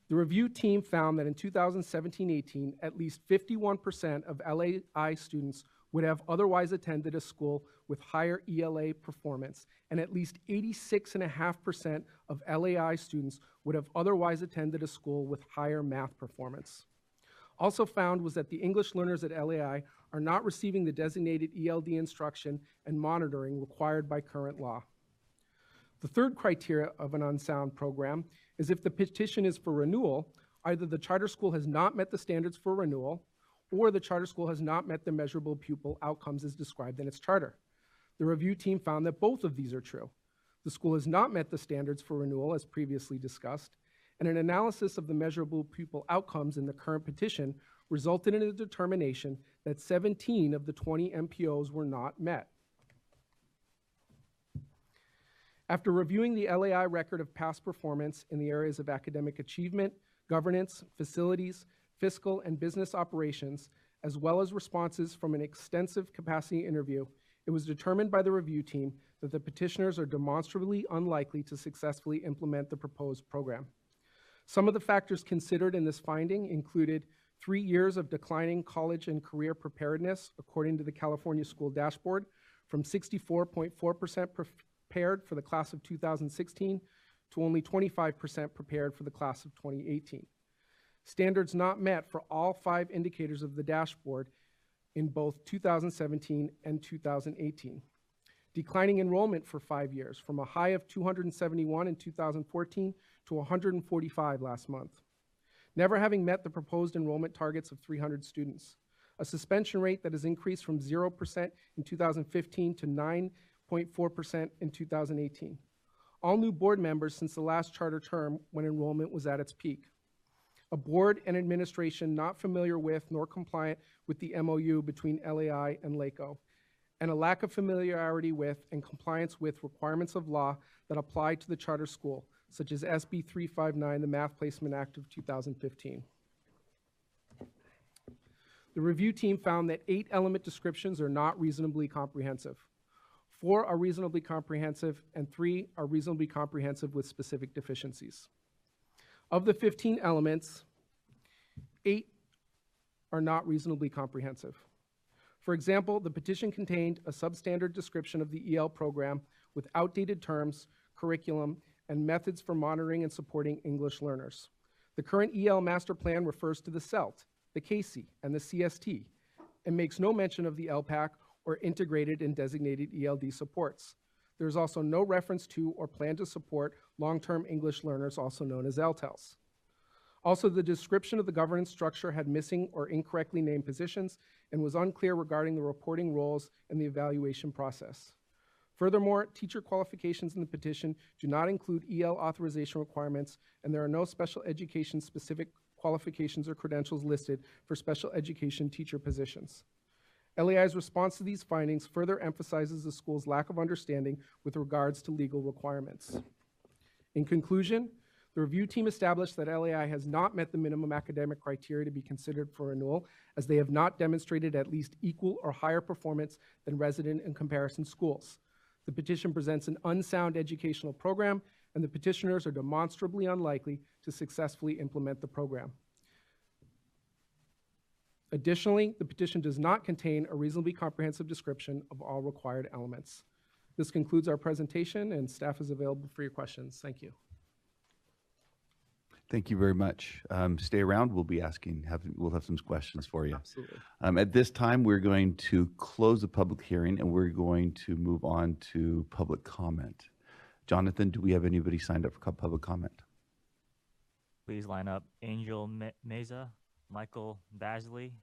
Speaker 16: The review team found that in 2017-18, at least 51% of LAI students would have otherwise attended a school with higher ELA performance, and at least 86.5% of LAI students would have otherwise attended a school with higher math performance. Also found was that the English learners at LAI are not receiving the designated ELD instruction and monitoring required by current law. The third criteria of an unsound program is if the petition is for renewal, either the charter school has not met the standards for renewal, or the charter school has not met the measurable pupil outcomes as described in its charter. The review team found that both of these are true. The school has not met the standards for renewal as previously discussed, and an analysis of the measurable pupil outcomes in the current petition resulted in a determination that 17 of the 20 MPOs were not met. After reviewing the LAI record of past performance in the areas of academic achievement, governance, facilities, fiscal, and business operations, as well as responses from an extensive capacity interview, it was determined by the review team that the petitioners are demonstrably unlikely to successfully implement the proposed program. Some of the factors considered in this finding included 3 years of declining college and career preparedness, according to the California School Dashboard, from 64.4% prepared for the class of 2016 to only 25% prepared for the class of 2018. Standards not met for all 5 indicators of the dashboard in both 2017 and 2018. Declining enrollment for 5 years, from a high of 271 in 2014 to 145 last month. Never having met the proposed enrollment targets of 300 students. A suspension rate that has increased from 0% in 2015 to 9.4% in 2018. All new board members since the last charter term when enrollment was at its peak. A board and administration not familiar with nor compliant with the MOU between LAI and LACO, and a lack of familiarity with and compliance with requirements of law that apply to the charter school, such as SB 359, the Math Placement Act of 2015. The review team found that 8 element descriptions are not reasonably comprehensive. 4 are reasonably comprehensive, and 3 are reasonably comprehensive with specific deficiencies. Of the 15 elements, 8 are not reasonably comprehensive. For example, the petition contained a substandard description of the EL program with outdated terms, curriculum, and methods for monitoring and supporting English learners. The current EL master plan refers to the CELT, the CASE, and the CST, and makes no mention of the LPAC or integrated and designated ELD supports. There is also no reference to or plan to support long-term English learners, also known as LTELs. Also, the description of the governance structure had missing or incorrectly named positions and was unclear regarding the reporting roles and the evaluation process. Furthermore, teacher qualifications in the petition do not include EL authorization requirements, and there are no special education specific qualifications or credentials listed for special education teacher positions. LEI's response to these findings further emphasizes the school's lack of understanding with regards to legal requirements. In conclusion, the review team established that LEI has not met the minimum academic criteria to be considered for renewal, as they have not demonstrated at least equal or higher performance than resident and comparison schools. The petition presents an unsound educational program, and the petitioners are demonstrably unlikely to successfully implement the program. Additionally, the petition does not contain a reasonably comprehensive description of all required elements. This concludes our presentation, and staff is available for your questions. Thank you.
Speaker 1: Thank you very much. Stay around. We'll be we'll have some questions for you.
Speaker 16: Absolutely.
Speaker 1: At this time, we're going to close the public hearing and we're going to move on to public comment. Jonathan, do we have anybody signed up for public comment?
Speaker 9: Please line up Angel Meza, Michael Basley,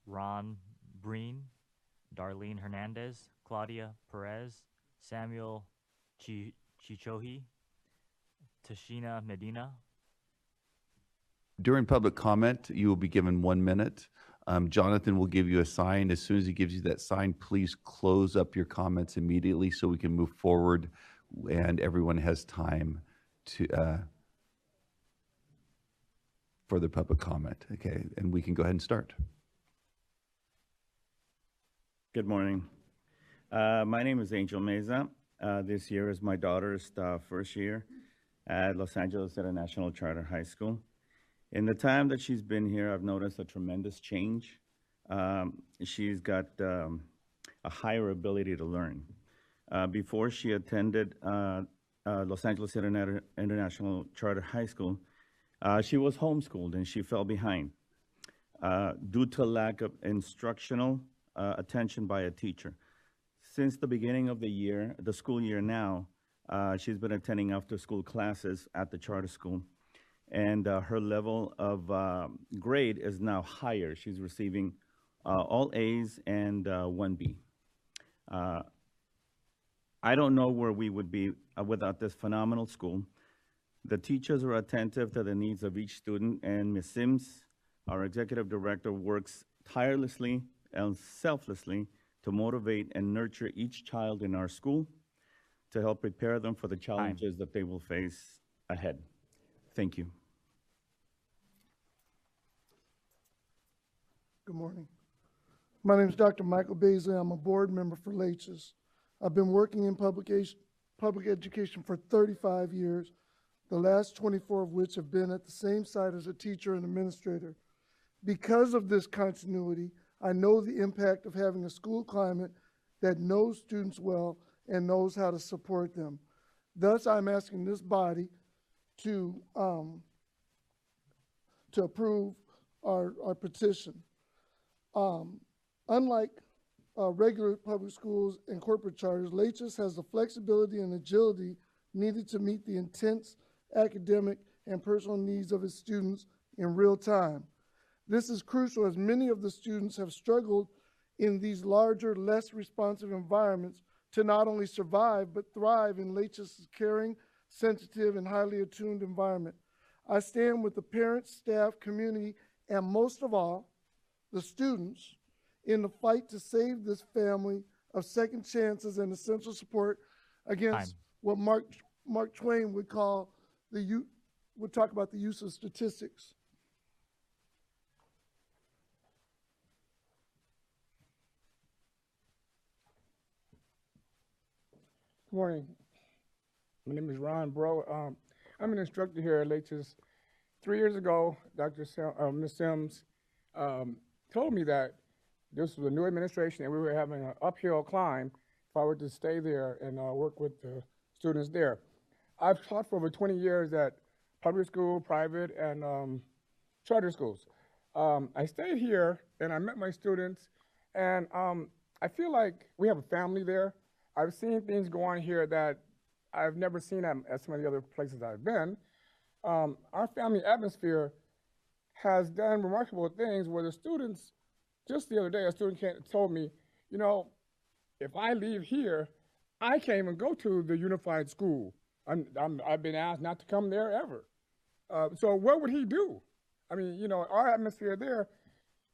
Speaker 9: Ron Breen, Darlene Hernandez, Claudia Perez, Samuel Chichohi, Tashina Medina.
Speaker 1: During public comment, you will be given 1 minute. Jonathan will give you a sign. As soon as he gives you that sign, please close up your comments immediately so we can move forward and everyone has time to for the public comment. Okay, and we can go ahead and start.
Speaker 19: Good morning. My name is Angel Meza. This year is my daughter's first year at Los Angeles International Charter High School. In the time that she's been here, I've noticed a tremendous change. She's got a higher ability to learn. Before she attended Los Angeles International Charter High School, she was homeschooled and she fell behind due to lack of instructional attention by a teacher. Since the beginning of the school year now, she's been attending after-school classes at the charter school. And her level of grade is now higher. She's receiving all A's and 1B. I don't know where we would be without this phenomenal school. The teachers are attentive to the needs of each student, and Ms. Sims, our executive director, works tirelessly and selflessly to motivate and nurture each child in our school to help prepare them for the challenges that they will face ahead. Thank you.
Speaker 21: Good morning. My name is Dr. Michael Basley. I'm a board member for LHS. I've been working in public education for 35 years, the last 24 of which have been at the same site as a teacher and administrator. Because of this continuity, I know the impact of having a school climate that knows students well and knows how to support them. Thus, I'm asking this body to approve our petition. Unlike regular public schools and corporate charters, LHS has the flexibility and agility needed to meet the intense academic and personal needs of its students in real time. This is crucial as many of the students have struggled in these larger, less responsive environments to not only survive, but thrive in LHS's caring, sensitive, and highly attuned environment. I stand with the parents, staff, community, and most of all, the students in the fight to save this family of second chances and essential support against what Mark Twain would call would talk about the use of statistics.
Speaker 22: Good morning. My name is Ron Bro. I'm an instructor here at LHS. 3 years ago, Ms. Sims told me that this was a new administration and we were having an uphill climb if I were to stay there and work with the students there. I've taught for over 20 years at public school, private, and charter schools. I stayed here and I met my students, and I feel like we have a family there. I've seen things go on here that I've never seen at some of the other places I've been. Our family atmosphere has done remarkable things where the students, just the other day, a student told me, you know, if I leave here, I can't even go to the unified school. I've been asked not to come there ever. So what would he do? I mean, you know, our atmosphere there,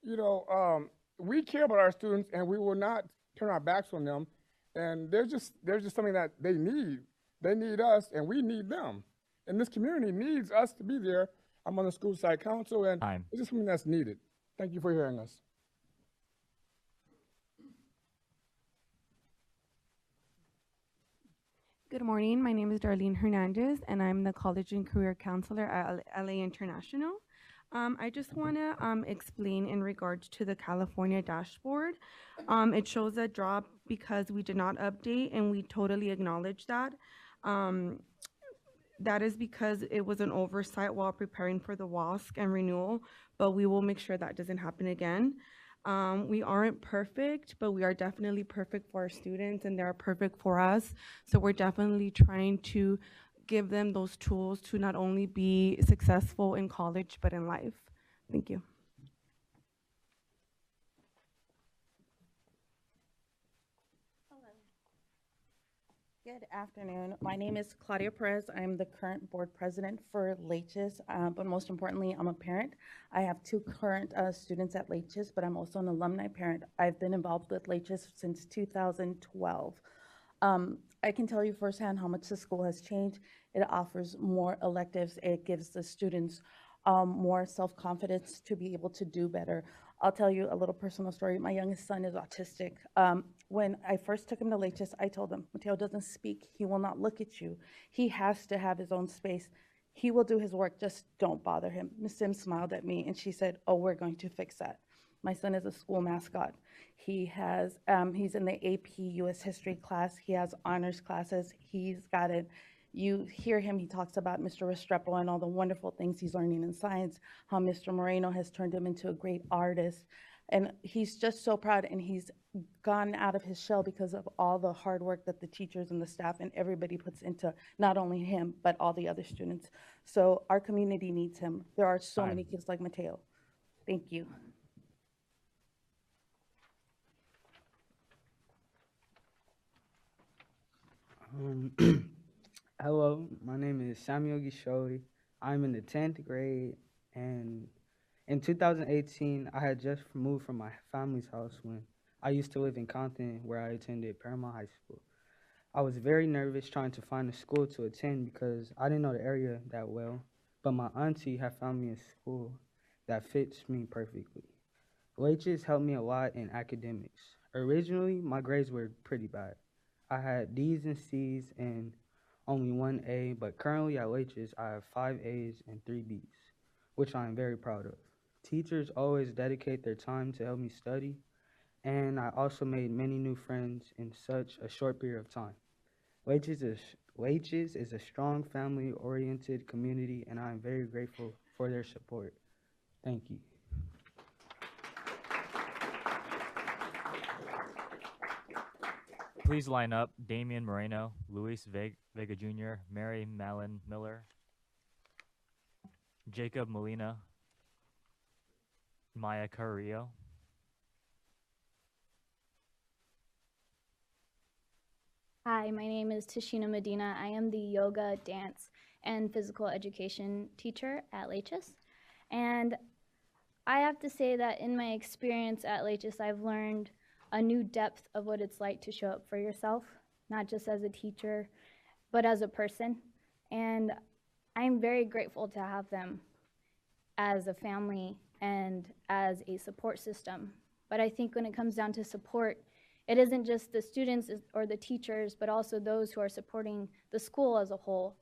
Speaker 22: you know, we care about our students and we will not turn our backs on them. And there's just something that they need. They need us and we need them. And this community needs us to be there. I'm on the school side council and it's just something that's needed. Thank you for hearing us.
Speaker 3: Good morning. My name is Darlene Hernandez, and I'm the College and Career Counselor at LA International. I just want to explain in regards to the California dashboard. It shows a drop because we did not update, and we totally acknowledge that. That is because it was an oversight while preparing for the WASC and renewal, but we will make sure that doesn't happen again. We aren't perfect, but we are definitely perfect for our students and they're perfect for us. So we're definitely trying to give them those tools to not only be successful in college, but in life. Thank you.
Speaker 5: Good afternoon. My name is Claudia Perez. I'm the current board president for LHS, but most importantly, I'm a parent. I have 2 current students at LHS, but I'm also an alumni parent. I've been involved with LHS since 2012. I can tell you firsthand how much the school has changed. It offers more electives. It gives the students more self-confidence to be able to do better. I'll tell you a little personal story. My youngest son is autistic. When I first took him to LHS, I told him, Mateo doesn't speak. He will not look at you. He has to have his own space. He will do his work, just don't bother him. Ms. Sims smiled at me and she said, oh, we're going to fix that. My son is a school mascot. He has, he's in the AP US History class. He has honors classes. He's got it. You hear him, he talks about Mr. Restrepo and all the wonderful things he's learning in science, how Mr. Moreno has turned him into a great artist. And he's just so proud, and he's gone out of his shell because of all the hard work that the teachers and the staff and everybody puts into not only him, but all the other students. So our community needs him. There are so many kids like Mateo. Thank you.
Speaker 23: Hello, my name is Samuel Gishori. I'm in the 10th grade, and in 2018, I had just moved from my family's house when I used to live in Compton, where I attended Paramount High School. I was very nervous trying to find a school to attend because I didn't know the area that well, but my auntie had found me a school that fits me perfectly. LHS helped me a lot in academics. Originally, my grades were pretty bad. I had D's and C's and only 1 A, but currently at LHS, I have 5 A's and 3 B's, which I am very proud of. Teachers always dedicate their time to help me study, and I also made many new friends in such a short period of time. LHS is a strong family-oriented community, and I am very grateful for their support. Thank you.
Speaker 9: Please line up Damian Moreno, Luis Vega Jr., Mary Malin Miller, Jacob Molina, Maya Carrillo.
Speaker 24: Hi, my name is Tashina Medina. I am the yoga, dance, and physical education teacher at LHS. And I have to say that in my experience at LHS, I've learned a new depth of what it's like to show up for yourself, not just as a teacher, but as a person. And I'm very grateful to have them as a family and as a support system. But I think when it comes down to support, it isn't just the students or the teachers, but also those who are supporting the school as a whole.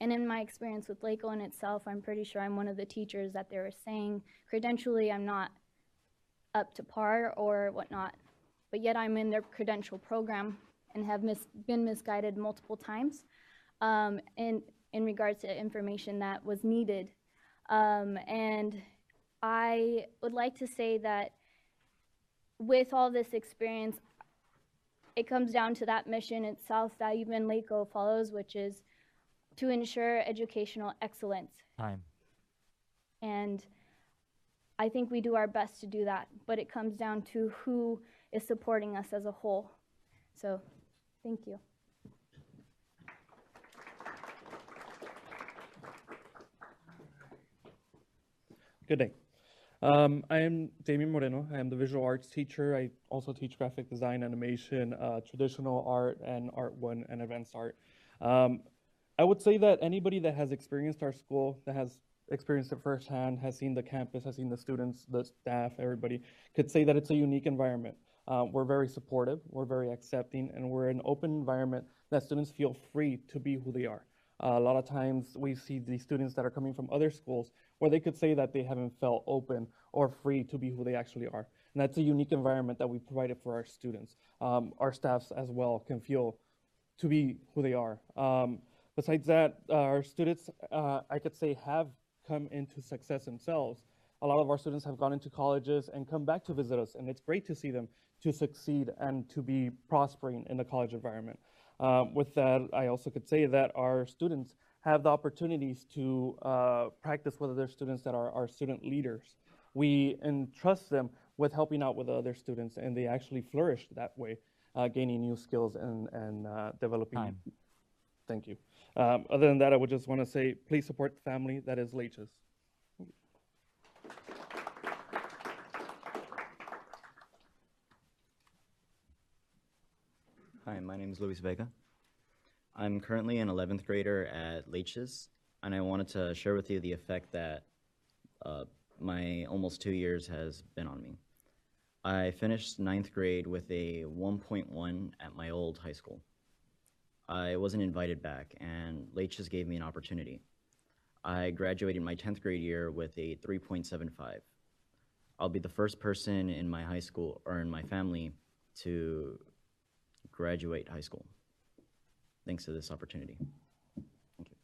Speaker 24: And in my experience with Lakeland itself, I'm pretty sure I'm one of the teachers that they were saying, credentially, I'm not up to par or whatnot, but yet I'm in their credential program and have been misguided multiple times in regards to information that was needed. And I would like to say that with all this experience, it comes down to that mission itself that even LACO follows, which is to ensure educational excellence.
Speaker 9: Time.
Speaker 24: And I think we do our best to do that, but it comes down to who is supporting us as a whole. So, thank you.
Speaker 4: Good day. I am Damien Moreno. I am the visual arts teacher. I also teach graphic design, animation, traditional art, and Art 1 and advanced art. I would say that anybody that has experienced our school, that has experienced it firsthand, has seen the campus, has seen the students, the staff, everybody, could say that it's a unique environment. We're very supportive, we're very accepting, and we're an open environment that students feel free to be who they are. A lot of times we see these students that are coming from other schools where they could say that they haven't felt open or free to be who they actually are. And that's a unique environment that we provided for our students. Our staffs as well can feel to be who they are. Besides that, our students, I could say, have come into success themselves. A lot of our students have gone into colleges and come back to visit us, and it's great to see them to succeed and to be prospering in the college environment. With that, I also could say that our students have the opportunities to practice with other students that are our student leaders. We entrust them with helping out with other students, and they actually flourish that way, gaining new skills and developing.
Speaker 9: Time.
Speaker 4: Thank you. Other than that, I would just want to say, please support the family that is Leches.
Speaker 6: Hi, my name is Luis Vega. I'm currently an 11th grader at Leches, and I wanted to share with you the effect that my almost 2 years has been on me. I finished 9th grade with a 1.1 at my old high school. I wasn't invited back, and Leches gave me an opportunity. I graduated my 10th grade year with a 3.75. I'll be the first person in my high school, or in my family, to graduate high school, thanks to this opportunity. Thank you.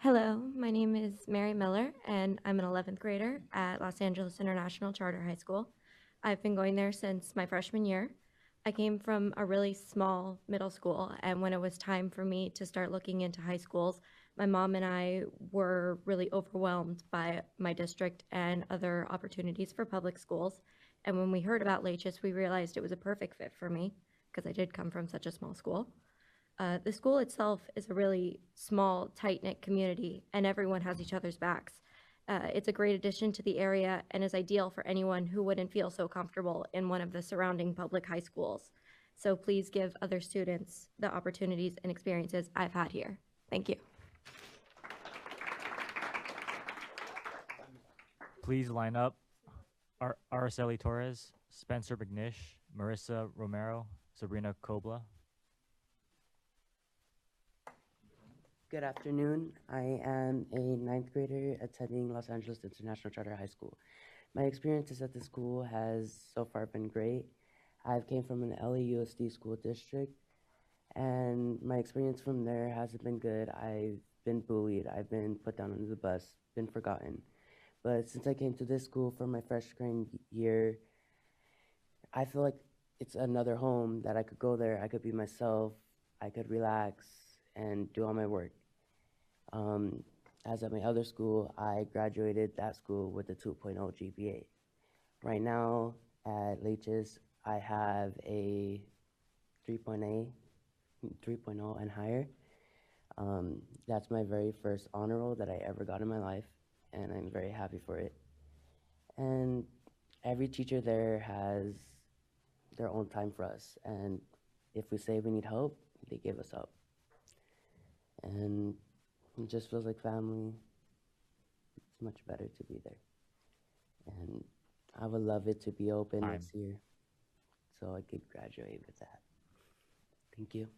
Speaker 8: Hello, my name is Mary Miller, and I'm an 11th grader at Los Angeles International Charter High School. I've been going there since my freshman year. I came from a really small middle school, and when it was time for me to start looking into high schools, my mom and I were really overwhelmed by my district and other opportunities for public schools. And when we heard about Leches, we realized it was a perfect fit for me because I did come from such a small school. The school itself is a really small, tight-knit community, and everyone has each other's backs. It's a great addition to the area and is ideal for anyone who wouldn't feel so comfortable in one of the surrounding public high schools. So please give other students the opportunities and experiences I've had here. Thank you.
Speaker 9: Please line up. Araceli Torres, Spencer McNish, Marissa Romero, Sabrina Kobla.
Speaker 10: Good afternoon. I am a 9th grader attending Los Angeles International Charter High School. My experiences at the school has so far been great. I've came from an LAUSD school district, and my experience from there hasn't been good. I've been bullied. I've been put down under the bus, been forgotten. But since I came to this school for my freshman year, I feel like it's another home that I could go there, I could be myself, I could relax and do all my work. As at my other school, I graduated that school with a 2.0 GPA. Right now at Leches, I have a 3.0 and higher. That's my very first honor roll that I ever got in my life, and I'm very happy for it. And every teacher there has their own time for us, and if we say we need help, they give us help. And it just feels like family. It's much better to be there. And I would love it to be open next year so I could graduate with that. Thank you.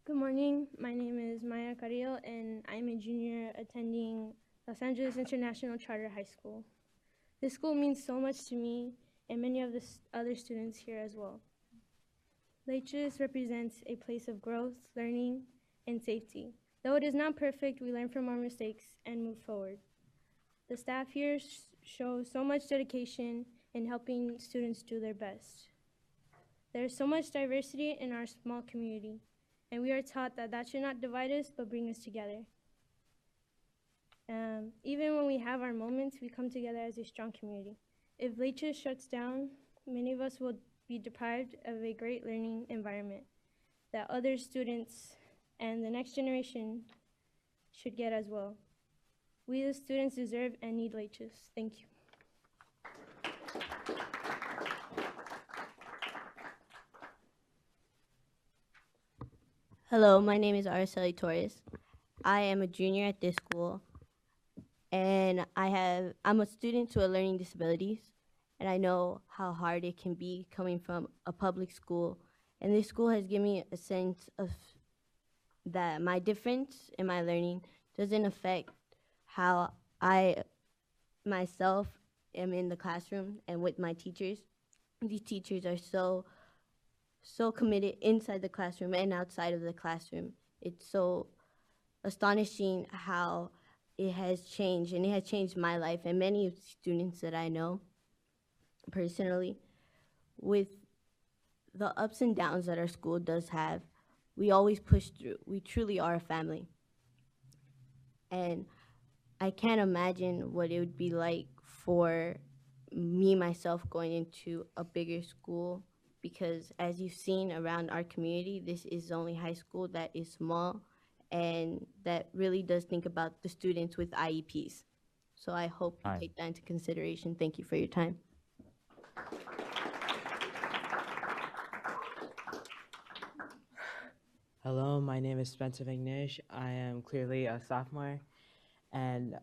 Speaker 25: Good morning. My name is Maya Carrillo, and I'm a junior attending Los Angeles International Charter High School. This school means so much to me and many of the other students here as well. Leches represents a place of growth, learning, and safety. Though it is not perfect, we learn from our mistakes and move forward. The staff here shows so much dedication in helping students do their best. There is so much diversity in our small community, and we are taught that that should not divide us but bring us together. Even when we have our moments, we come together as a strong community. If Leches shuts down, many of us will be deprived of a great learning environment that other students and the next generation should get as well. We, the students, deserve and need Leches. Thank you.
Speaker 11: Hello, my name is Araceli Torres. I am a junior at this school, and I'm a student with learning disabilities, and I know how hard it can be coming from a public school. And this school has given me a sense of that my difference in my learning doesn't affect how I myself am in the classroom and with my teachers. These teachers are so committed inside the classroom and outside of the classroom. It's so astonishing how it has changed, and it has changed my life and many of the students that I know personally. With the ups and downs that our school does have, we always push through. We truly are a family. And I can't imagine what it would be like for me, myself, going into a bigger school, because as you've seen around our community, this is the only high school that is small and that really does think about the students with IEPs. So I hope you take that into consideration. Thank you for your time.
Speaker 12: Hello, my name is Spencer McNish. I am clearly a sophomore, and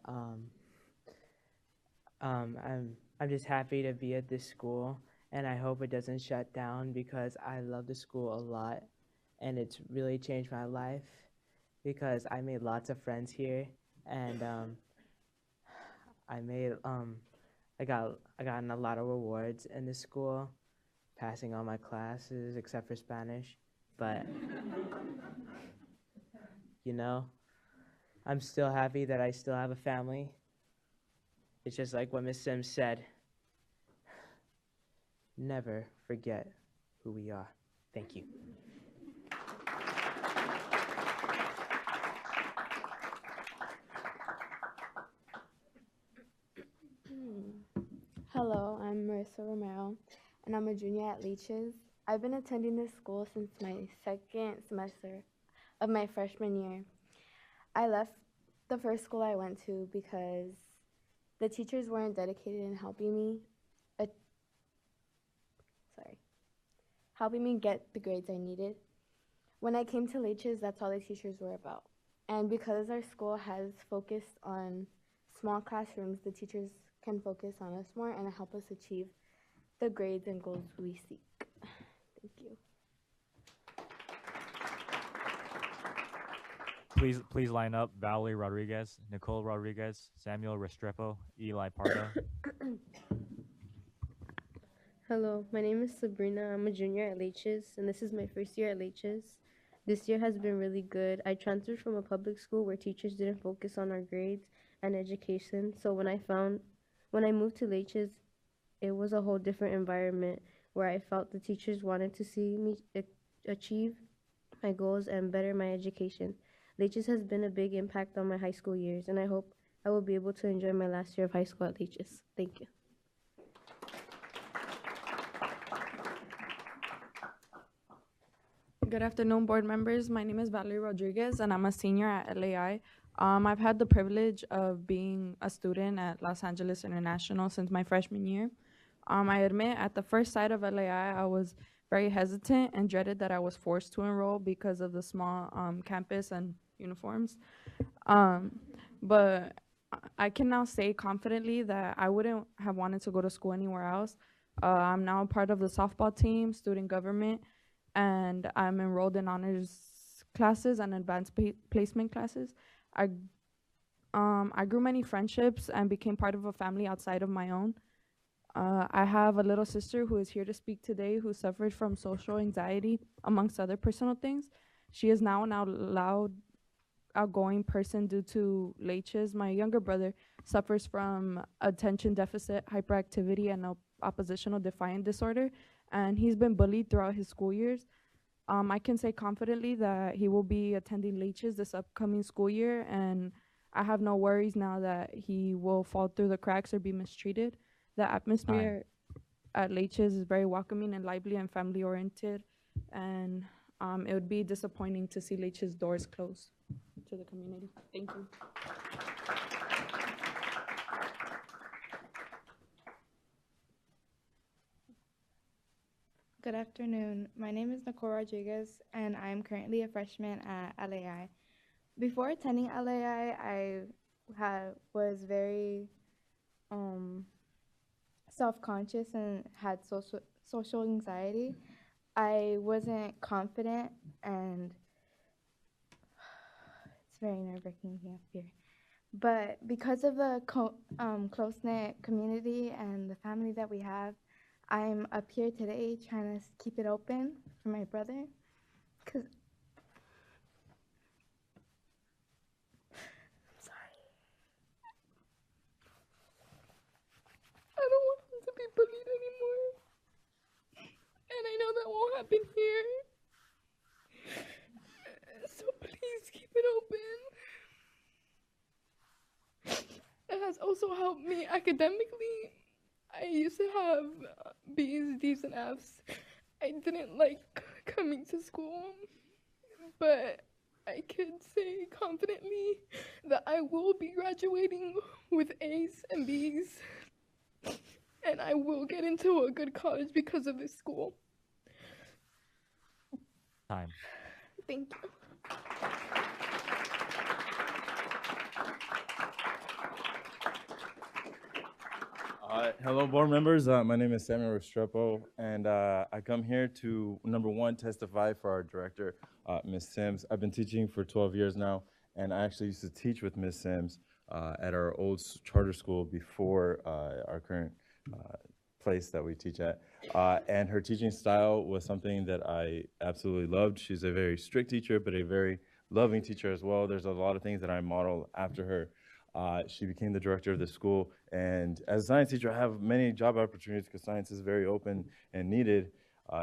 Speaker 12: I'm just happy to be at this school, and I hope it doesn't shut down because I love the school a lot, and it's really changed my life because I made lots of friends here, and I gotten a lot of rewards in this school, passing all my classes except for Spanish. But, you know, I'm still happy that I still have a family. It's just like what Ms. Sims said. Never forget who we are. Thank you.
Speaker 14: Hello, I'm Marissa Romero, and I'm a junior at Leches. I've been attending this school since my second semester of my freshman year. I left the first school I went to because the teachers weren't dedicated in helping me get the grades I needed. When I came to Leches, that's all the teachers were about. And because our school has focused on small classrooms, the teachers can focus on us more and help us achieve the grades and goals we seek. Thank you.
Speaker 9: Please line up Valerie Rodriguez, Nicole Rodriguez, Samuel Restrepo, Eli Pardo.
Speaker 15: Hello, my name is Sabrina. I'm a junior at Leches, and this is my first year at Leches. This year has been really good. I transferred from a public school where teachers didn't focus on our grades and education. So when I moved to Leches, it was a whole different environment where I felt the teachers wanted to see me achieve my goals and better my education. Leches has been a big impact on my high school years, and I hope I will be able to enjoy my last year of high school at Leches. Thank you.
Speaker 20: Good afternoon, board members. My name is Valerie Rodriguez, and I'm a senior at LAI. I've had the privilege of being a student at Los Angeles International since my freshman year. I admit at the first sight of LAI, I was very hesitant and dreaded that I was forced to enroll because of the small campus and uniforms. But I can now say confidently that I wouldn't have wanted to go to school anywhere else. I'm now a part of the softball team, student government, and I'm enrolled in honors classes and advanced placement classes. I grew many friendships and became part of a family outside of my own. I have a little sister who is here to speak today who suffers from social anxiety, amongst other personal things. She is now an loud, outgoing person due to Leches. My younger brother suffers from attention deficit hyperactivity and oppositional defiant disorder, and he's been bullied throughout his school years. I can say confidently that he will be attending Leches this upcoming school year, and I have no worries now that he will fall through the cracks or be mistreated. The atmosphere at Leches is very welcoming and lively and family oriented, and it would be disappointing to see Leches doors close to the community. Thank you.
Speaker 2: Good afternoon. My name is Nicole Rodriguez, and I am currently a freshman at LAI. Before attending LAI, was very self-conscious and had social anxiety. I wasn't confident, and it's very nerve-wracking being up here. But because of the close-knit community and the family that we have, I'm up here today trying to keep it open for my brother, because I'm sorry. I don't want him to be bullied anymore, and I know that won't happen here. So please keep it open. It has also helped me academically. I used to have B's, D's, and F's. I didn't like coming to school, but I can say confidently that I will be graduating with A's and B's, and I will get into a good college because of this school.
Speaker 9: Time.
Speaker 2: Thank you.
Speaker 7: Hello, board members. My name is Samuel Restrepo, and I come here to, number one, testify for our director, Ms. Sims. I've been teaching for 12 years now, and I actually used to teach with Ms. Sims at our old charter school before our current place that we teach at. And her teaching style was something that I absolutely loved. She's a very strict teacher, but a very loving teacher as well. There's a lot of things that I model after her. She became the director of the school, and as a science teacher, I have many job opportunities because science is very open and needed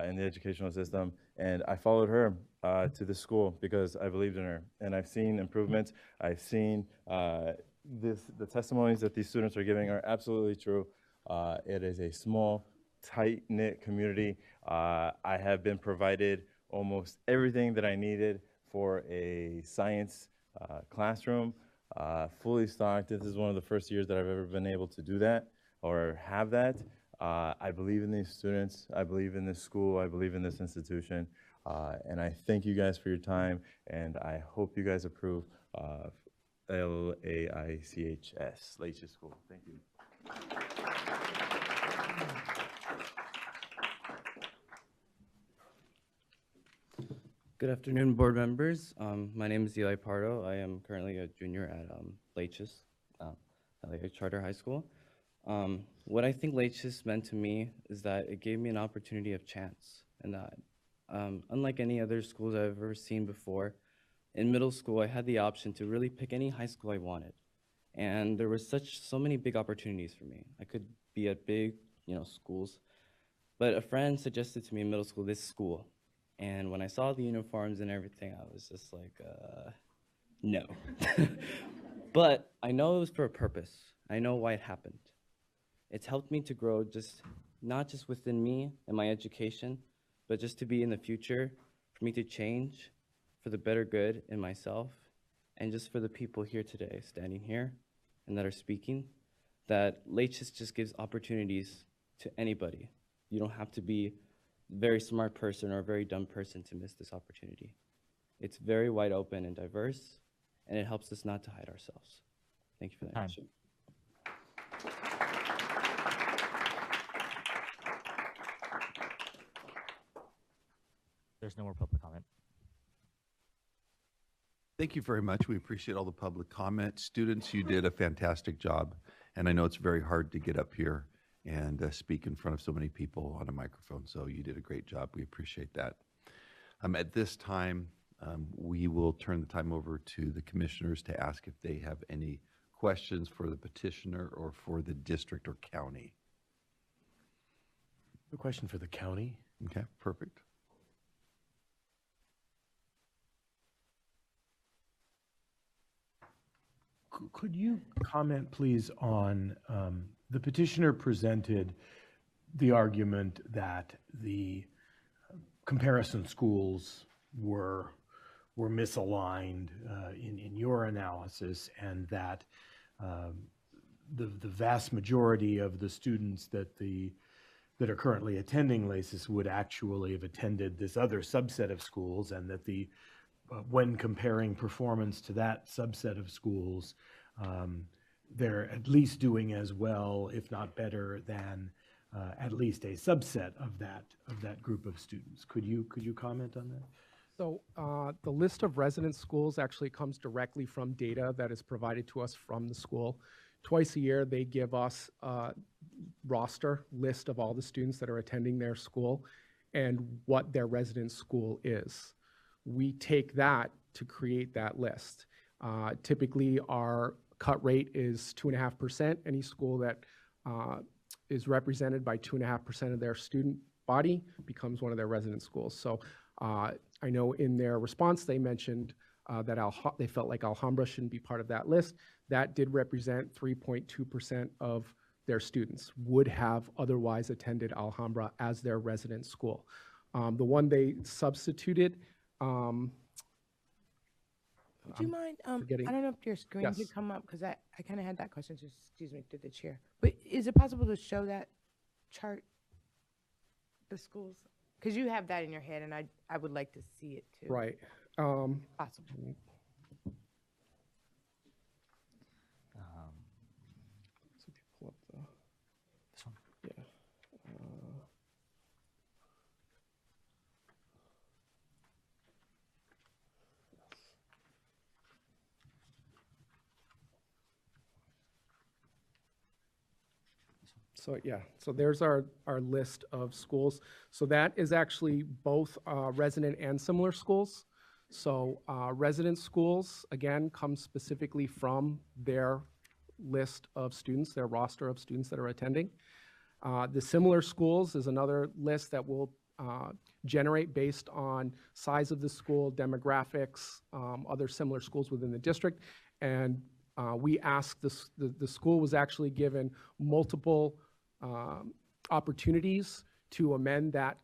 Speaker 7: in the educational system. And I followed her to the school because I believed in her, and I've seen improvements. I've seen the testimonies that these students are giving are absolutely true. It is a small, tight-knit community. I have been provided almost everything that I needed for a science classroom. Fully stocked. This is one of the first years that I've ever been able to do that or have that. I believe in these students. I believe in this school. I believe in this institution. And I thank you guys for your time, and I hope you guys approve LAICHS, Leches School. Thank you.
Speaker 13: Good afternoon, board members. My name is Eli Pardo. I am currently a junior at Leches, LA Charter High School. What I think Leches meant to me is that it gave me an opportunity of chance, and that unlike any other schools I've ever seen before, in middle school I had the option to really pick any high school I wanted, and there were so many big opportunities for me. I could be at big, schools, but a friend suggested to me in middle school this school. And when I saw the uniforms and everything, I was just like, no. But I know it was for a purpose. I know why it happened. It's helped me to grow not just within me and my education, but just to be in the future, for me to change for the better good in myself, and just for the people here today, standing here, and that are speaking, that Leches just gives opportunities to anybody. You don't have to be very smart person or a very dumb person to miss this opportunity. It's very wide open and diverse, and it helps us not to hide ourselves. Thank you for that question.
Speaker 9: There's no more public comment.
Speaker 1: Thank you very much. We appreciate all the public comment. Students, you did a fantastic job, and I know it's very hard to get up here and speak in front of so many people on a microphone, so you did a great job. We appreciate that. At this time, we will turn the time over to the commissioners to ask if they have any questions for the petitioner or for the district or county.
Speaker 17: A question for the county.
Speaker 1: Okay, perfect.
Speaker 16: Could you comment, please, on the petitioner presented the argument that the comparison schools were misaligned in your analysis, and that the vast majority of the students that are currently attending LACIS would actually have attended this other subset of schools, and that when comparing performance to that subset of schools, they're at least doing as well, if not better, than at least a subset of that group of students. Could you comment on that?
Speaker 17: So the list of resident schools actually comes directly from data that is provided to us from the school. Twice a year, they give us a roster list of all the students that are attending their school and what their resident school is. We take that to create that list. Typically, our cut rate is 2.5%. Any school that is represented by 2.5% of their student body becomes one of their resident schools. So I know in their response, they mentioned that they felt like Alhambra shouldn't be part of that list. That did represent 3.2% of their students would have otherwise attended Alhambra as their resident school. The one they substituted,
Speaker 18: Would you mind, I don't know if your screen
Speaker 17: Yes.
Speaker 18: could come up, because I kind of had that question, just, excuse me, to the chair. But is it possible to show that chart, the schools? Because you have that in your head, and I would like to see it too.
Speaker 17: Right.
Speaker 18: Possible.
Speaker 17: Pull up the,
Speaker 9: This one?
Speaker 17: yeah. So yeah, so there's our list of schools. So that is actually both resident and similar schools. So resident schools, again, come specifically from their list of students, their roster of students that are attending. The similar schools is another list that will generate based on size of the school, demographics, other similar schools within the district. And we asked, the school was actually given multiple opportunities to amend that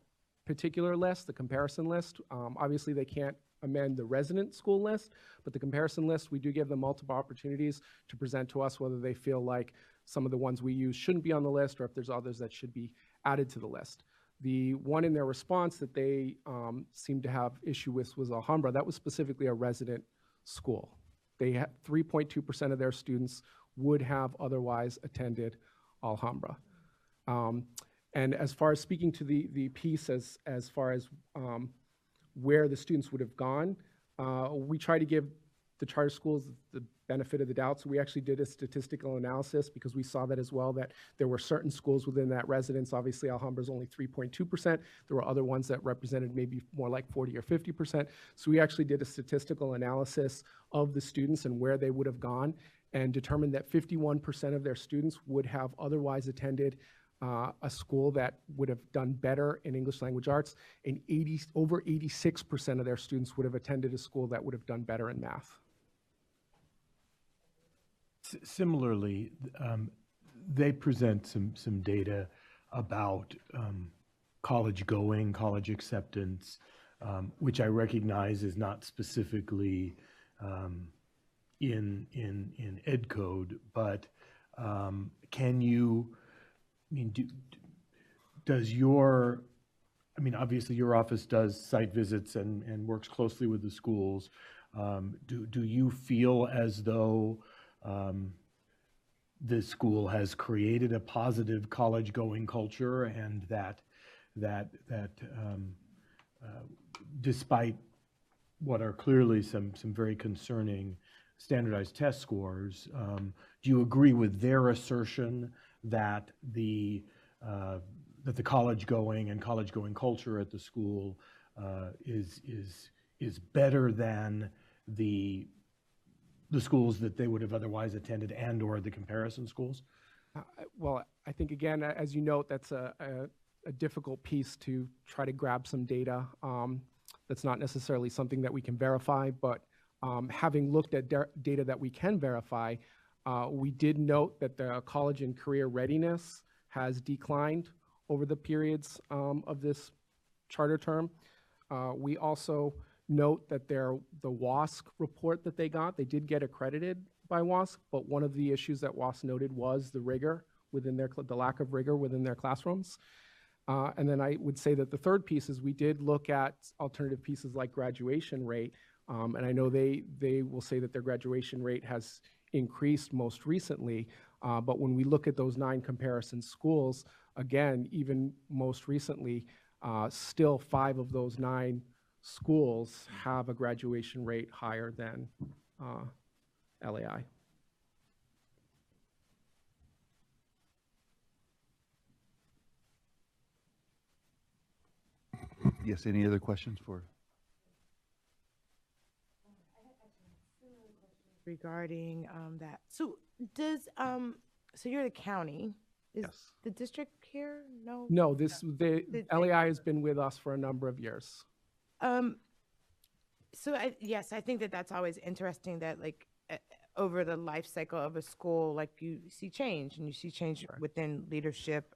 Speaker 17: particular list, the comparison list. Obviously, they can't amend the resident school list, but the comparison list, we do give them multiple opportunities to present to us whether they feel like some of the ones we use shouldn't be on the list, or if there's others that should be added to the list. The one in their response that they seemed to have issue with was Alhambra. That was specifically a resident school. They had 3.2% of their students would have otherwise attended Alhambra. And as far as speaking to the piece as far as where the students would have gone, we try to give the charter schools the benefit of the doubt. So we actually did a statistical analysis because we saw that as well, that there were certain schools within that residence. Obviously, Alhambra's only 3.2%. There were other ones that represented maybe more like 40 or 50%. So we actually did a statistical analysis of the students and where they would have gone, and determined that 51% of their students would have otherwise attended a school that would have done better in English language arts, and over 86% of their students would have attended a school that would have done better in math.
Speaker 16: Similarly, they present some data about college going, college acceptance, which I recognize is not specifically in ed code, but can you, I mean, does your, I mean, obviously your office does site visits and works closely with the schools. Do you feel as though this school has created a positive college going culture, and that despite what are clearly some very concerning standardized test scores, do you agree with their assertion that the college going and college going culture at the school is better than the schools that they would have otherwise attended and or the comparison schools?
Speaker 17: Well, I think, again, as you note, that's a difficult piece to try to grab some data. That's not necessarily something that we can verify, but having looked at data that we can verify, we did note that the college and career readiness has declined over the periods of this charter term. We also note that the WASC report that they did get accredited by WASC, but one of the issues that WASC noted was the rigor within the lack of rigor within their classrooms. And then I would say that the third piece is we did look at alternative pieces like graduation rate, and I know they will say that their graduation rate has increased most recently, but when we look at those 9 comparison schools, again, even most recently, still 5 of those 9 schools have a graduation rate higher than LAI.
Speaker 1: Yes, any other questions for?
Speaker 18: Regarding that. So does so you're the county. Is
Speaker 17: Yes.
Speaker 18: the district here? No.
Speaker 17: No, the LAI has been with us for a number of years.
Speaker 18: So yes, I think that that's always interesting that like over the life cycle of a school, like you see change and you see change within leadership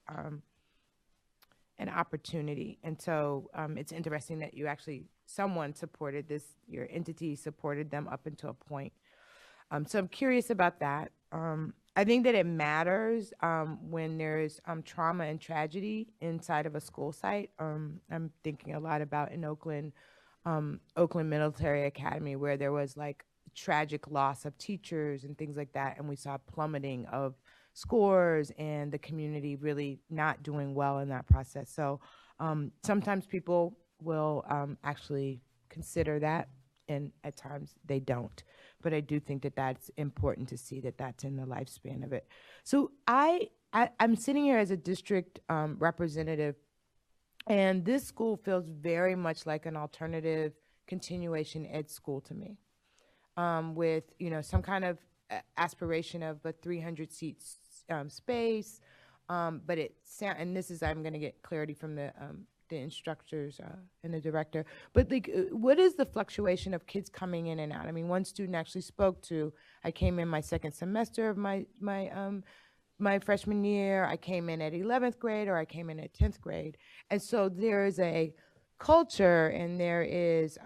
Speaker 18: and opportunity. And so it's interesting that you actually, someone supported this, your entity supported them up until a point. So I'm curious about that. I think that it matters when there's trauma and tragedy inside of a school site. I'm thinking a lot about in Oakland, Oakland Military Academy, where there was like tragic loss of teachers and things like that. And we saw plummeting of scores and the community really not doing well in that process. So sometimes people will actually consider that, and at times they don't. But I do think that that's important to see that that's in the lifespan of it. So I'm sitting here as a district representative, and this school feels very much like an alternative continuation ed school to me, with some kind of aspiration of a 300 seats space, but and this is, I'm going to get clarity from the instructors and the director, but like, what is the fluctuation of kids coming in and out? I mean, one student actually spoke to, I came in my second semester of my freshman year, I came in at 11th grade, or I came in at 10th grade. And so there is a culture, and there is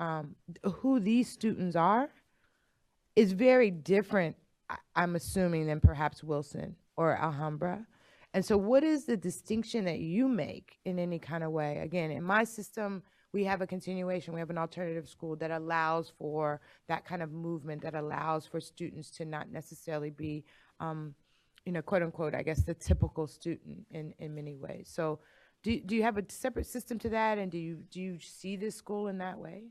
Speaker 18: who these students are is very different, I'm assuming, than perhaps Wilson or Alhambra. And so what is the distinction that you make in any kind of way? Again, in my system, we have a continuation, we have an alternative school that allows for that kind of movement, that allows for students to not necessarily be, quote unquote, I guess, the typical student in many ways. So do you have a separate system to that, and do you see this school in that way?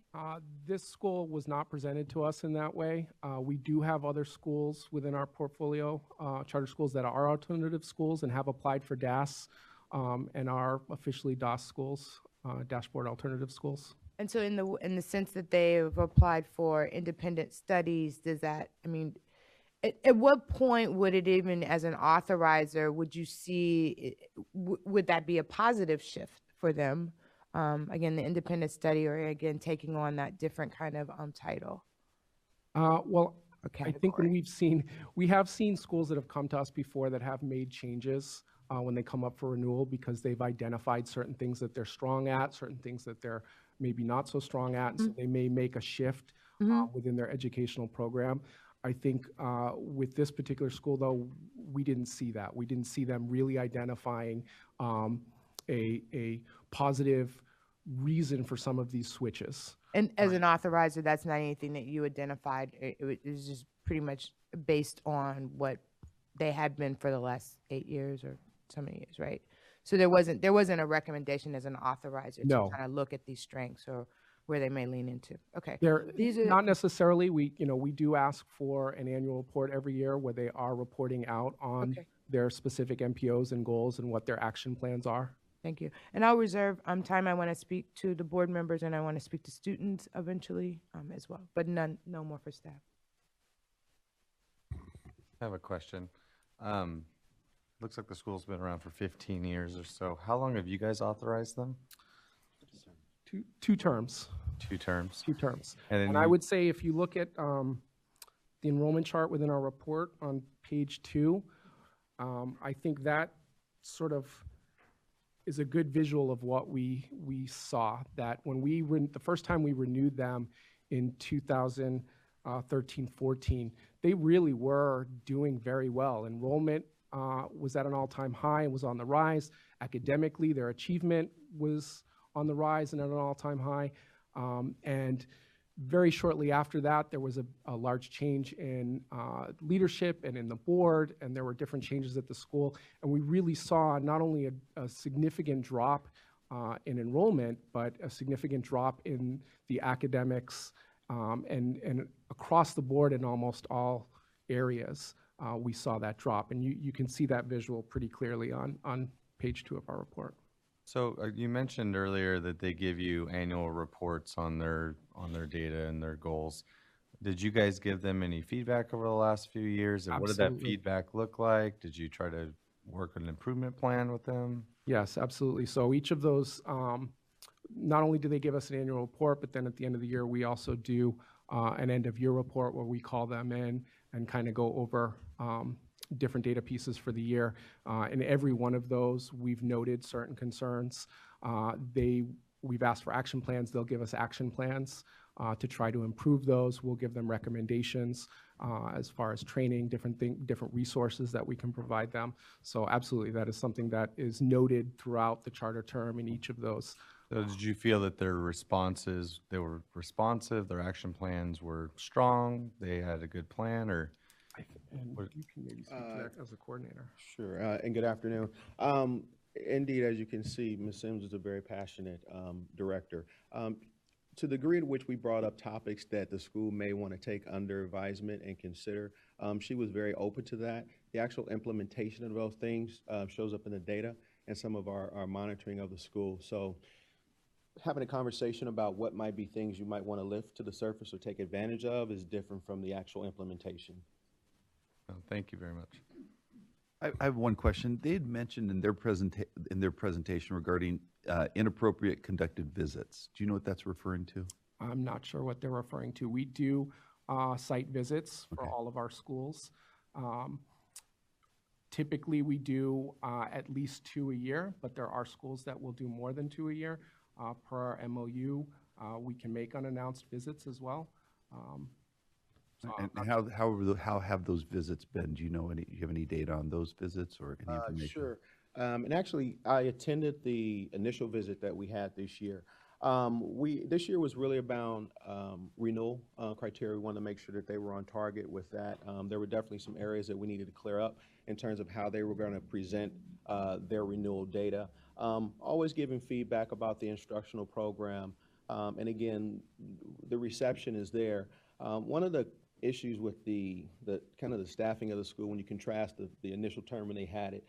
Speaker 17: This school was not presented to us in that way. We do have other schools within our portfolio, charter schools that are alternative schools and have applied for DAS and are officially DAS schools, dashboard alternative schools. And so in the sense that they have applied for independent studies, does that, I mean, at what point would it even, as an authorizer, would you see, would that be a positive shift for them? Again, the independent study, or again, taking on that different kind of title? Well, I think when we have seen schools that have come to us before that have made changes when they come up for renewal, because they've identified certain things that they're strong at, certain things that they're maybe not so strong at, and so they may make a shift within their educational program. I think with this particular school, though, we didn't see that. We didn't see them really identifying a positive reason for some of these switches.
Speaker 18: And as an authorizer, that's not anything that you identified. It was just pretty much based on what they had been for the last 8 years or so many years, right? So there wasn't a recommendation as an authorizer to kind of look at these strengths or where they may lean into. Okay.
Speaker 17: These are not necessarily. We do ask for an annual report every year where they are reporting out on their specific MPOs and goals and what their action plans are.
Speaker 18: Thank you. And I'll reserve time. I want to speak to the board members, and I want to speak to students eventually as well, but no more for staff.
Speaker 3: I have a question. Looks like the school's been around for 15 years or so. How long have you guys authorized them?
Speaker 17: Two terms.
Speaker 3: 2 terms.
Speaker 17: 2 terms.
Speaker 3: And then
Speaker 17: And I would say if you look at the enrollment chart within our report on page 2, I think that sort of is a good visual of what we saw. That when the first time we renewed them in 2013-14, they really were doing very well. Enrollment was at an all-time high and was on the rise. Academically, their achievement was on the rise and at an all-time high. And very shortly after that, there was a large change in leadership and in the board, and there were different changes at the school. And we really saw not only a significant drop in enrollment, but a significant drop in the academics and across the board in almost all areas. We saw that drop, and you can see that visual pretty clearly on page 2 of our report.
Speaker 3: So you mentioned earlier that they give you annual reports on their data and their goals. Did you guys give them any feedback over the last few years? And what did that
Speaker 17: Absolutely.
Speaker 3: feedback look like? Did you try to work an improvement plan with them?
Speaker 17: Yes, absolutely. So each of those, not only do they give us an annual report, but then at the end of the year, we also do an end-of-year report where we call them in and kind of go over different data pieces for the year. In every one of those, we've noted certain concerns. We've asked for action plans. They'll give us action plans to try to improve those. We'll give them recommendations as far as training, different resources that we can provide them. So absolutely, that is something that is noted throughout the charter term in each of those.
Speaker 3: So did you feel that their responses, they were responsive, their action plans were strong, they had a good plan, or?
Speaker 17: And you can maybe speak to that as a coordinator.
Speaker 5: Sure, and good afternoon. Indeed, as you can see, Ms. Sims is a very passionate director. To the degree to which we brought up topics that the school may want to take under advisement and consider, she was very open to that. The actual implementation of those things shows up in the data and some of our monitoring of the school. So having a conversation about what might be things you might want to lift to the surface or take advantage of is different from the actual implementation.
Speaker 3: Thank you very much.
Speaker 1: I have one question. They had mentioned in their presentation regarding inappropriate conducted visits. Do you know what that's referring to?
Speaker 17: I'm not sure what they're referring to. We do site visits for all of our schools. Typically, we do at least 2 a year, but there are schools that will do more than 2 a year. Per our MOU, we can make unannounced visits as well.
Speaker 1: And how have those visits been? Do you know do you have any data on those visits or any information?
Speaker 5: Sure. And actually, I attended the initial visit that we had this year. This year was really about renewal criteria. We wanted to make sure that they were on target with that. There were definitely some areas that we needed to clear up in terms of how they were going to present their renewal data. Always giving feedback about the instructional program. And again, the reception is there. One of the issues with the kind of the staffing of the school when you contrast the initial term when they had it,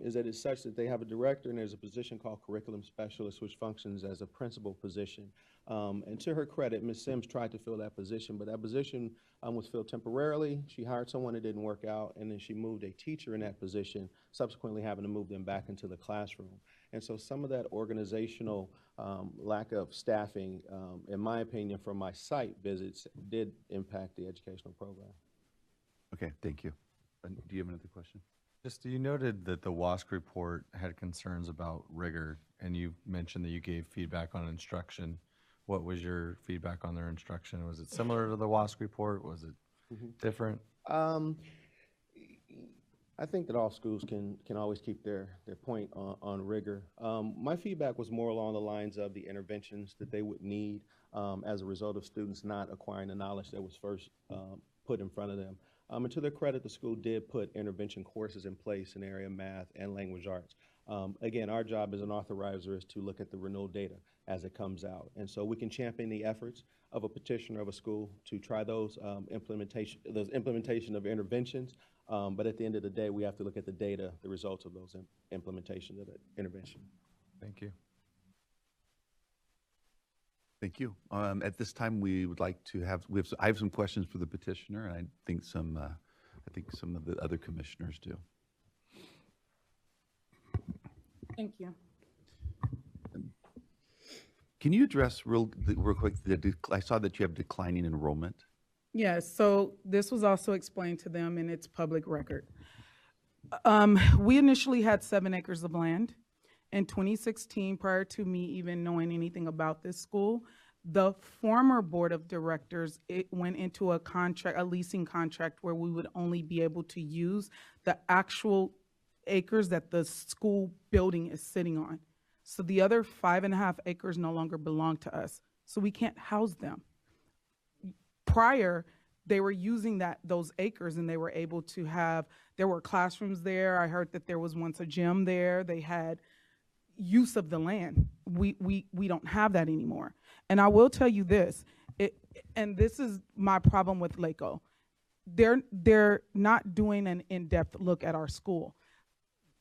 Speaker 5: is that it's such that they have a director and there's a position called curriculum specialist which functions as a principal position. And to her credit, Ms. Sims tried to fill that position, but that position was filled temporarily. She hired someone that didn't work out, and then she moved a teacher in that position, subsequently having to move them back into the classroom. And so some of that organizational lack of staffing, in my opinion, from my site visits, did impact the educational program.
Speaker 1: Okay, thank you. Do you have another question?
Speaker 3: Just you noted that the WASC report had concerns about rigor, and you mentioned that you gave feedback on instruction. What was your feedback on their instruction? Was it similar to the WASC report? Was it different?
Speaker 5: I think that all schools can always keep their point on rigor. My feedback was more along the lines of the interventions that they would need as a result of students not acquiring the knowledge that was first put in front of them. And to their credit, the school did put intervention courses in place in the area of math and language arts. Again, our job as an authorizer is to look at the renewal data as it comes out. And so we can champion the efforts of a petitioner of a school to try those implementation of interventions. But at the end of the day, we have to look at the data, the results of those implementations of that intervention.
Speaker 3: Thank you.
Speaker 1: Thank you. At this time, we would like to have, I have some questions for the petitioner, and I think some of the other commissioners do.
Speaker 19: Thank you.
Speaker 1: Can you address real quick, I saw that you have declining enrollment.
Speaker 19: Yes, so this was also explained to them in its public record. We initially had 7 acres of land. In 2016, prior to me even knowing anything about this school, the former board of directors, it went into a leasing contract where we would only be able to use the actual acres that the school building is sitting on. So the other 5.5 acres no longer belong to us. So we can't house them. Prior, they were using those acres and they were able to there were classrooms there. I heard that there was once a gym there. They had use of the land. We don't have that anymore. And I will tell you this, and this is my problem with LACO. They're not doing an in-depth look at our school.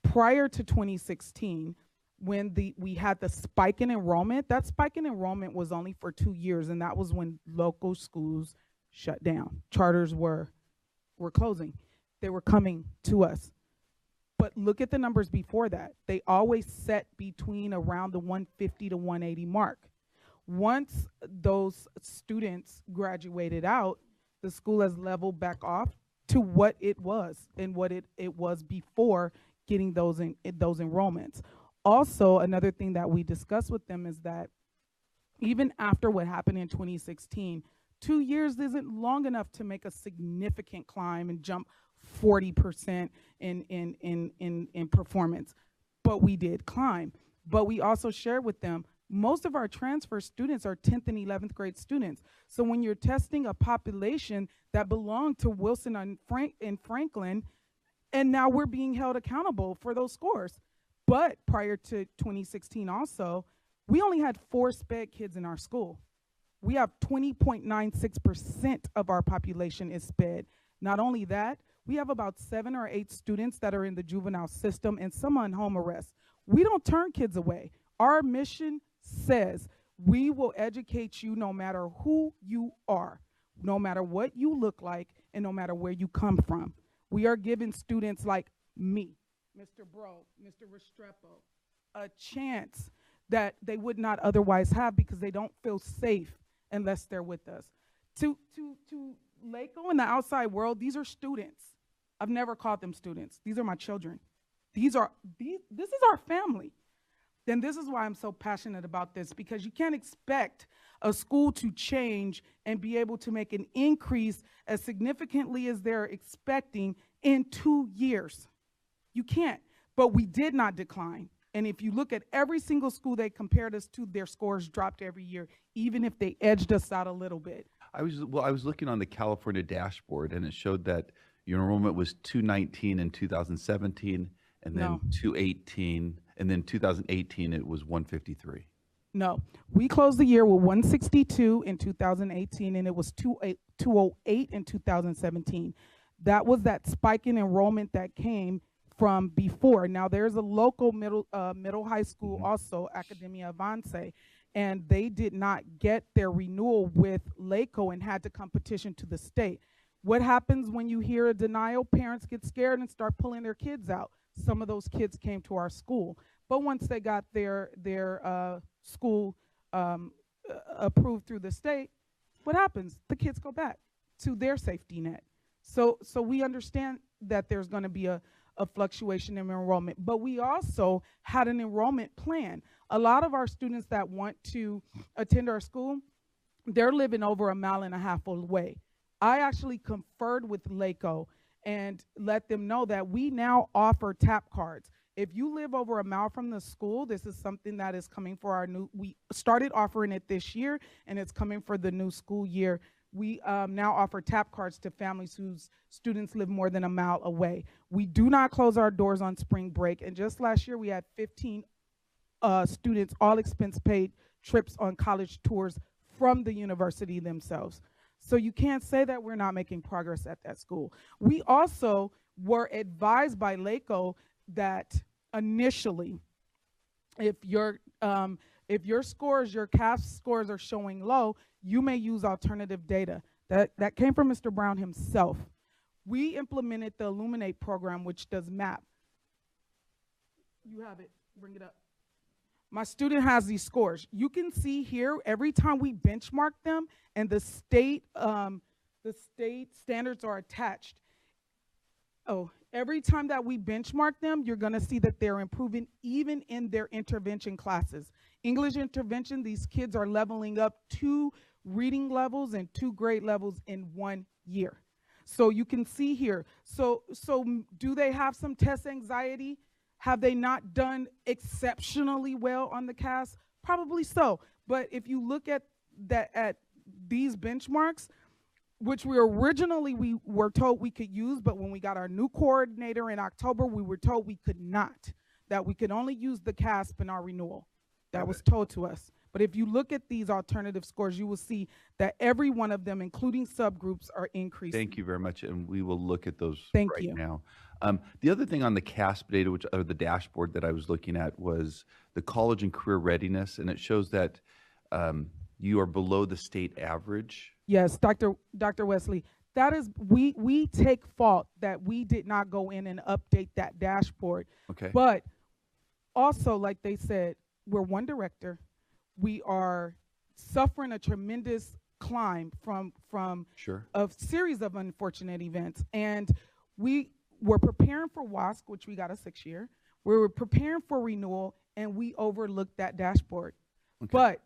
Speaker 19: Prior to 2016, when we had the spike in enrollment, that spike in enrollment was only for 2 years, and that was when local schools shut down. Charters were closing. They were coming to us. But look at the numbers before that. They always set between around the 150 to 180 mark. Once those students graduated out, the school has leveled back off to what it was and what it was before getting those enrollments. Also, another thing that we discussed with them is that even after what happened in 2016, 2 years isn't long enough to make a significant climb and jump 40% in performance. But we did climb. But we also shared with them, most of our transfer students are 10th and 11th grade students. So when you're testing a population that belonged to Wilson and Franklin, and now we're being held accountable for those scores. But prior to 2016 also, we only had 4 SPED kids in our school. We have 20.96% of our population is SPED. Not only that, we have about 7 or 8 students that are in the juvenile system and some on home arrest. We don't turn kids away. Our mission says we will educate you no matter who you are, no matter what you look like, and no matter where you come from. We are giving students like me, Mr. Bro, Mr. Restrepo, a chance that they would not otherwise have because they don't feel safe unless they're with us. To LACO and the outside world, these are students. I've never called them students. These are my children. This is our family. Then this is why I'm so passionate about this, because you can't expect a school to change and be able to make an increase as significantly as they're expecting in 2 years. You can't, but we did not decline. And if you look at every single school they compared us to, their scores dropped every year, even if they edged us out a little bit.
Speaker 1: I was looking on the California dashboard, and it showed that your enrollment was 219 in 2017, and then
Speaker 19: No.
Speaker 1: 218, and then 2018 it was 153.
Speaker 19: No, we closed the year with 162 in 2018, and it was 208 in 2017. That was that spike in enrollment that came from before. Now there's a local middle high school also, Academia Avance, and they did not get their renewal with LACO and had to come petition to the state. What happens when you hear a denial? Parents get scared and start pulling their kids out. Some of those kids came to our school, but once they got their school approved through the state, what happens? The kids go back to their safety net. So we understand that there's going to be a fluctuation in enrollment, but we also had an enrollment plan. A lot of our students that want to attend our school, they're living over 1.5 miles away. I actually conferred with LACO and let them know that we now offer TAP cards. If you live over 1 mile from the school, this is something that is coming for we started offering it this year, and it's coming for the new school year. We now offer TAP cards to families whose students live more than 1 mile away. We do not close our doors on spring break, and just last year we had 15 students, all expense paid trips on college tours from the university themselves. So you can't say that we're not making progress at that school. We also were advised by LACO that initially, if your scores, your CAF scores are showing low, you may use alternative data. That came from Mr. Brown himself. We implemented the Illuminate program, which does MAP. You have it, bring it up. My student has these scores. You can see here, every time we benchmark them and the state standards are attached. Oh, every time that we benchmark them, you're gonna see that they're improving even in their intervention classes. English intervention, these kids are leveling up 2 reading levels and 2 grade levels in 1 year. So you can see here, so do they have some test anxiety? Have they not done exceptionally well on the CAS? Probably so. But if you look at these benchmarks, which we were told we could use, but when we got our new coordinator in October, we were told we could not, that we could only use the CASP in our renewal. That was told to us. But if you look at these alternative scores, you will see that every one of them, including subgroups, are increasing.
Speaker 1: Thank you very much, and we will look at those
Speaker 19: Thank
Speaker 1: right
Speaker 19: you.
Speaker 1: now. The other thing on the CASP data, or the dashboard that I was looking at, was the college and career readiness, and it shows that you are below the state average.
Speaker 19: Yes, Dr. Wesley, that is, we take fault that we did not go in and update that dashboard.
Speaker 1: Okay.
Speaker 19: But also, like they said, we're one director. We are suffering a tremendous climb from
Speaker 1: Sure.
Speaker 19: a series of unfortunate events. And we were preparing for WASC, which we got a 6-year. We were preparing for renewal, and we overlooked that dashboard.
Speaker 1: Okay.
Speaker 19: But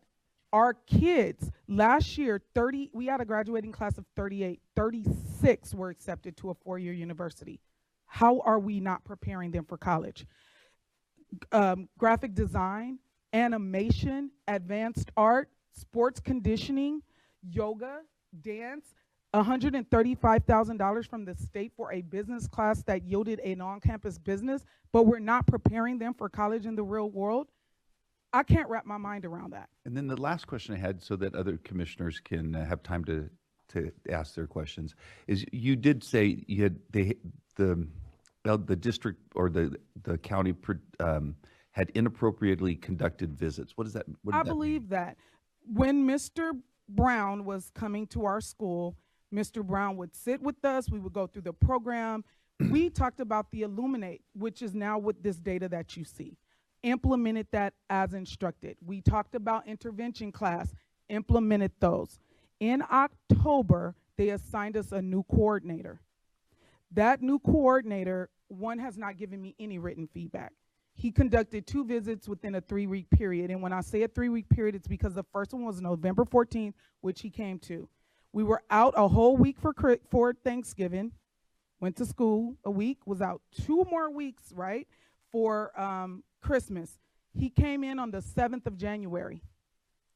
Speaker 19: our kids, last year, we had a graduating class of 38, 36 were accepted to a 4-year university. How are we not preparing them for college? Graphic design, animation, advanced art, sports conditioning, yoga, dance, $135,000 from the state for a business class that yielded an on-campus business, but we're not preparing them for college in the real world. I can't wrap my mind around that.
Speaker 1: And then the last question I had, so that other commissioners can have time to ask their questions, is you did say you had the district or the county had inappropriately conducted visits. What does that? What did
Speaker 19: I
Speaker 1: that
Speaker 19: believe
Speaker 1: mean?
Speaker 19: that when Mr. Brown was coming to our school, Mr. Brown would sit with us. We would go through the program. We talked about the Illuminate, which is now with this data that you see. Implemented that as instructed. We talked about intervention class, implemented those. In October, they assigned us a new coordinator. That new coordinator, one, has not given me any written feedback. He conducted 2 visits within a 3-week period. And when I say a 3-week period, it's because the first one was November 14th, which he came to. We were out a whole week for Thanksgiving, went to school a week, was out 2 more weeks, right, for Christmas. He came in on the 7th of January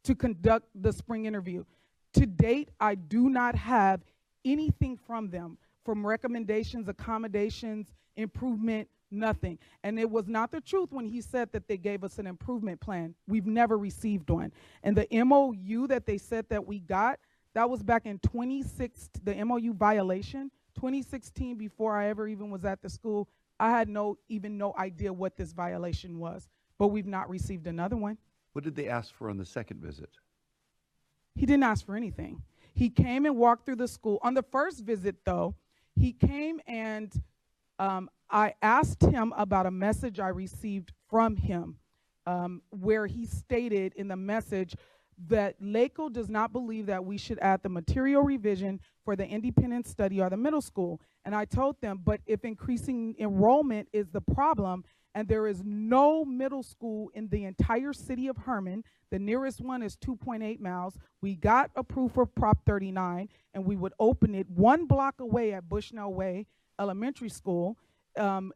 Speaker 19: to conduct the spring interview. To date, I do not have anything from them, from recommendations, accommodations, improvement, nothing. And it was not the truth when he said that they gave us an improvement plan. We've never received one. And the MOU that they said that we got, that was back in 2016, the MOU violation, 2016, before I ever even was at the school. I had no idea what this violation was, but we've not received another one.
Speaker 1: What did they ask for on the second visit?
Speaker 19: He didn't ask for anything. He came and walked through the school. On the first visit, though, he came and I asked him about a message I received from him, where he stated in the message that LACO does not believe that we should add the material revision for the independent study or the middle school. And I told them, but if increasing enrollment is the problem, and there is no middle school in the entire city of Herman, the nearest one is 2.8 miles. We got approved for Prop 39, and we would open it 1 block away at Bushnell Way Elementary School. And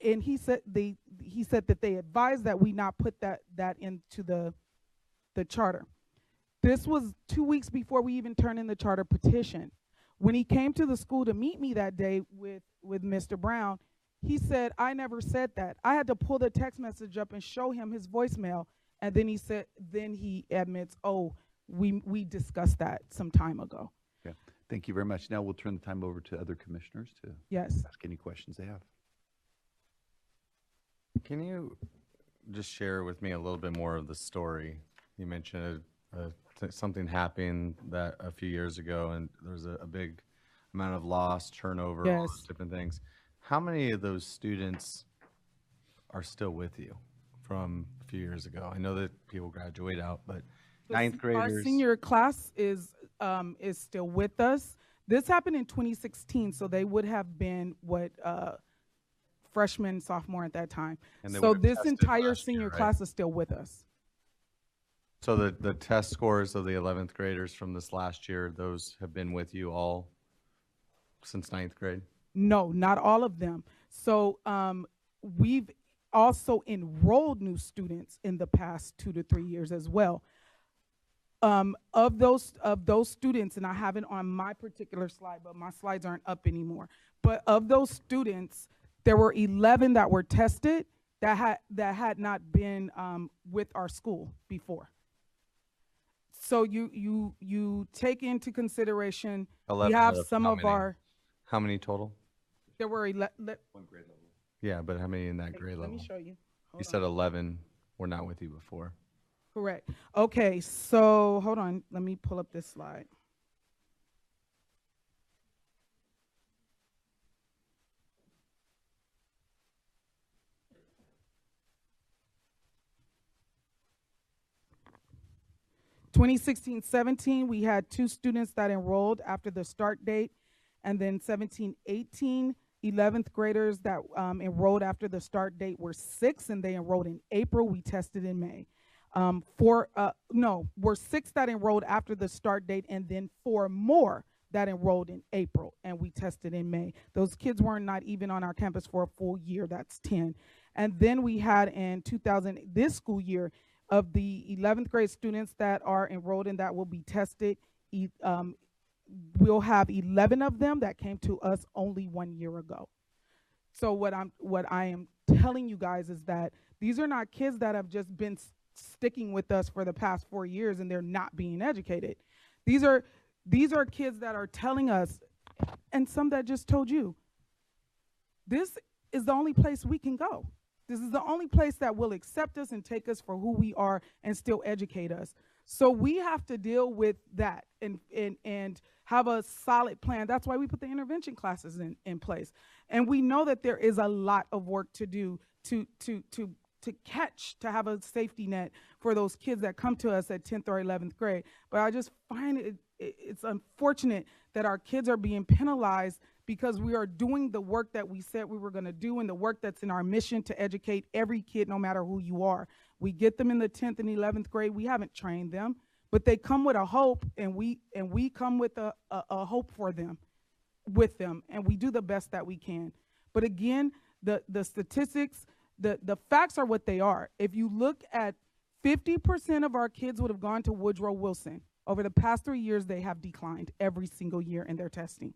Speaker 19: he said that they advised that we not put that into the charter. This was 2 weeks before we even turned in the charter petition. When he came to the school to meet me that day with Mr. Brown, he said, I never said that. I had to pull the text message up and show him his voicemail. And then he admits, oh, we discussed that some time ago.
Speaker 1: Okay. Thank you very much. Now we'll turn the time over to other commissioners to ask any questions they have.
Speaker 3: Can you just share with me a little bit more of the story? You mentioned something happened that a few years ago, and there's a big amount of loss, turnover, all those different things. How many of those students are still with you from a few years ago? I know that people graduate out, but ninth graders.
Speaker 19: Our senior class is still with us. This happened in 2016, so they would have been freshman, sophomore at that time.
Speaker 3: And they
Speaker 19: So
Speaker 3: would have
Speaker 19: this
Speaker 3: tested
Speaker 19: entire
Speaker 3: last year,
Speaker 19: senior
Speaker 3: right?
Speaker 19: class is still with us.
Speaker 3: So the test scores of the 11th graders from this last year, those have been with you all since ninth grade?
Speaker 19: No, not all of them. So we've also enrolled new students in the past 2 to 3 years as well. Of those students, and I have it on my particular slide, but my slides aren't up anymore. But of those students, there were 11 that were tested that had not been with our school before. So you take into consideration,
Speaker 3: 11
Speaker 19: we have
Speaker 3: out of
Speaker 19: some
Speaker 3: how
Speaker 19: of
Speaker 3: many?
Speaker 19: our.
Speaker 3: How many total?
Speaker 19: There were 11.
Speaker 1: One grade level.
Speaker 3: Yeah, but how many in that grade
Speaker 19: Let
Speaker 3: level?
Speaker 19: me show you.
Speaker 3: You
Speaker 19: Hold
Speaker 3: said
Speaker 19: on.
Speaker 3: 11 were not with you before.
Speaker 19: Correct. Okay, so hold on. Let me pull up this slide. (2016-17), we had 2 students that enrolled after the start date, and then 17-18, 11th graders that enrolled after the start date were 6, and they enrolled in April. We tested in May. Were 6 that enrolled after the start date, and then 4 more that enrolled in April, and we tested in May. Those kids were not even on our campus for a full year. That's 10. And then we had in this school year, of the 11th grade students that are enrolled in that will be tested, we'll have 11 of them that came to us only 1 year ago. So what I am telling you guys is that these are not kids that have just been sticking with us for the past 4 years and they're not being educated. These are kids that are telling us, and some that just told you, this is the only place we can go. This is the only place that will accept us and take us for who we are and still educate us. So we have to deal with that and have a solid plan. That's why we put the intervention classes in place. And we know that there is a lot of work to do to have a safety net for those kids that come to us at 10th or 11th grade. But I just find it's unfortunate that our kids are being penalized because we are doing the work that we said we were going to do and the work that's in our mission to educate every kid, no matter who you are. We get them in the 10th and 11th grade. We haven't trained them, but they come with a hope, and we come with a hope for them, with them, and we do the best that we can. But again, the statistics, the facts are what they are. If you look at 50% of our kids would have gone to Woodrow Wilson. Over the past 3 years, they have declined every single year in their testing.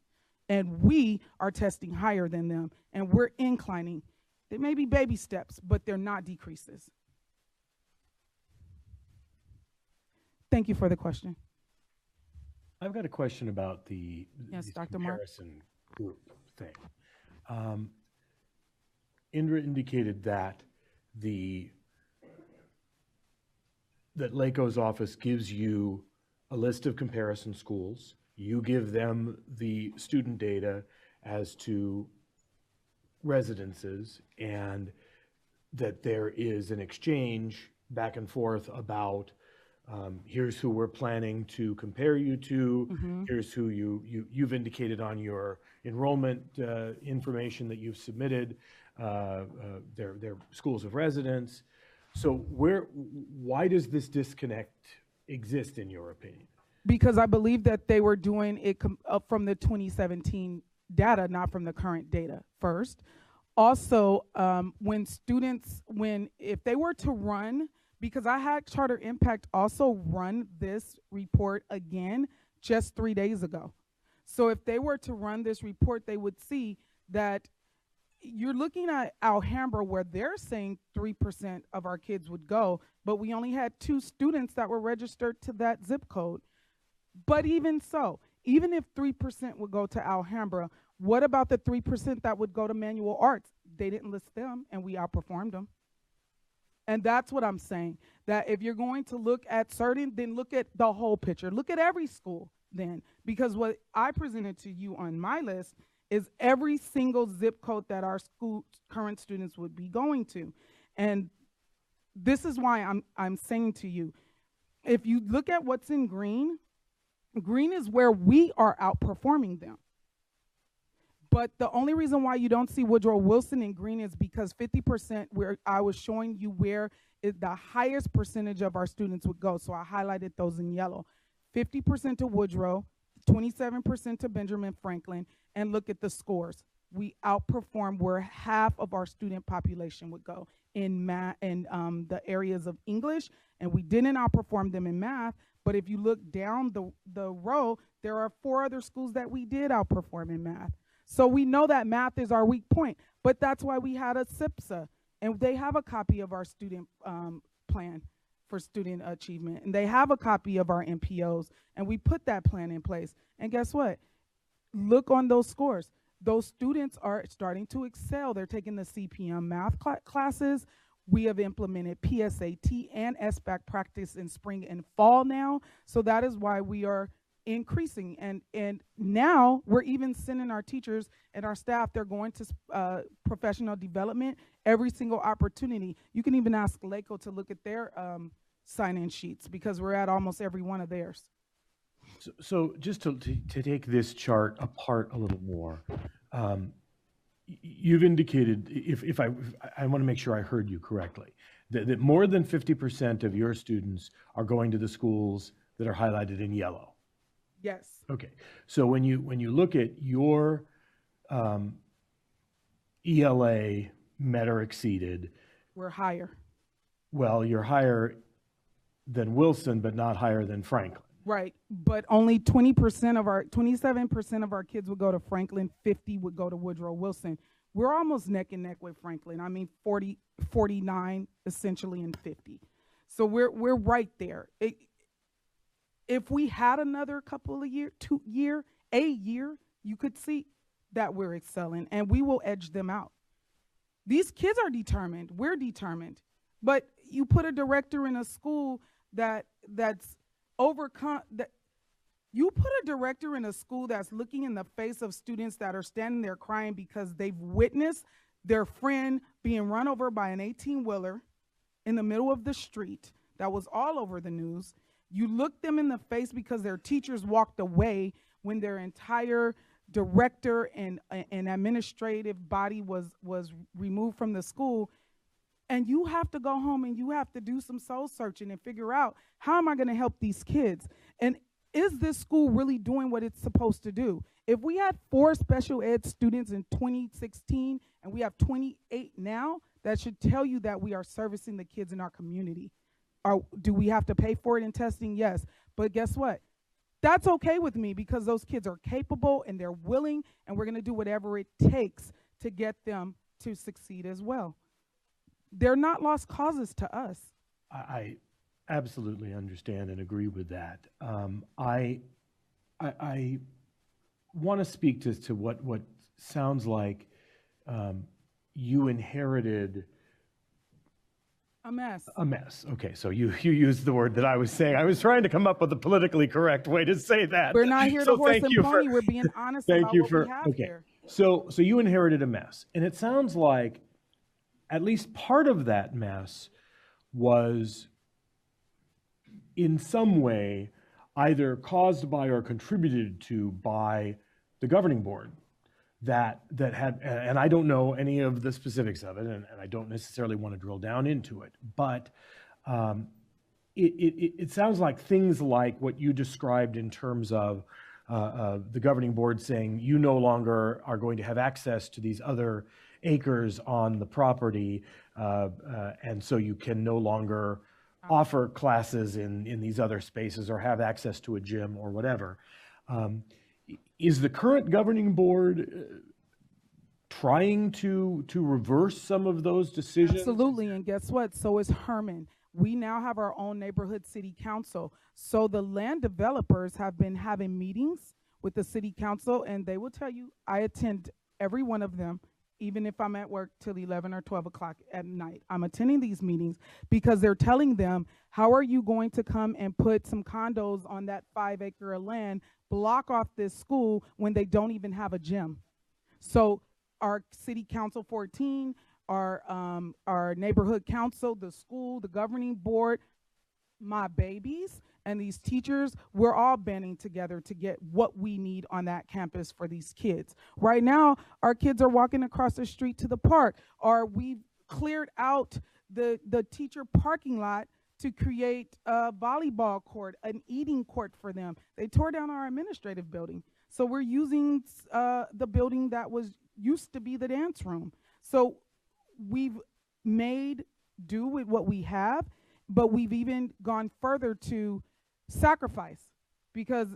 Speaker 19: And we are testing higher than them, and we're inclining. They may be baby steps, but they're not decreases. Thank you for the question.
Speaker 16: I've got a question about
Speaker 19: Yes,
Speaker 16: these
Speaker 19: Dr. Mark.
Speaker 16: comparison group thing. Indra indicated that that LACO's office gives you a list of comparison schools. You give them the student data as to residences, and that there is an exchange back and forth about here's who we're planning to compare you to, here's who you've indicated on your enrollment information that you've submitted, their schools of residence. So why does this disconnect exist in your opinion?
Speaker 19: Because I believe that they were doing it from the 2017 data, not from the current data first. Also, if they were to run, because I had Charter Impact also run this report again just 3 days ago. So if they were to run this report, they would see that you're looking at Alhambra, where they're saying 3% of our kids would go, but we only had 2 students that were registered to that zip code. But even so, even if 3% would go to Alhambra, what about the 3% that would go to Manual Arts? They didn't list them, and we outperformed them. And that's what I'm saying, that if you're going to look at certain, then look at the whole picture. Look at every school then, because what I presented to you on my list is every single zip code that our school current students would be going to. And this is why I'm saying to you, if you look at what's in green, green is where we are outperforming them. But the only reason why you don't see Woodrow Wilson in green is because 50%, where I was showing you where the highest percentage of our students would go. So I highlighted those in yellow. 50% to Woodrow, 27% to Benjamin Franklin, and look at the scores. We outperform where half of our student population would go in math and the areas of English, and we didn't outperform them in math. But if you look down the row, there are 4 other schools that we did outperform in math. So we know that math is our weak point, but that's why we had a SIPSA, and they have a copy of our student plan for student achievement, and they have a copy of our MPOs, and we put that plan in place. And guess what? Look on those scores. Those students are starting to excel. They're taking the CPM math classes. We have implemented PSAT and SBAC practice in spring and fall now. So that is why we are increasing. And now we're even sending our teachers and our staff, they're going to professional development every single opportunity. You can even ask LACO to look at their sign-in sheets because we're at almost every one of theirs.
Speaker 16: So just to take this chart apart a little more, you've indicated, if I want to make sure I heard you correctly, that more than 50% of your students are going to the schools that are highlighted in yellow.
Speaker 19: Yes.
Speaker 16: Okay. So when you look at your ELA met or exceeded,
Speaker 19: we're higher.
Speaker 16: Well, you're higher than Wilson, but not higher than Franklin.
Speaker 19: Right, but only 27% of our kids would go to Franklin, 50 would go to Woodrow Wilson. We're almost neck and neck with Franklin. I mean, 40, 49, essentially, and 50. So we're right there. If we had another couple of a year, you could see that we're excelling, and we will edge them out. These kids are determined. We're determined. But you put a director in a school that's overcome that. You put a director in a school that's looking in the face of students that are standing there crying because they've witnessed their friend being run over by an 18-wheeler in the middle of the street. That was all over the news. You look them in the face because their teachers walked away when their entire director and administrative body was removed from the school. And you have to go home and you have to do some soul searching and figure out, how am I going to help these kids? And is this school really doing what it's supposed to do? If we had 4 special ed students in 2016 and we have 28 now, that should tell you that we are servicing the kids in our community. Do we have to pay for it in testing? Yes. But guess what? That's okay with me because those kids are capable and they're willing, and we're going to do whatever it takes to get them to succeed as well. They're not lost causes to us.
Speaker 16: I absolutely understand and agree with that. I want to speak to what sounds like you inherited
Speaker 19: a mess.
Speaker 16: A mess. Okay, so you used the word that I was saying. I was trying to come up with a politically correct way to say that.
Speaker 19: We're not here to horse and pony. We're being honest about what we have here.
Speaker 16: So you inherited a mess, and it sounds like at least part of that mess was in some way either caused by or contributed to by the governing board that had, and I don't know any of the specifics of it, and I don't necessarily want to drill down into it, but it sounds like things like what you described in terms of the governing board saying you no longer are going to have access to these other acres on the property, and so you can no longer offer classes in these other spaces or have access to a gym or whatever. Is the current governing board trying to reverse some of those decisions?
Speaker 19: Absolutely, and guess what? So is Herman. We now have our own neighborhood city council. So the land developers have been having meetings with the city council, and they will tell you, I attend every one of them, even if I'm at work till 11 or 12 o'clock at night. I'm attending these meetings because they're telling them, how are you going to come and put some condos on that 5-acre of land, block off this school when they don't even have a gym? So our city council 14, our neighborhood council, the school, the governing board, my babies, and these teachers, we're all banding together to get what we need on that campus for these kids. Right now, our kids are walking across the street to the park, or we've cleared out the teacher parking lot to create a volleyball court, an eating court for them. They tore down our administrative building. So we're using the building that used to be the dance room. So we've made do with what we have, but we've even gone further to sacrifice, because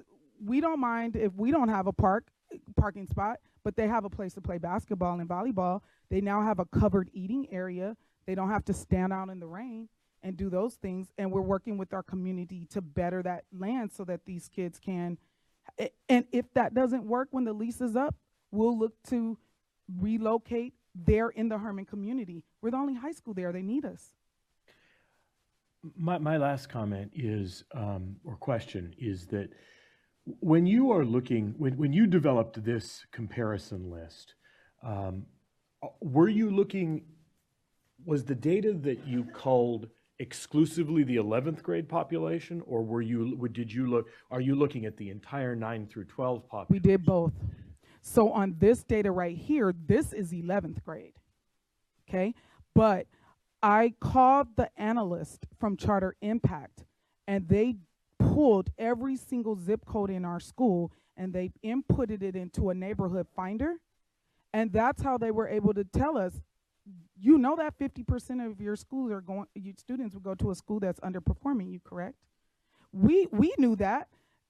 Speaker 19: we don't mind if we don't have a parking spot, but they have a place to play basketball and volleyball. They now have a covered eating area. They don't have to stand out in the rain and do those things. And we're working with our community to better that land so that these kids can, and if that doesn't work when the lease is up, we'll look to relocate there in the Herman community. We're the only high school there. They need us.
Speaker 16: My last comment is, or question, is that when you are looking, when you developed this comparison list, were you looking, was the data that you culled exclusively the 11th grade population, or are you looking at the entire 9 through 12 population?
Speaker 19: We did both. So on this data right here, this is 11th grade, okay? But I called the analyst from Charter Impact, and they pulled every single zip code in our school, and they inputted it into a neighborhood finder, and that's how they were able to tell us, you know that 50% of your schools are going, your students will go to a school that's underperforming you, correct? We knew that.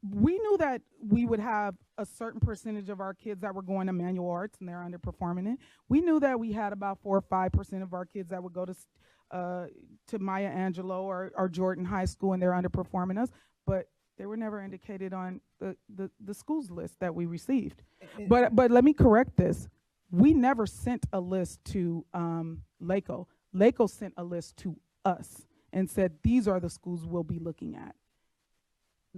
Speaker 19: We knew that we would have a certain percentage of our kids that were going to manual arts and they're underperforming it. We knew that we had about 4 or 5% of our kids that would go to Maya Angelou or Jordan High School and they're underperforming us, but they were never indicated on the schools list that we received. But let me correct this. We never sent a list to LACO. LACO sent a list to us and said, these are the schools we'll be looking at.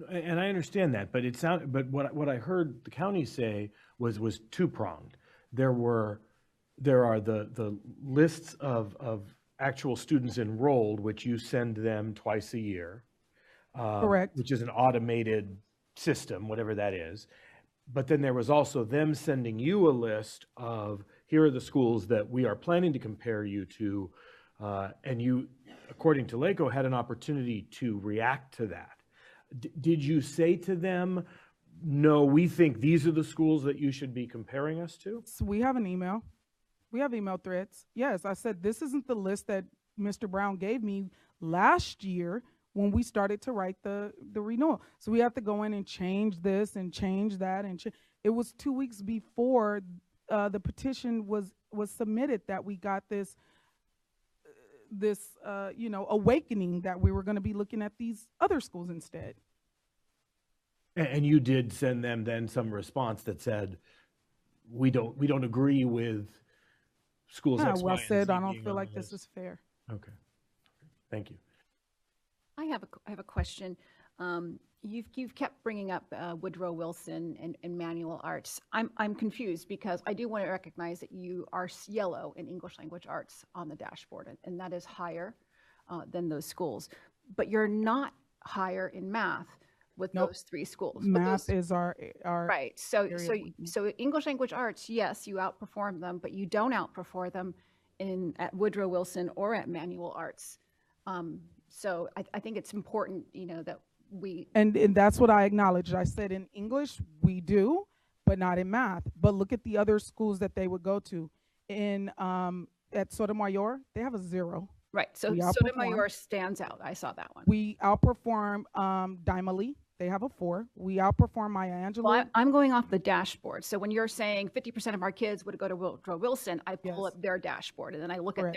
Speaker 16: And I understand that, but what I heard the county say was two-pronged. There are the lists of actual students enrolled, which you send them twice a year.
Speaker 19: Correct.
Speaker 16: Which is an automated system, whatever that is. But then there was also them sending you a list of, here are the schools that we are planning to compare you to, and you, according to LACO, had an opportunity to react to that. Did you say to them, no, we think these are the schools that you should be comparing us to?
Speaker 19: So we have an email. We have email threads. Yes, I said, this isn't the list that Mr. Brown gave me last year when we started to write the renewal. So we have to go in and change this and change that. And it was 2 weeks before the petition was submitted that we got this awakening that we were going to be looking at these other schools instead.
Speaker 16: And you did send them then some response that said, we don't agree with schools X,
Speaker 19: well
Speaker 16: Y, and
Speaker 19: said,
Speaker 16: Z
Speaker 19: I don't
Speaker 16: being
Speaker 19: feel
Speaker 16: on
Speaker 19: like
Speaker 16: the
Speaker 19: this
Speaker 16: list.
Speaker 19: is fair.
Speaker 16: Okay. Thank you.
Speaker 4: I have a question. You've kept bringing up Woodrow Wilson and manual arts. I'm confused because I do want to recognize that you are yellow in English language arts on the dashboard, and that is higher than those schools. But you're not higher in math with those 3 schools.
Speaker 19: Math is our
Speaker 4: right. So English language arts, yes, you outperform them, but you don't outperform them at Woodrow Wilson or at manual arts. So I think it's important, that we...
Speaker 19: And that's what I acknowledged. I said in English, we do, but not in math. But look at the other schools that they would go to. At Sotomayor, they have a 0.
Speaker 4: Right, so Sotomayor stands out. I saw that one.
Speaker 19: We outperform Dimely. They have a 4. We outperform Maya Angelou.
Speaker 4: Well, I'm going off the dashboard. So when you're saying 50% of our kids would go to Woodrow Wilson, I pull up their dashboard, and then I look at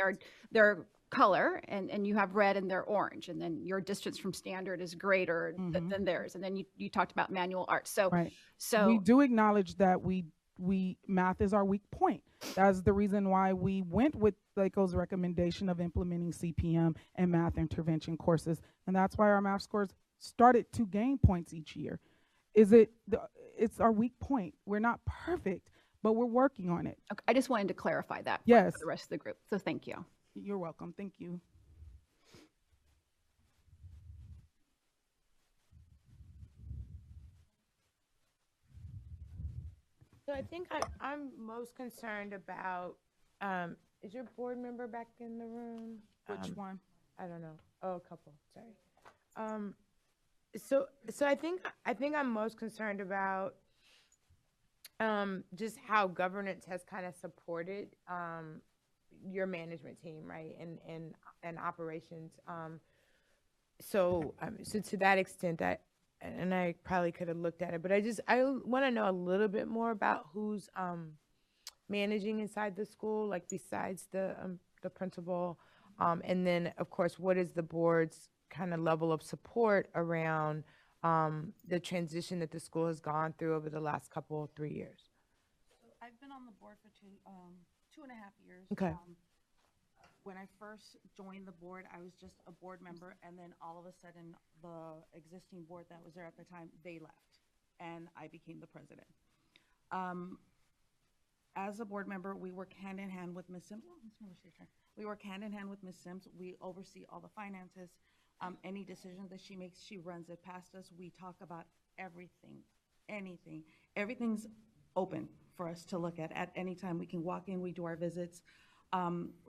Speaker 4: their color, and you have red and they're orange, and then your distance from standard is greater than theirs, and then you talked about manual arts. So
Speaker 19: we do acknowledge that math is our weak point. That's the reason why we went with LACO's recommendation of implementing CPM and math intervention courses, and that's why our math scores started to gain points each year. It's our weak point. We're not perfect, but we're working on it.
Speaker 4: Okay, I just wanted to clarify that
Speaker 19: Yes.
Speaker 4: for the rest of the group. So thank you.
Speaker 19: You're welcome. Thank you.
Speaker 18: So I think I'm most concerned about, is your board member back in the room?
Speaker 19: Which one?
Speaker 18: I don't know. Oh, a couple, sorry. So I think I'm most concerned about just how governance has kind of supported your management team, right, and operations. So to that extent, and I probably could have looked at it, but I want to know a little bit more about who's managing inside the school, like besides the principal, and then of course, what is the board's kind of level of support around the transition that the school has gone through over the last 3 years?
Speaker 6: So I've been on the board for 2.5 years.
Speaker 18: Okay.
Speaker 6: When I first joined the board, I was just a board member, and then all of a sudden, the existing board that was there at the time, they left, and I became the president. As a board member, we work hand in hand with Ms. Sims. We work hand in hand with Ms. Sims. We oversee all the finances. Any decision that she makes, she runs it past us. We talk about everything, anything. Everything's open for us to look at any time. We can walk in, we do our visits.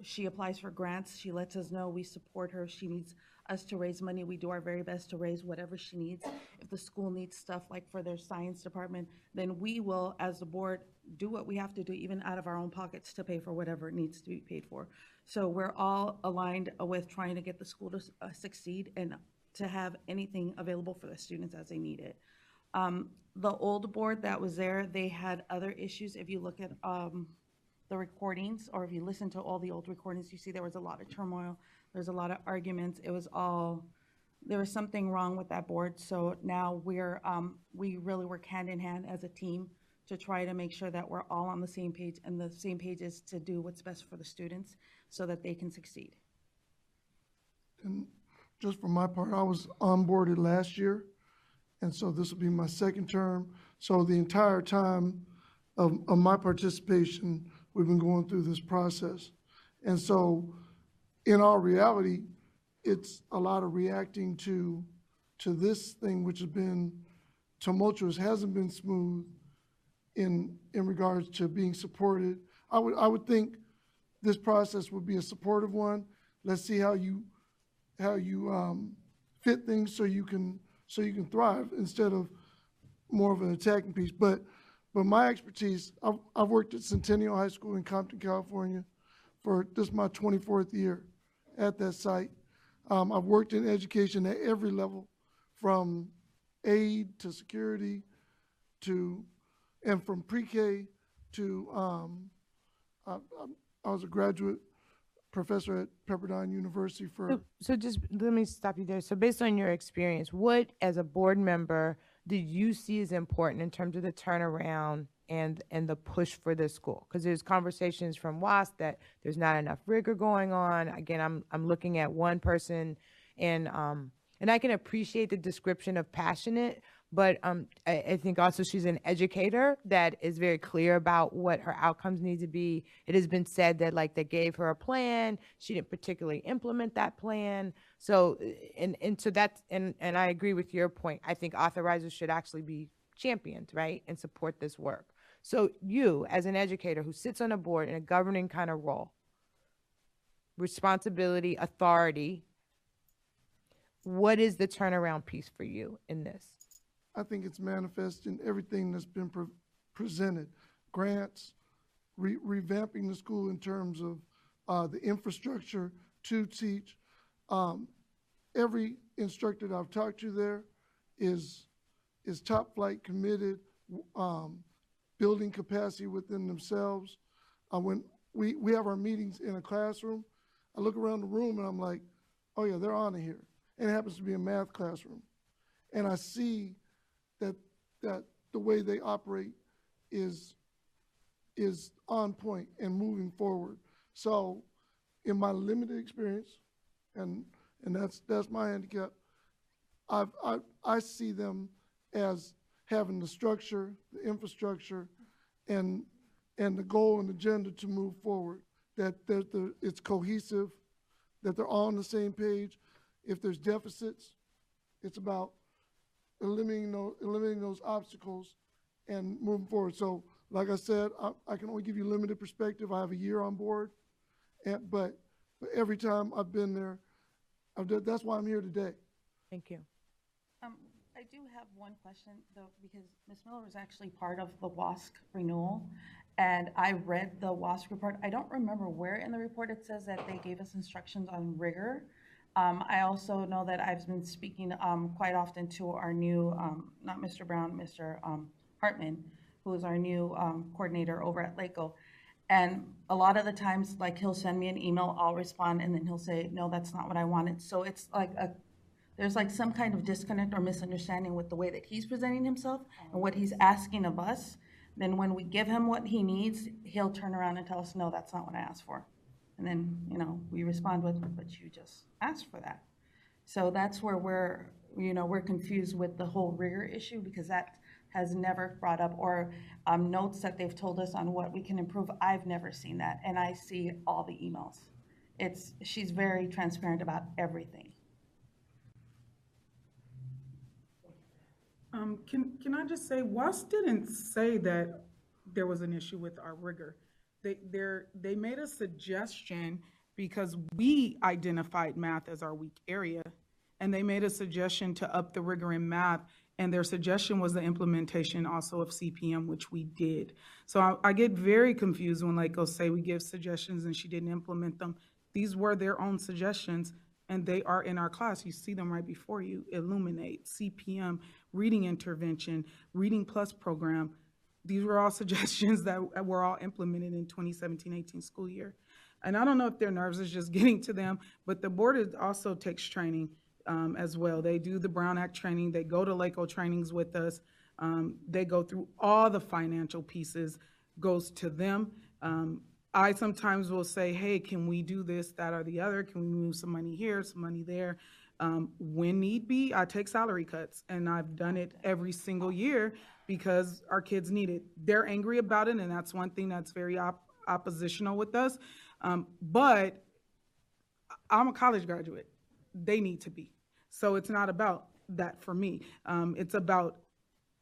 Speaker 6: She applies for grants. She lets us know. We support her. She needs us to raise money. We do our very best to raise whatever she needs. If the school needs stuff like for their science department, then we will, as the board, do what we have to do, even out of our own pockets, to pay for whatever it needs to be paid for. So we're all aligned with trying to get the school to succeed and to have anything available for the students as they need it. The old board that was there, they had other issues. If you look at the recordings, or if you listen to all the old recordings, you see there was a lot of turmoil. There's a lot of arguments. It was all, there was something wrong with that board. So now we really work hand in hand as a team to try to make sure that we're all on the same page, and the same page is to do what's best for the students so that they can succeed.
Speaker 21: And just for my part, I was onboarded last year, and so this will be my second term. So the entire time of my participation, we've been going through this process. And so in all reality, it's a lot of reacting to this thing, which has been tumultuous, hasn't been smooth in regards to being supported. I would think this process would be a supportive one. Let's see how you fit things so you can thrive instead of more of an attacking piece. But my expertise, I've worked at Centennial High School in Compton, California for this is my 24th year at that site. I've worked in education at every level, from aid to security and from pre-K to, I was a graduate professor at Pepperdine University for.
Speaker 18: So just let me stop you there. So based on your experience, what, as a board member, did you see as important in terms of the turnaround and the push for the school? Because there's conversations from WASP that there's not enough rigor going on. Again, I'm looking at one person, and I can appreciate the description of passionate, but I think also she's an educator that is very clear about what her outcomes need to be. It has been said that they gave her a plan, she didn't particularly implement that plan. So so that's and I agree with your point. I think authorizers should actually be championed, right, and support this work. So you, as an educator who sits on a board in a governing kind of role, responsibility, authority, what is the turnaround piece for you in this?
Speaker 21: I think it's manifest in everything that's been presented. Grants, revamping the school in terms of the infrastructure to teach. Every instructor that I've talked to there is top flight, committed, building capacity within themselves. When we have our meetings in a classroom, I look around the room and I'm like, oh yeah, they're on it here. And it happens to be a math classroom. And I see that the way they operate is on point and moving forward. So in my limited experience, and that's my handicap, I see them as having the structure, the infrastructure, and and the goal and agenda to move forward, that it's cohesive, that they're all on the same page. If there's deficits, it's about eliminating those obstacles and moving forward. So like I said, I can only give you limited perspective. I have a year on board, but every time I've been there, that's why I'm here today.
Speaker 18: Thank you.
Speaker 6: I do have one question though, because Ms. Miller was actually part of the WASC renewal, and I read the WASC report. I don't remember where in the report it says that they gave us instructions on rigor. I also know that I've been speaking quite often to our new, not Mr. Brown, Mr. Hartman, who is our new coordinator over at LACO. And a lot of the times, like, he'll send me an email, I'll respond, and then he'll say, no, that's not what I wanted. So it's like there's like some kind of disconnect or misunderstanding with the way that he's presenting himself and what he's asking of us. Then when we give him what he needs, he'll turn around and tell us, no, that's not what I asked for. And then, we respond with, but you just asked for that. So that's where we're confused with the whole rigor issue, because that has never brought up, or notes that they've told us on what we can improve. I've never seen that, and I see all the emails. She's very transparent about everything.
Speaker 19: Can I just say, WASC didn't say that there was an issue with our rigor. They made a suggestion because we identified math as our weak area, and they made a suggestion to up the rigor in math, and their suggestion was the implementation also of CPM, which we did. So I get very confused when like, say we give suggestions and she didn't implement them. These were their own suggestions, and they are in our class. You see them right before you. Illuminate, CPM, reading intervention, reading plus program. These were all suggestions that were all implemented in 2017-18 school year. And I don't know if their nerves is just getting to them, but the board also takes training as well. They do the Brown Act training. They go to LACO trainings with us. They go through all the financial pieces, goes to them. I sometimes will say, hey, can we do this, that, or the other? Can we move some money here, some money there? When need be, I take salary cuts, and I've done it every single year because our kids need it. They're angry about it, and that's one thing that's very oppositional with us. But I'm a college graduate. They need to be. So it's not about that for me. It's about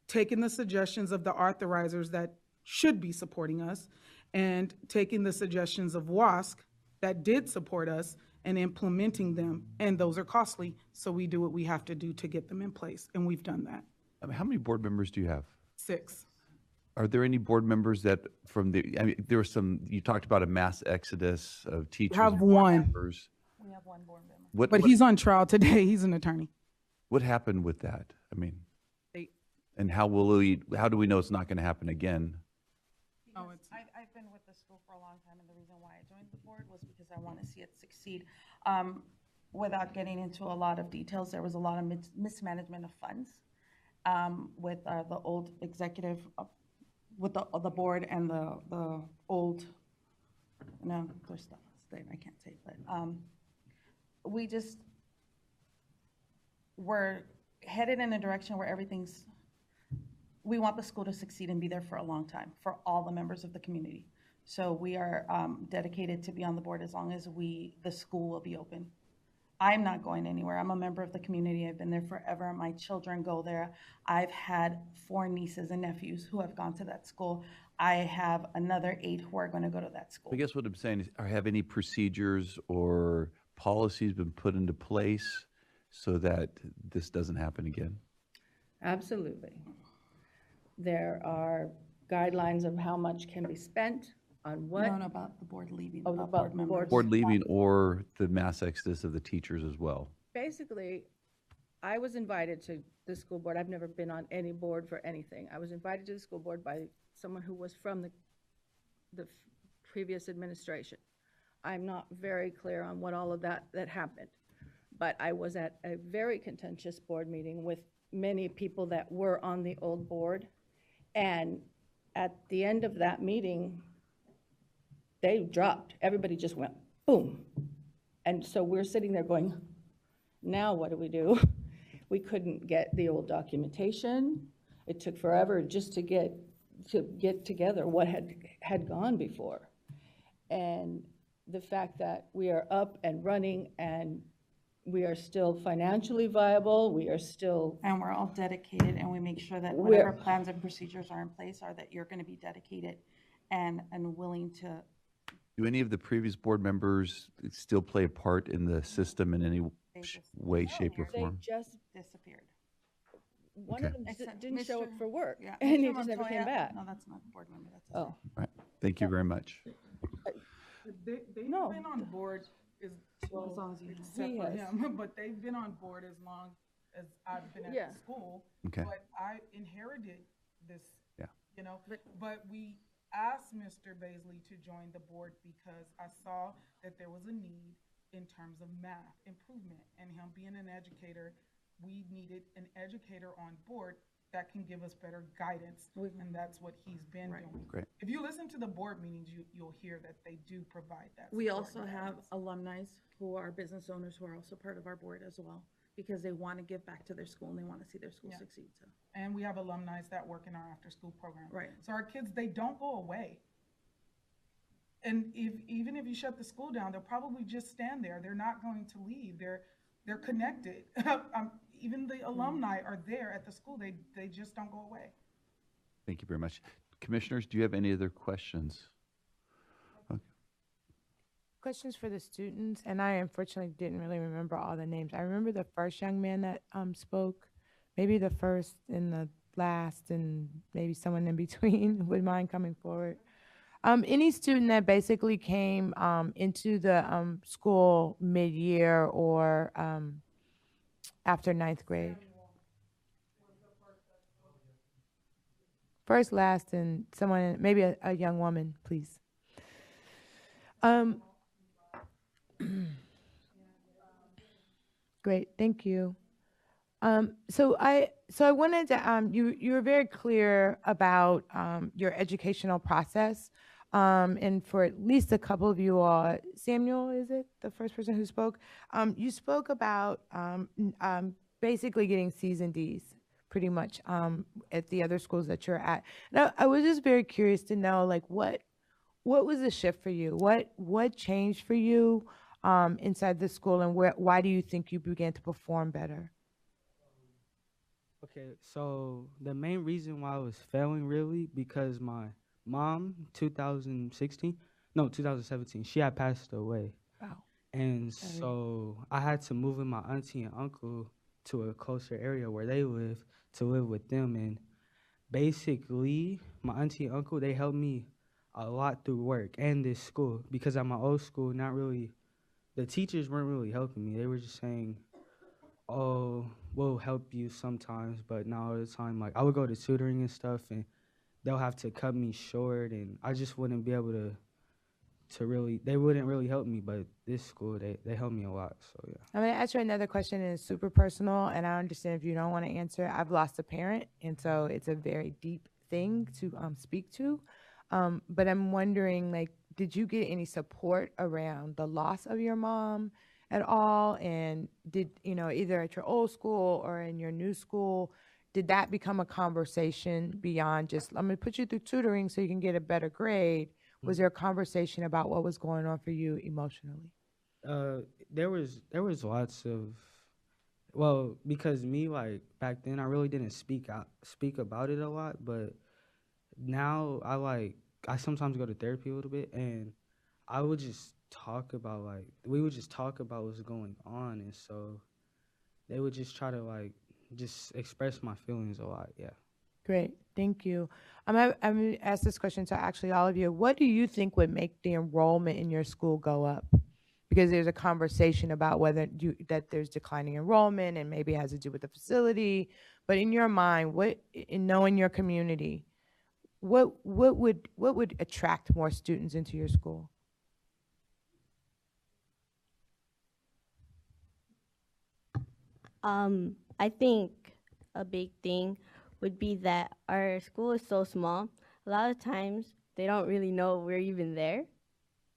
Speaker 19: taking the suggestions of the authorizers that should be supporting us and taking the suggestions of WASC that did support us and implementing them. And those are costly. So we do what we have to do to get them in place. And we've done that.
Speaker 1: How many board members do you have?
Speaker 19: 6.
Speaker 1: Are there any board members that there was some, you talked about a mass exodus of teachers.
Speaker 19: We have
Speaker 1: and board
Speaker 19: one.
Speaker 1: members.
Speaker 6: We have one board member.
Speaker 19: But he's on trial today. He's an attorney.
Speaker 1: What happened with that? And how do we know it's not going to happen again?
Speaker 6: I've been with the school for a long time, and the reason why I joined the board was because I want to see it succeed. Without getting into a lot of details, there was a lot of mismanagement of funds with the old executive, with the board and the old, there's stuff that I can't say, but we just were headed in a direction where we want the school to succeed and be there for a long time for all the members of the community. So we are dedicated to be on the board as long as the school will be open. I'm not going anywhere. I'm a member of the community. I've been there forever. My children go there. I've had 4 nieces and nephews who have gone to that school. I have another 8 who are going to go to that school.
Speaker 1: I guess what I'm saying is, have any procedures or policies been put into place so that this doesn't happen again?
Speaker 8: Absolutely. There are guidelines of how much can be spent on what.
Speaker 6: No, about the board leaving.
Speaker 8: Oh,
Speaker 6: about
Speaker 8: about the board.
Speaker 1: Board leaving or the mass exodus of the teachers as well?
Speaker 8: Basically, I was invited to the school board. I've never been on any board for anything. I was invited to the school board by someone who was from the previous administration. I'm not very clear on what all of that happened, but I was at a very contentious board meeting with many people that were on the old board, and at the end of that meeting, they dropped. Everybody just went boom. And so we're sitting there going, now what do we do? We couldn't get the old documentation. It took forever just to get to get together what had gone before. And the fact that we are up and running and we are still financially viable, we are still.
Speaker 6: And we're all dedicated, and we make sure that
Speaker 8: We're-
Speaker 6: whatever plans and procedures are in place are that you're gonna be dedicated and willing to.
Speaker 1: Do any of the previous board members still play a part in the system in any way, shape, or
Speaker 8: They
Speaker 1: form?
Speaker 8: just
Speaker 6: disappeared.
Speaker 8: One
Speaker 1: Okay.
Speaker 8: of them
Speaker 6: Except
Speaker 8: didn't show up
Speaker 6: Mr.
Speaker 8: for work,
Speaker 6: Yeah,
Speaker 8: and he
Speaker 6: Mr.
Speaker 8: just never came
Speaker 6: Montoya-
Speaker 8: back.
Speaker 6: No, that's not a board member, that's.
Speaker 8: Oh.
Speaker 1: All right. Thank you very much.
Speaker 19: They've been on board
Speaker 6: As long as you know.
Speaker 19: except
Speaker 8: He
Speaker 19: for
Speaker 8: has.
Speaker 19: him, but they've been on board as long as I've been
Speaker 8: Yeah.
Speaker 19: at the school.
Speaker 1: Okay.
Speaker 19: But I inherited this,
Speaker 1: Yeah.
Speaker 19: you know, but we asked Mr. Baisley to join the board because I saw that there was a need in terms of math improvement, and him being an educator, we needed an educator on board that can give us better guidance, and that's what he's been doing.
Speaker 1: Great.
Speaker 19: If you listen to the board meetings, you'll hear that they do provide that.
Speaker 6: We
Speaker 19: support
Speaker 6: also
Speaker 19: and
Speaker 6: have
Speaker 19: guidance.
Speaker 6: alumni who are business owners who are also part of our board as well, because they want to give back to their school and they want to see their school
Speaker 19: Yeah.
Speaker 6: succeed, so.
Speaker 19: And we have alumni that work in our after-school program.
Speaker 6: Right.
Speaker 19: So our kids, they don't go away. And even if you shut the school down, they'll probably just stand there. They're not going to leave. They're connected. Even the alumni are there at the school. They just don't go away.
Speaker 1: Thank you very much. Commissioners, do you have any other questions?
Speaker 18: Questions for the students, and I unfortunately didn't really remember all the names. I remember the first young man that spoke, maybe the first and the last, and maybe someone in between. Would mind coming forward? Any student that basically came into the school mid-year or after ninth grade. First, last, and someone, maybe a young woman, please. Great, thank you. So I wanted to, you were very clear about your educational process. And for at least a couple of you all, Samuel, is it the first person who spoke? You spoke about basically getting C's and D's pretty much at the other schools that you're at. Now, I was just very curious to know, like, what was the shift for you? What changed for you inside the school, and why do you think you began to perform better?
Speaker 12: Okay, so the main reason why I was failing really because my mom, 2017, she had passed away.
Speaker 18: Wow.
Speaker 12: And so I had to move with my auntie and uncle to a closer area where they live to live with them. And basically, my auntie and uncle, they helped me a lot through work and this school because at my old school, the teachers weren't really helping me. They were just saying, oh, we'll help you sometimes, but not all the time. Like, I would go to tutoring and stuff, and they'll have to cut me short, and I just wouldn't be able to really, they wouldn't really help me, but this school, they helped me a lot, so yeah.
Speaker 18: I'm going to ask you another question, and it's super personal, and I understand if you don't want to answer. I've lost a parent, and so it's a very deep thing to speak to. But I'm wondering, like, did you get any support around the loss of your mom at all? And did, either at your old school or in your new school, did that become a conversation beyond just, I'm going to put you through tutoring so you can get a better grade? Was there a conversation about what was going on for you emotionally?
Speaker 12: There was lots of, well, because me, like, back then, I really didn't speak about it a lot, but now I sometimes go to therapy a little bit, and I would just talk about, like, we would just talk about what's going on, and so they would just try to, like, just express my feelings a lot, yeah.
Speaker 18: Great, thank you. I'm going to ask this question to actually all of you. What do you think would make the enrollment in your school go up? Because there's a conversation about that there's declining enrollment and maybe it has to do with the facility. But in your mind, in knowing your community, what would attract more students into your school?
Speaker 11: I think a big thing would be that our school is so small. A lot of times they don't really know we're even there.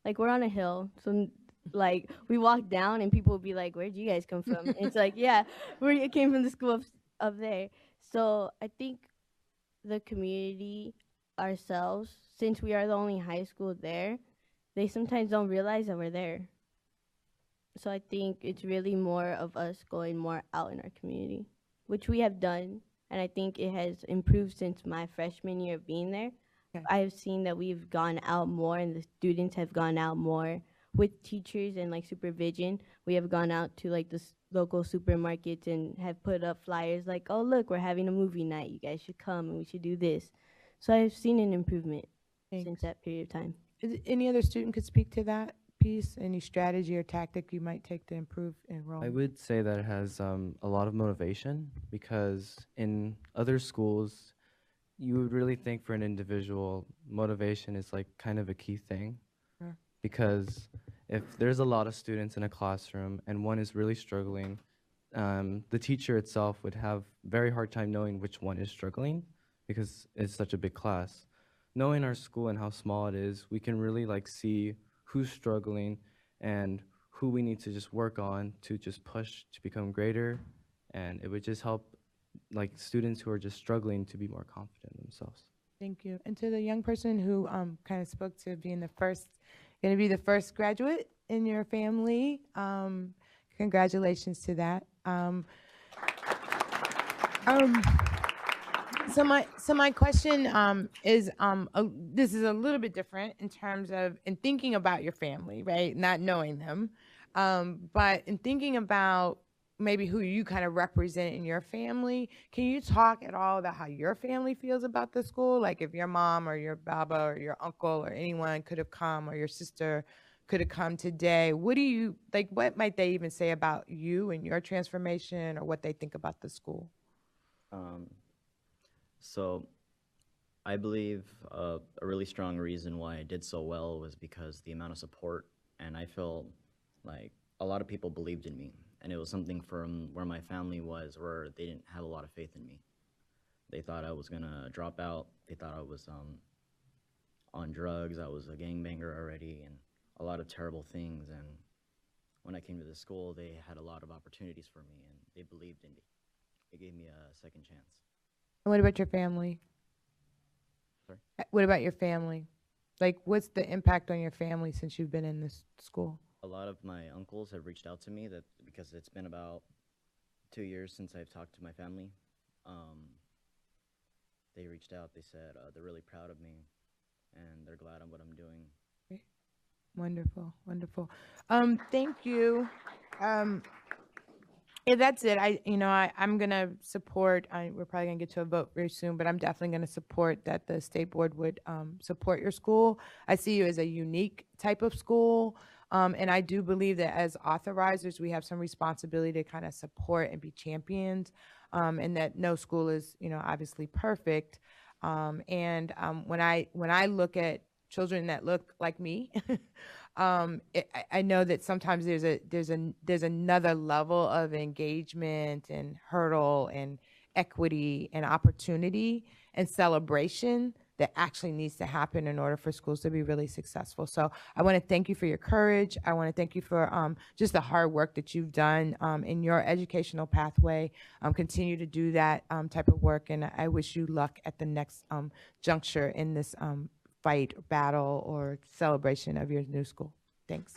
Speaker 11: Like, we're on a hill, so like we walk down and people will be like, "Where'd you guys come from?" And it's like, yeah, we came from the school up there. So I think the community ourselves, since we are the only high school there, they sometimes don't realize that we're there. So I think it's really more of us going more out in our community, which we have done, and I think it has improved since my freshman year of being there.
Speaker 18: Okay.
Speaker 11: I have seen that we've gone out more, and the students have gone out more with teachers and like supervision. We have gone out to like the local supermarkets and have put up flyers like, oh look, we're having a movie night, you guys should come and we should do this. So I've seen an improvement since that period of time.
Speaker 18: Any other student could speak to that piece? Any strategy or tactic you might take to improve enrollment?
Speaker 13: I would say that it has a lot of motivation, because in other schools, you would really think for an individual, motivation is like kind of a key thing.
Speaker 18: Sure.
Speaker 13: Because if there's a lot of students in a classroom and one is really struggling, the teacher itself would have very hard time knowing which one is struggling, because it's such a big class. Knowing our school and how small it is, we can really like see who's struggling and who we need to just work on to just push to become greater, and it would just help like students who are just struggling to be more confident in themselves.
Speaker 18: Thank you. And to the young person who kind of spoke to being going to be the first graduate in your family, congratulations to that. So my question is, this is a little bit different in terms of in thinking about your family, right? Not knowing them, but in thinking about maybe who you kind of represent in your family. Can you talk at all about how your family feels about the school? Like if your mom or your baba or your uncle or anyone could have come, or your sister could have come today, what do you, like, what might they even say about you and your transformation, or what they think about the school?
Speaker 10: So I believe a really strong reason why I did so well was because the amount of support, and I felt like a lot of people believed in me. And it was something from where my family was, where they didn't have a lot of faith in me. They thought I was gonna drop out. They thought I was on drugs. I was a gangbanger already, and a lot of terrible things. And when I came to the school, they had a lot of opportunities for me, and they believed in me. It gave me a second chance.
Speaker 18: And what about your family?
Speaker 10: Sorry?
Speaker 18: What about your family? Like, what's the impact on your family since you've been in this school?
Speaker 10: A lot of my uncles have reached out to me because it's been about 2 years since I've talked to my family. They reached out. They said they're really proud of me, and they're glad on what I'm doing.
Speaker 18: Okay. Wonderful, wonderful. Thank you. Yeah, that's it. I'm gonna support. We're probably gonna get to a vote very soon, but I'm definitely gonna support that the state board would support your school. I see you as a unique type of school. And I do believe that as authorizers, we have some responsibility to kind of support and be champions, and that no school is, obviously perfect. When I look at children that look like me, I know that sometimes there's another level of engagement and hurdle and equity and opportunity and celebration that actually needs to happen in order for schools to be really successful. So I want to thank you for your courage. I want to thank you for just the hard work that you've done in your educational pathway. Continue to do that type of work, and I wish you luck at the next juncture in this fight, battle, or celebration of your new school. Thanks.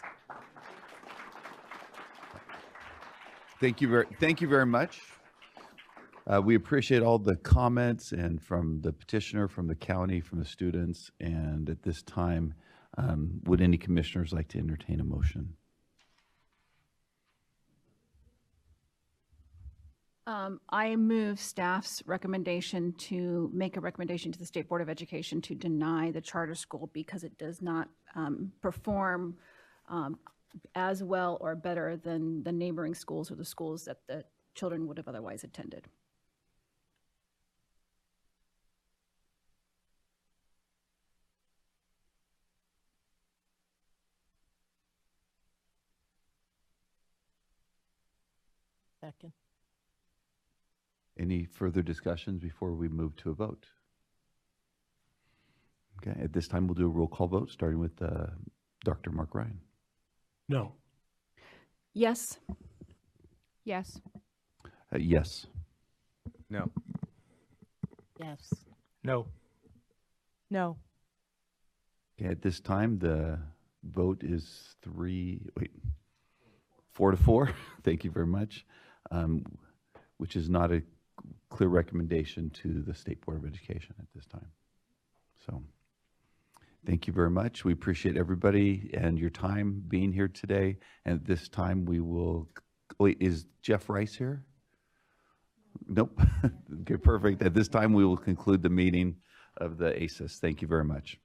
Speaker 1: Thank you very much. We appreciate all the comments, and from the petitioner, from the county, from the students. And at this time, would any commissioners like to entertain a motion?
Speaker 4: I move staff's recommendation to make a recommendation to the State Board of Education to deny the charter school because it does not perform as well or better than the neighboring schools or the schools that the children would have otherwise attended.
Speaker 22: Second.
Speaker 1: Any further discussions before we move to a vote? Okay, at this time, we'll do a roll call vote, starting with Dr. Mark Ryan.
Speaker 16: No.
Speaker 4: Yes.
Speaker 22: Yes.
Speaker 1: Yes.
Speaker 3: No.
Speaker 22: Yes.
Speaker 9: No.
Speaker 18: No.
Speaker 1: Okay, at this time, the vote is 4-4. Thank you very much, which is not a clear recommendation to the State Board of Education at this time. So thank you very much. We appreciate everybody and your time being here today. And at this time, we will, wait, is Jeff Rice here? Nope. Okay, perfect. At this time, we will conclude the meeting of the ACCS. Thank you very much.